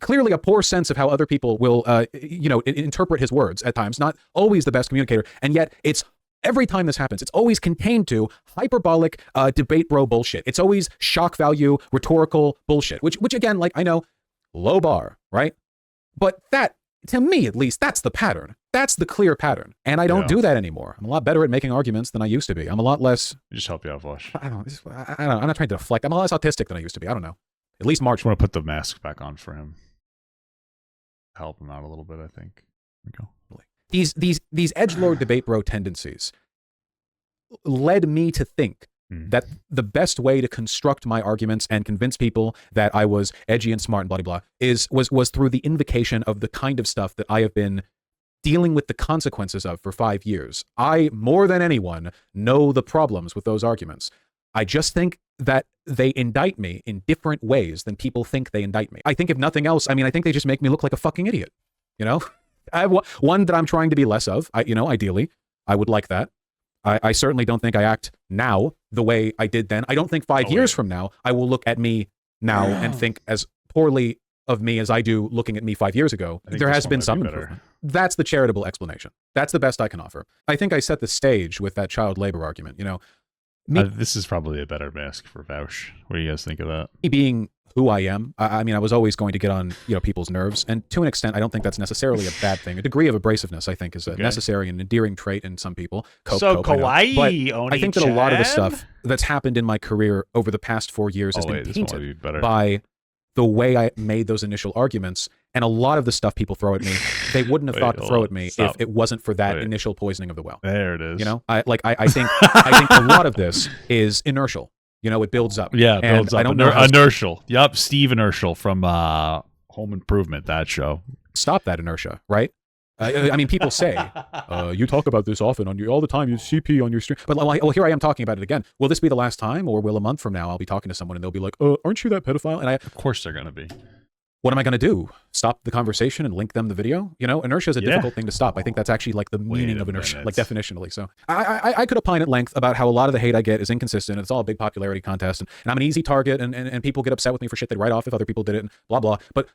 Clearly a poor sense of how other people will, you know, interpret his words at times. Not always the best communicator. And yet it's every time this happens, it's always contained to hyperbolic debate bro bullshit. It's always shock value, rhetorical bullshit, which again, like I know, low bar, right? But that, to me at least, that's the pattern. That's the clear pattern. And I don't do that anymore. I'm a lot better at making arguments than I used to be. I'm a lot less... Just help you out, Vaush. I don't know. I'm not trying to deflect. I'm a lot less autistic than I used to be. I don't know. At least March. I want to put the mask back on for him. Help him out a little bit, I think. There we go. These edgelord debate bro tendencies led me to think that the best way to construct my arguments and convince people that I was edgy and smart and blah, blah, blah, was through the invocation of the kind of stuff that I have been dealing with the consequences of for 5 years. I, more than anyone, know the problems with those arguments. I just think that they indict me in different ways than people think they indict me. I think if nothing else, I mean, I think they just make me look like a fucking idiot. You know, I have one that I'm trying to be less of. You know, ideally, I would like that. I certainly don't think I act now the way I did then. I don't think 5 years from now, I will look at me now and think as poorly of me as I do looking at me 5 years ago, I think there this has one been might some be better. improvement. That's the charitable explanation. That's the best I can offer. I think I set the stage with that child labor argument. You know, me This is probably a better mask for Vaush. What do you guys think of that? being who I am, I mean, I was always going to get on, you know, people's nerves, and to an extent, I don't think that's necessarily a bad thing. A degree of abrasiveness, I think, is a necessary and endearing trait in some people. So kawaii, but I think that a lot of the stuff that's happened in my career over the past 4 years has been tainted by the way I made those initial arguments, and a lot of the stuff people throw at me, they wouldn't have thought to throw at me if it wasn't for that initial poisoning of the well. There it is. You know, I think I think a lot of this is inertial. You know, it builds up. Yeah, it builds up. I don't know Inertial. Yup, Steve Inertial from Home Improvement, that show. Stop that inertia, right? I mean, people say, you talk about this often on all the time, you CP on your stream. But well, here I am talking about it again. Will this be the last time, or will a month from now I'll be talking to someone and they'll be like, aren't you that pedophile? And of course they're going to be. What am I going to do? Stop the conversation and link them the video? You know, inertia is a difficult thing to stop. I think that's actually like the meaning of inertia, like definitionally. So I could opine at length about how a lot of the hate I get is inconsistent. It's all a big popularity contest, and I'm an easy target, and people get upset with me for shit they'd write off if other people did it, and blah, blah. But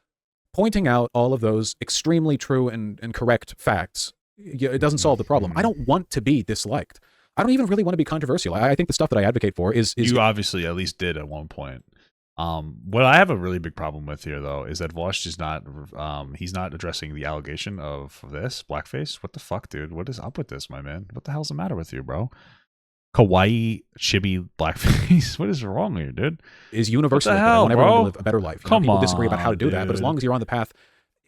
pointing out all of those extremely true and correct facts, it doesn't solve the problem. I don't want to be disliked. I don't even really want to be controversial. I think the stuff that I advocate for is you obviously at least did at one point. What I have a really big problem with here, though, is that Vaush is not, he's not addressing the allegation of this blackface. What the fuck, dude? What is up with this, my man? What the hell's the matter with you, bro? Kawaii, chibi, blackface. What is wrong here, dude? Is universal. What the hell, I want bro? everyone to live a better life. Come people on, disagree about how to do that, but as dude. long as you're on the path,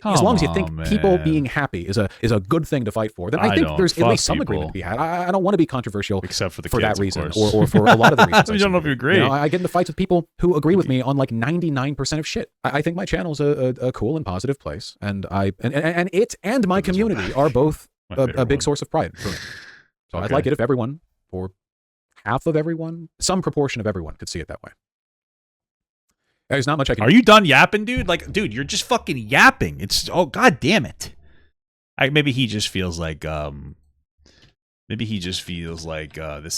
Come as long as you think on, people man. being happy is a good thing to fight for, then I think there's at least some agreement to be had. I don't want to be controversial except for the for kids, that reason, of course. or for a lot of the reasons. I don't know if you agree. You know, I get into fights with people who agree with me on like 99% of shit. I think my channel's a cool and positive place, and it and my community are both a big source of pride for me. So I'd like it if everyone, or half of everyone, some proportion of everyone, could see it that way. There's not much I can. Are you done yapping, dude? Like, dude, you're just fucking yapping. It's god damn it. Maybe he just feels like this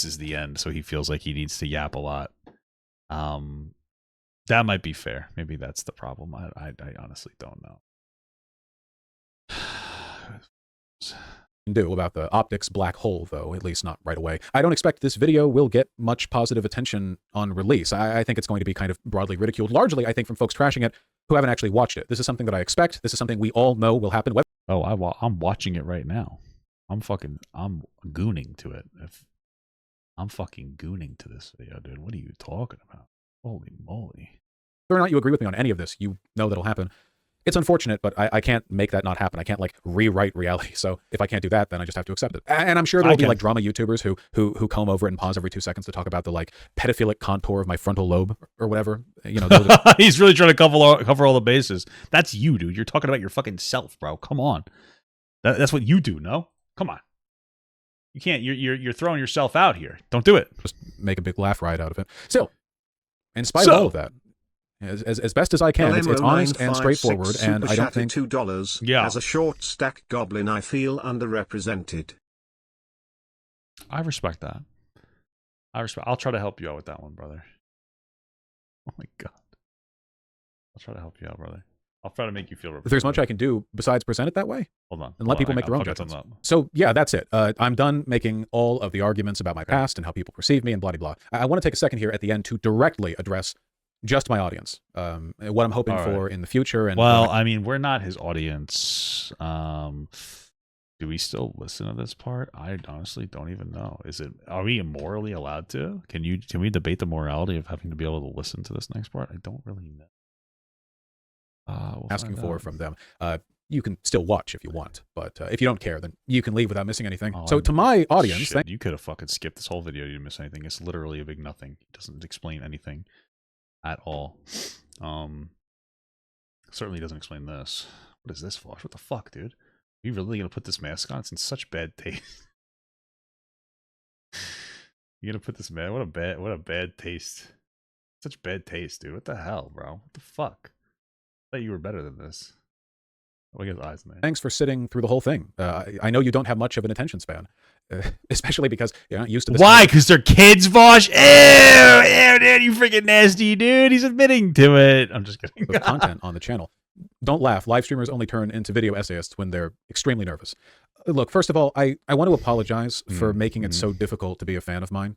is the end, so he feels like he needs to yap a lot. That might be fair. Maybe that's the problem. I honestly don't know. Do about the optics black hole, though, at least not right away. I don't expect this video will get much positive attention on release. I think it's going to be kind of broadly ridiculed, largely, I think, from folks trashing it who haven't actually watched it. This is something that I expect. This is something we all know will happen. Oh, I'm watching it right now. I'm gooning to it. I'm fucking gooning to this video, dude. What are you talking about? Holy moly. Whether or not you agree with me on any of this, you know that'll happen. It's unfortunate, but I can't make that not happen. I can't, like, rewrite reality. So if I can't do that, then I just have to accept it. And I'm sure there'll be, like, drama YouTubers who comb over it and pause every 2 seconds to talk about the, like, pedophilic contour of my frontal lobe or whatever. You know, he's really trying to cover all the bases. That's you, dude. You're talking about your fucking self, bro. Come on. That's what you do, no? Come on. You can't. You're throwing yourself out here. Don't do it. Just make a big laugh riot out of it. Still, in spite of all of that, as best as I can, it's honest and straightforward, and I don't think $2 as a short stack goblin I feel underrepresented. I respect that. I'll try to help you out with that one, brother. Oh my god. I'll try to help you out, brother. I'll try to make you feel represented. If there's much I can do besides present it that way, hold on, and let people make their own judgments. So yeah, that's it. I'm done making all of the arguments about my past and how people perceive me and blah, blah, blah. I want to take a second here at the end to directly address just my audience, what I'm hoping for in the future. And well, I mean, we're not his audience. Do we still listen to this part? I honestly don't even know. Are we immorally allowed to? Can we debate the morality of having to be able to listen to this next part? I don't really know. Asking for from them. You can still watch if you want, but if you don't care, then you can leave without missing anything. So to my audience, you could have fucking skipped this whole video. You didn't miss anything. It's literally a big nothing. It doesn't explain anything at all. Certainly doesn't explain this. What is this, Vaush? What the fuck, dude? Are you really gonna put this mask on? It's in such bad taste. You're gonna put this mask? What a bad taste. Such bad taste, dude. What the hell, bro? What the fuck? I thought you were better than this. Look at his eyes, man. Thanks for sitting through the whole thing. I know you don't have much of an attention span, especially because you're not used to this. Why? Because they're kids, Vaush? Ew, dude, you freaking nasty, dude. He's admitting to it. I'm just kidding. Content on the channel. Don't laugh. Live streamers only turn into video essayists when they're extremely nervous. Look, first of all, I want to apologize for making it so difficult to be a fan of mine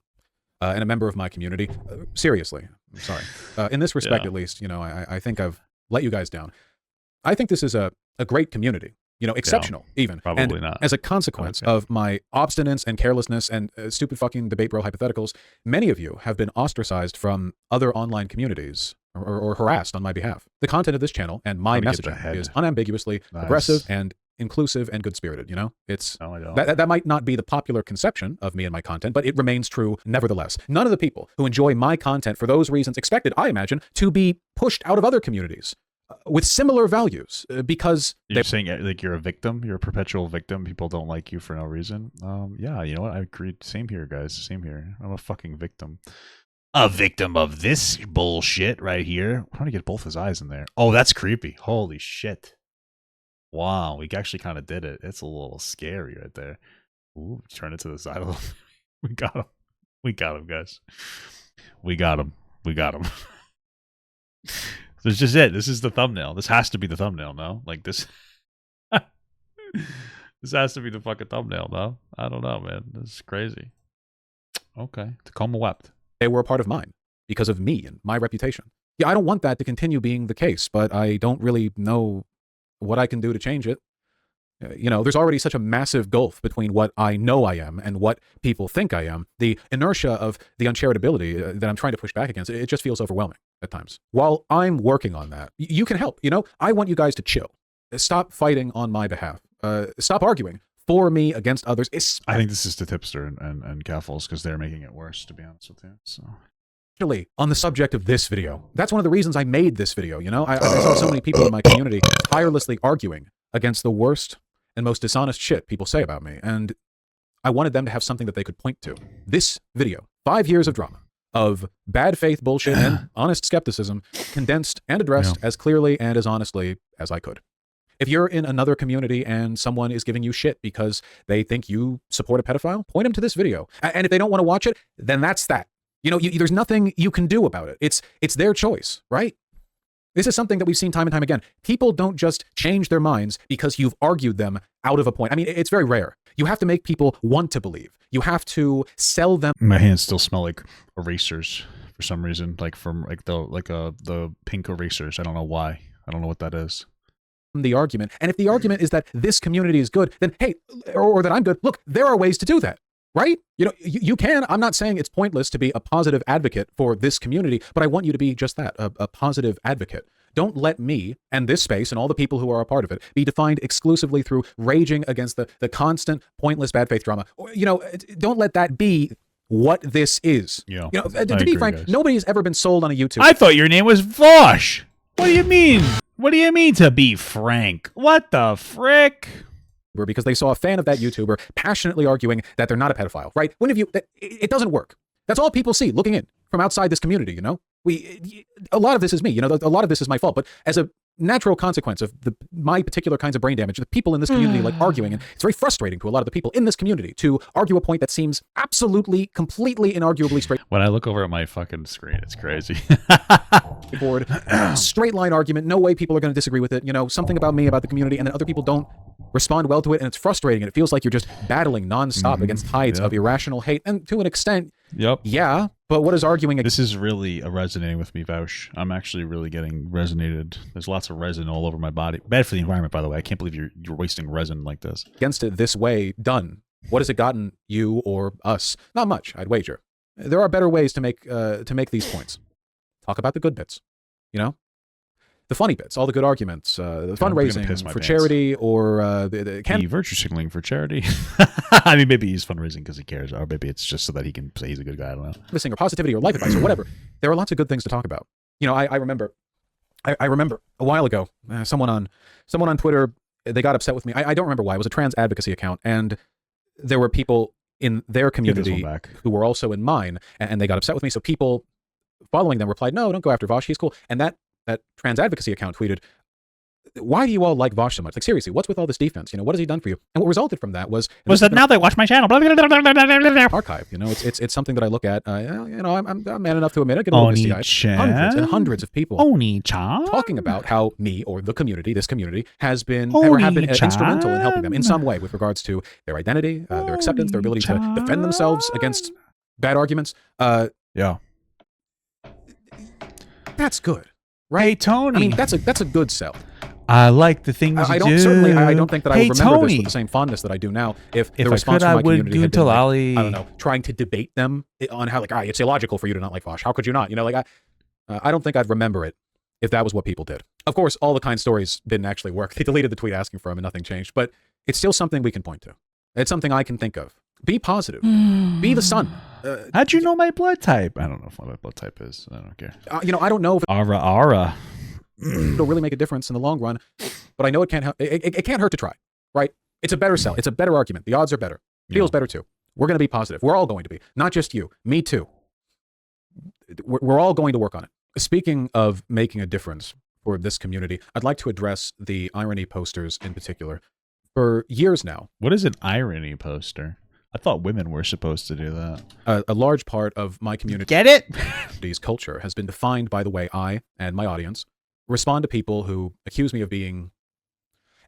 and a member of my community. Seriously, I'm sorry. In this respect, at least, you know, I think I've let you guys down. I think this is a great community. You know, exceptional, even. Probably and not. As a consequence of my obstinance and carelessness and stupid fucking debate bro hypotheticals, many of you have been ostracized from other online communities or harassed on my behalf. The content of this channel and my messaging is unambiguously progressive and inclusive and good-spirited, you know? It's that might not be the popular conception of me and my content, but it remains true nevertheless. None of the people who enjoy my content for those reasons expected, I imagine, to be pushed out of other communities with similar values because you're saying like you're a victim, you're a perpetual victim. People don't like you for no reason. Yeah, you know what? I agree. Same here, guys. Same here. I'm a fucking victim. A victim of this bullshit right here. I'm trying to get both his eyes in there. Oh, that's creepy. Holy shit. Wow, we actually kind of did it. It's a little scary right there. Ooh, turn it to the side of him. We got him. We got him, guys. We got him. We got him. This is just it. This is the thumbnail. This has to be the thumbnail, no? Like this. This has to be the fucking thumbnail, no? I don't know, man. This is crazy. Okay. Tacoma wept. They were a part of mine because of me and my reputation. Yeah, I don't want that to continue being the case, but I don't really know what I can do to change it. You know, there's already such a massive gulf between what I know I am and what people think I am. The inertia of the uncharitability that I'm trying to push back against, it just feels overwhelming at times. While I'm working on that, you can help. You know, I want you guys to chill. Stop fighting on my behalf. Stop arguing for me against others. I think this is the tipster and Caffles because they're making it worse, to be honest with you. So. Actually, on the subject of this video, that's one of the reasons I made this video. You know, I saw so many people in my community tirelessly arguing against the worst and most dishonest shit people say about me, and I wanted them to have something that they could point to. This video, 5 years of drama, of bad faith bullshit and honest skepticism, condensed and addressed as clearly and as honestly as I could. If you're in another community and someone is giving you shit because they think you support a pedophile, point them to this video. And if they don't want to watch it, then that's that. You know, there's nothing you can do about it. It's their choice, right? This is something that we've seen time and time again. People don't just change their minds because you've argued them out of a point. I mean, it's very rare. You have to make people want to believe. You have to sell them. My hands still smell like erasers for some reason, like from like the pink erasers. I don't know why. I don't know what that is. The argument. And if the argument is that this community is good, then hey, or that I'm good, look, there are ways to do that. Right? You know, you can. I'm not saying it's pointless to be a positive advocate for this community, but I want you to be just that, a positive advocate. Don't let me and this space and all the people who are a part of it be defined exclusively through raging against the constant, pointless bad faith drama. You know, don't let that be what this is. Yeah. You know, to be frank, nobody's ever been sold on a YouTube. I thought your name was Vaush. What do you mean? What do you mean to be frank? What the frick? Because they saw a fan of that YouTuber passionately arguing that they're not a pedophile, right? When have you, it doesn't work. That's all people see looking in from outside this community, you know? A lot of this is me, you know, a lot of this is my fault, but as a natural consequence of my particular kinds of brain damage, the people in this community like arguing, and it's very frustrating to a lot of the people in this community to argue a point that seems absolutely, completely, inarguably straight. When I look over at my fucking screen, it's crazy. Board, straight line argument, no way people are going to disagree with it, you know, something about me, about the community, and then other people don't respond well to it, and it's frustrating, and it feels like you're just battling nonstop against tides of irrational hate, and to an extent, yeah, but what is arguing? This is really resonating with me, Vaush. I'm actually really getting resonated. There's lots of resin all over my body. Bad for the environment, by the way. I can't believe you're wasting resin like this. Against it this way done. What has it gotten you or us? Not much, I'd wager. There are better ways to make these points. Talk about the good bits, you know? The funny bits, all the good arguments, the fundraising for charity, or the virtue signaling for charity. I mean, maybe he's fundraising because he cares, or maybe it's just so that he can say he's a good guy. I don't know. Missing or positivity or life advice or whatever. There are lots of good things to talk about. You know, I remember a while ago, someone on Twitter, they got upset with me. I don't remember why. It was a trans advocacy account, and there were people in their community who were also in mine, and they got upset with me. So people following them replied, "No, don't go after Vaush. He's cool." And that trans advocacy account tweeted, why do you all like Vaush so much? Like, seriously, what's with all this defense? You know, what has he done for you? And what resulted from that was that now they watch my channel. Archive. You know, it's something that I look at. You know, I'm man enough to admit I get a little misty-eyed. Hundreds and hundreds of people talking about how me or the community, this community, has been or have been instrumental in helping them in some way with regards to their identity, their acceptance, their ability to defend themselves against bad arguments. Yeah, that's good, right? Hey, Tony. I mean, that's a good sell. I like the things I you don't do. certainly. I don't think that I would remember Tony. this with the same fondness that I do now. If the I response could, from I my would community had been like, Guntolali. I don't know, trying to debate them on how like, it's illogical for you to not like Vaush. How could you not? You know, like I don't think I'd remember it if that was what people did. Of course, all the kind stories didn't actually work. They deleted the tweet asking for him and nothing changed. But it's still something we can point to. It's something I can think of. Be positive. Be the sun. How'd you know my blood type? I don't know what my blood type is. I don't care. You know, I don't know if Ara. it'll really make a difference in the long run, but I know it can't. It can't hurt to try, right? It's a better sell. It's a better argument. The odds are better. Feels better too. We're going to be positive. We're all going to be. Not just you. Me too. We're all going to work on it. Speaking of making a difference for this community, I'd like to address the irony posters in particular. For years now. What is an irony poster? I thought women were supposed to do that. A large part of my community. Get it? Community's culture has been defined by the way I and my audience respond to people who accuse me of being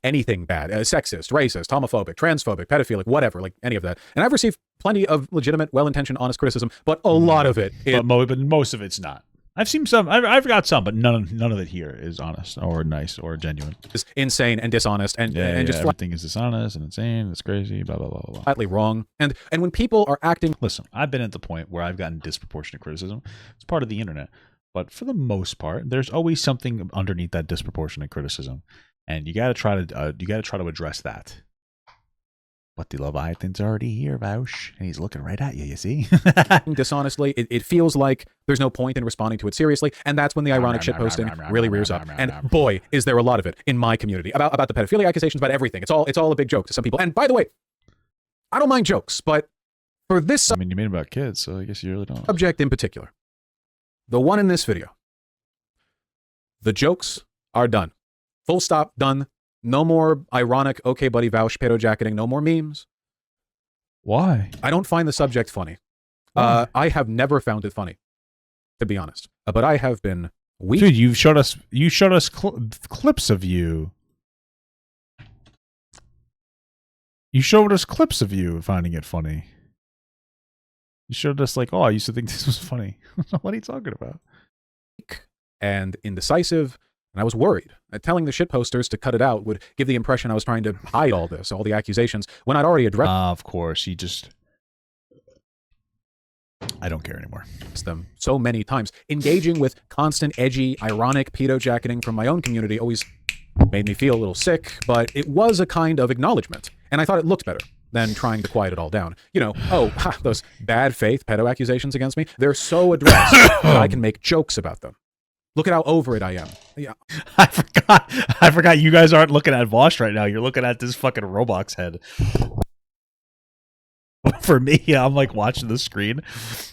anything bad, sexist, racist, homophobic, transphobic, pedophilic, whatever, like any of that. And I've received plenty of legitimate, well-intentioned, honest criticism, but a lot of it. But most of it's not. I've seen some. I've got some, but none of it here is honest or nice or genuine. It's insane and dishonest and just everything is dishonest and insane. It's crazy. Blah blah blah blah. Flatly wrong. And when people are acting, listen, I've been at the point where I've gotten disproportionate criticism. It's part of the internet, but for the most part, there's always something underneath that disproportionate criticism, and you got to try to address that. But the Leviathan's already here, Vaush, and he's looking right at you, you see? Dishonestly, it feels like there's no point in responding to it seriously, and that's when the ironic shitposting really rears up. And boy, is there a lot of it in my community about the pedophilia accusations, about everything. It's all a big joke to some people. And by the way, I don't mind jokes, but for this I mean, you made it about kids, so I guess you really don't. Subject in particular, the one in this video, the jokes are done. Full stop, done. No more ironic, okay, buddy, Vaush, pedo jacketing. No more memes. Why? I don't find the subject funny. I have never found it funny, to be honest. But I have been weak. Dude, you showed us clips of you. You showed us clips of you finding it funny. You showed us like, oh, I used to think this was funny. What are you talking about? And indecisive. And I was worried. Telling the shitposters to cut it out would give the impression I was trying to hide all this, all the accusations, when I'd already addressed of course, I don't care anymore. Them so many times. Engaging with constant, edgy, ironic pedo jacketing from my own community always made me feel a little sick, but it was a kind of acknowledgement. And I thought it looked better than trying to quiet it all down. You know, those bad faith pedo accusations against me, they're so addressed that I can make jokes about them. Look at how over it I am. Yeah. I forgot you guys aren't looking at Vaush right now. You're looking at this fucking Roblox head. For me, I'm like watching the screen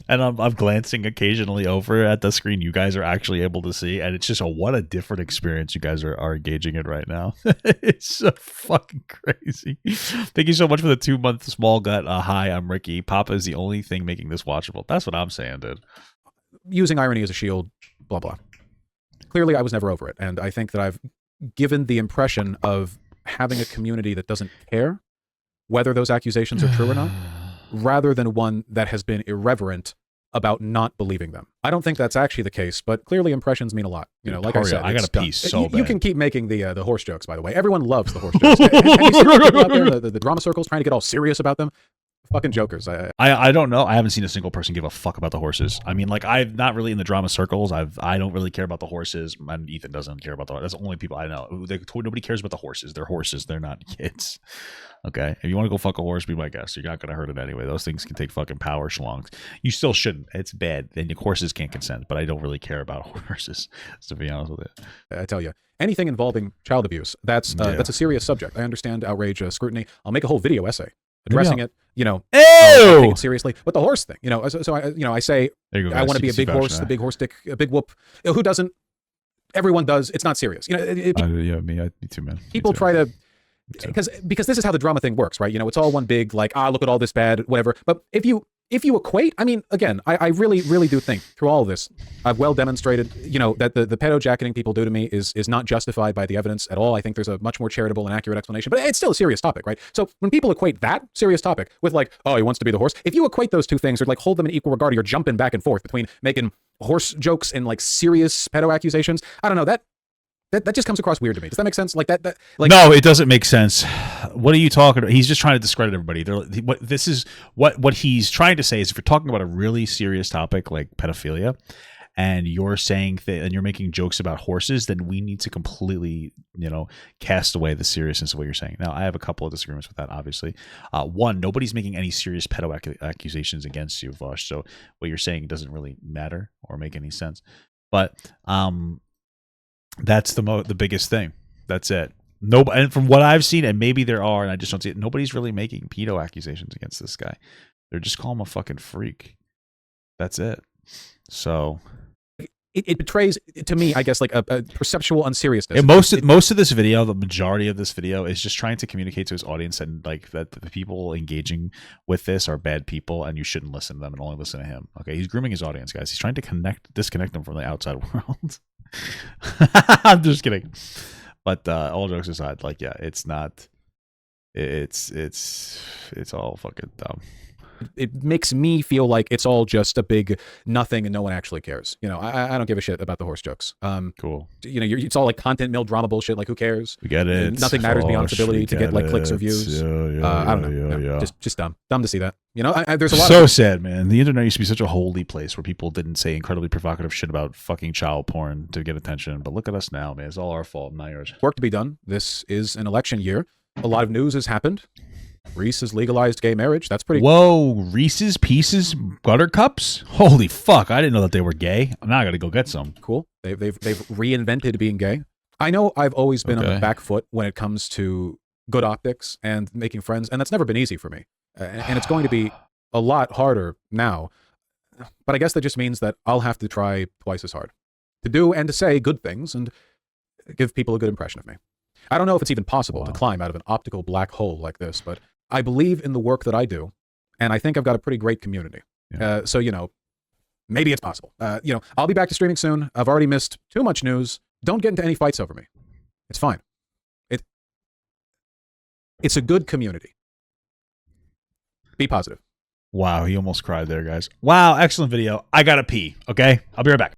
and I'm glancing occasionally over at the screen you guys are actually able to see, and it's just what a different experience you guys are engaging in right now. It's so fucking crazy. Thank you so much for the 2-month small gut. Hi, I'm Ricky. Papa is the only thing making this watchable. That's what I'm saying, dude. Using irony as a shield, blah blah. Clearly, I was never over it, and I think that I've given the impression of having a community that doesn't care whether those accusations are true or not, rather than one that has been irreverent about not believing them. I don't think that's actually the case, but clearly impressions mean a lot. You know, like I said, I got a piece so bad. You can keep making the horse jokes, by the way. Everyone loves the horse jokes. Have you seen people out there, the drama circles trying to get all serious about them? Fucking jokers. I don't know. I haven't seen a single person give a fuck about the horses. I mean, like, I'm not really in the drama circles. I don't really care about the horses. And Ethan doesn't care about the horses. That's the only people I know. Nobody cares about the horses. They're horses. They're not kids. Okay? If you want to go fuck a horse, be my guest. You're not going to hurt it anyway. Those things can take fucking power schlongs. You still shouldn't. It's bad. Then your horses can't consent. But I don't really care about horses, to be honest with you. I tell you, anything involving child abuse, that's a serious subject. I understand outrage, scrutiny. I'll make a whole video essay addressing it, you know, take it seriously. But the horse thing, you know, so I say, I want to be a big horse, the big horse dick, a big whoop. Who doesn't? everyone does. It's not serious. Yeah, me too, man. People try to, because this is how the drama thing works, right? It's all one big like, look at all this bad, whatever. But if you equate, I mean, again, I really, really do think through all of this, I've well demonstrated, that the pedo jacketing people do to me is not justified by the evidence at all. I think there's a much more charitable and accurate explanation, but it's still a serious topic, right? So when people equate that serious topic with like, oh, he wants to be the horse, if you equate those two things or like hold them in equal regard, you're jumping back and forth between making horse jokes and like serious pedo accusations. I don't know, that just comes across weird to me. Does that make sense? Like no, it doesn't make sense. What are you talking about? He's just trying to discredit everybody. What he's trying to say is, if you're talking about a really serious topic like pedophilia, and you're saying and you're making jokes about horses, then we need to completely, cast away the seriousness of what you're saying. Now, I have a couple of disagreements with that. Obviously, one, nobody's making any serious pedo accusations against you, Vaush. So what you're saying doesn't really matter or make any sense. But that's the biggest thing. That's it. And from what I've seen, and maybe there are, and I just don't see it, nobody's really making pedo accusations against this guy. They're just calling him a fucking freak. That's it. So it betrays, to me, I guess, like a perceptual unseriousness. And most of this video, the majority of this video, is just trying to communicate to his audience and like that the people engaging with this are bad people, and you shouldn't listen to them and only listen to him. Okay, he's grooming his audience, guys. He's trying to disconnect them from the outside world. I'm just kidding. But all jokes aside, like, yeah, it's not. It's all fucking dumb. It makes me feel like it's all just a big nothing and no one actually cares. I don't give a shit about the horse jokes. Cool. It's all like content mill drama bullshit. Like, who cares? We get it. Nothing matters beyond its ability to get like clicks or views. I don't know. Yeah. Just dumb to see that. There's a lot. So sad, man. The internet used to be such a holy place where people didn't say incredibly provocative shit about fucking child porn to get attention. But look at us now, man. It's all our fault, not yours. Work to be done. This is an election year. A lot of news has happened. Reese has legalized gay marriage. That's pretty. Whoa, Reese's Pieces Buttercups? Holy fuck! I didn't know that they were gay. Now I got to go get some. Cool. They've reinvented being gay. I know I've always been on the back foot when it comes to good optics and making friends, and that's never been easy for me. And it's going to be a lot harder now. But I guess that just means that I'll have to try twice as hard to do and to say good things and give people a good impression of me. I don't know if it's even possible to climb out of an optical black hole like this, but I believe in the work that I do, and I think I've got a pretty great community. Yeah. So, maybe it's possible. I'll be back to streaming soon. I've already missed too much news. Don't get into any fights over me. It's fine. It's a good community. Be positive. Wow, he almost cried there, guys. Wow, excellent video. I gotta pee, okay? I'll be right back.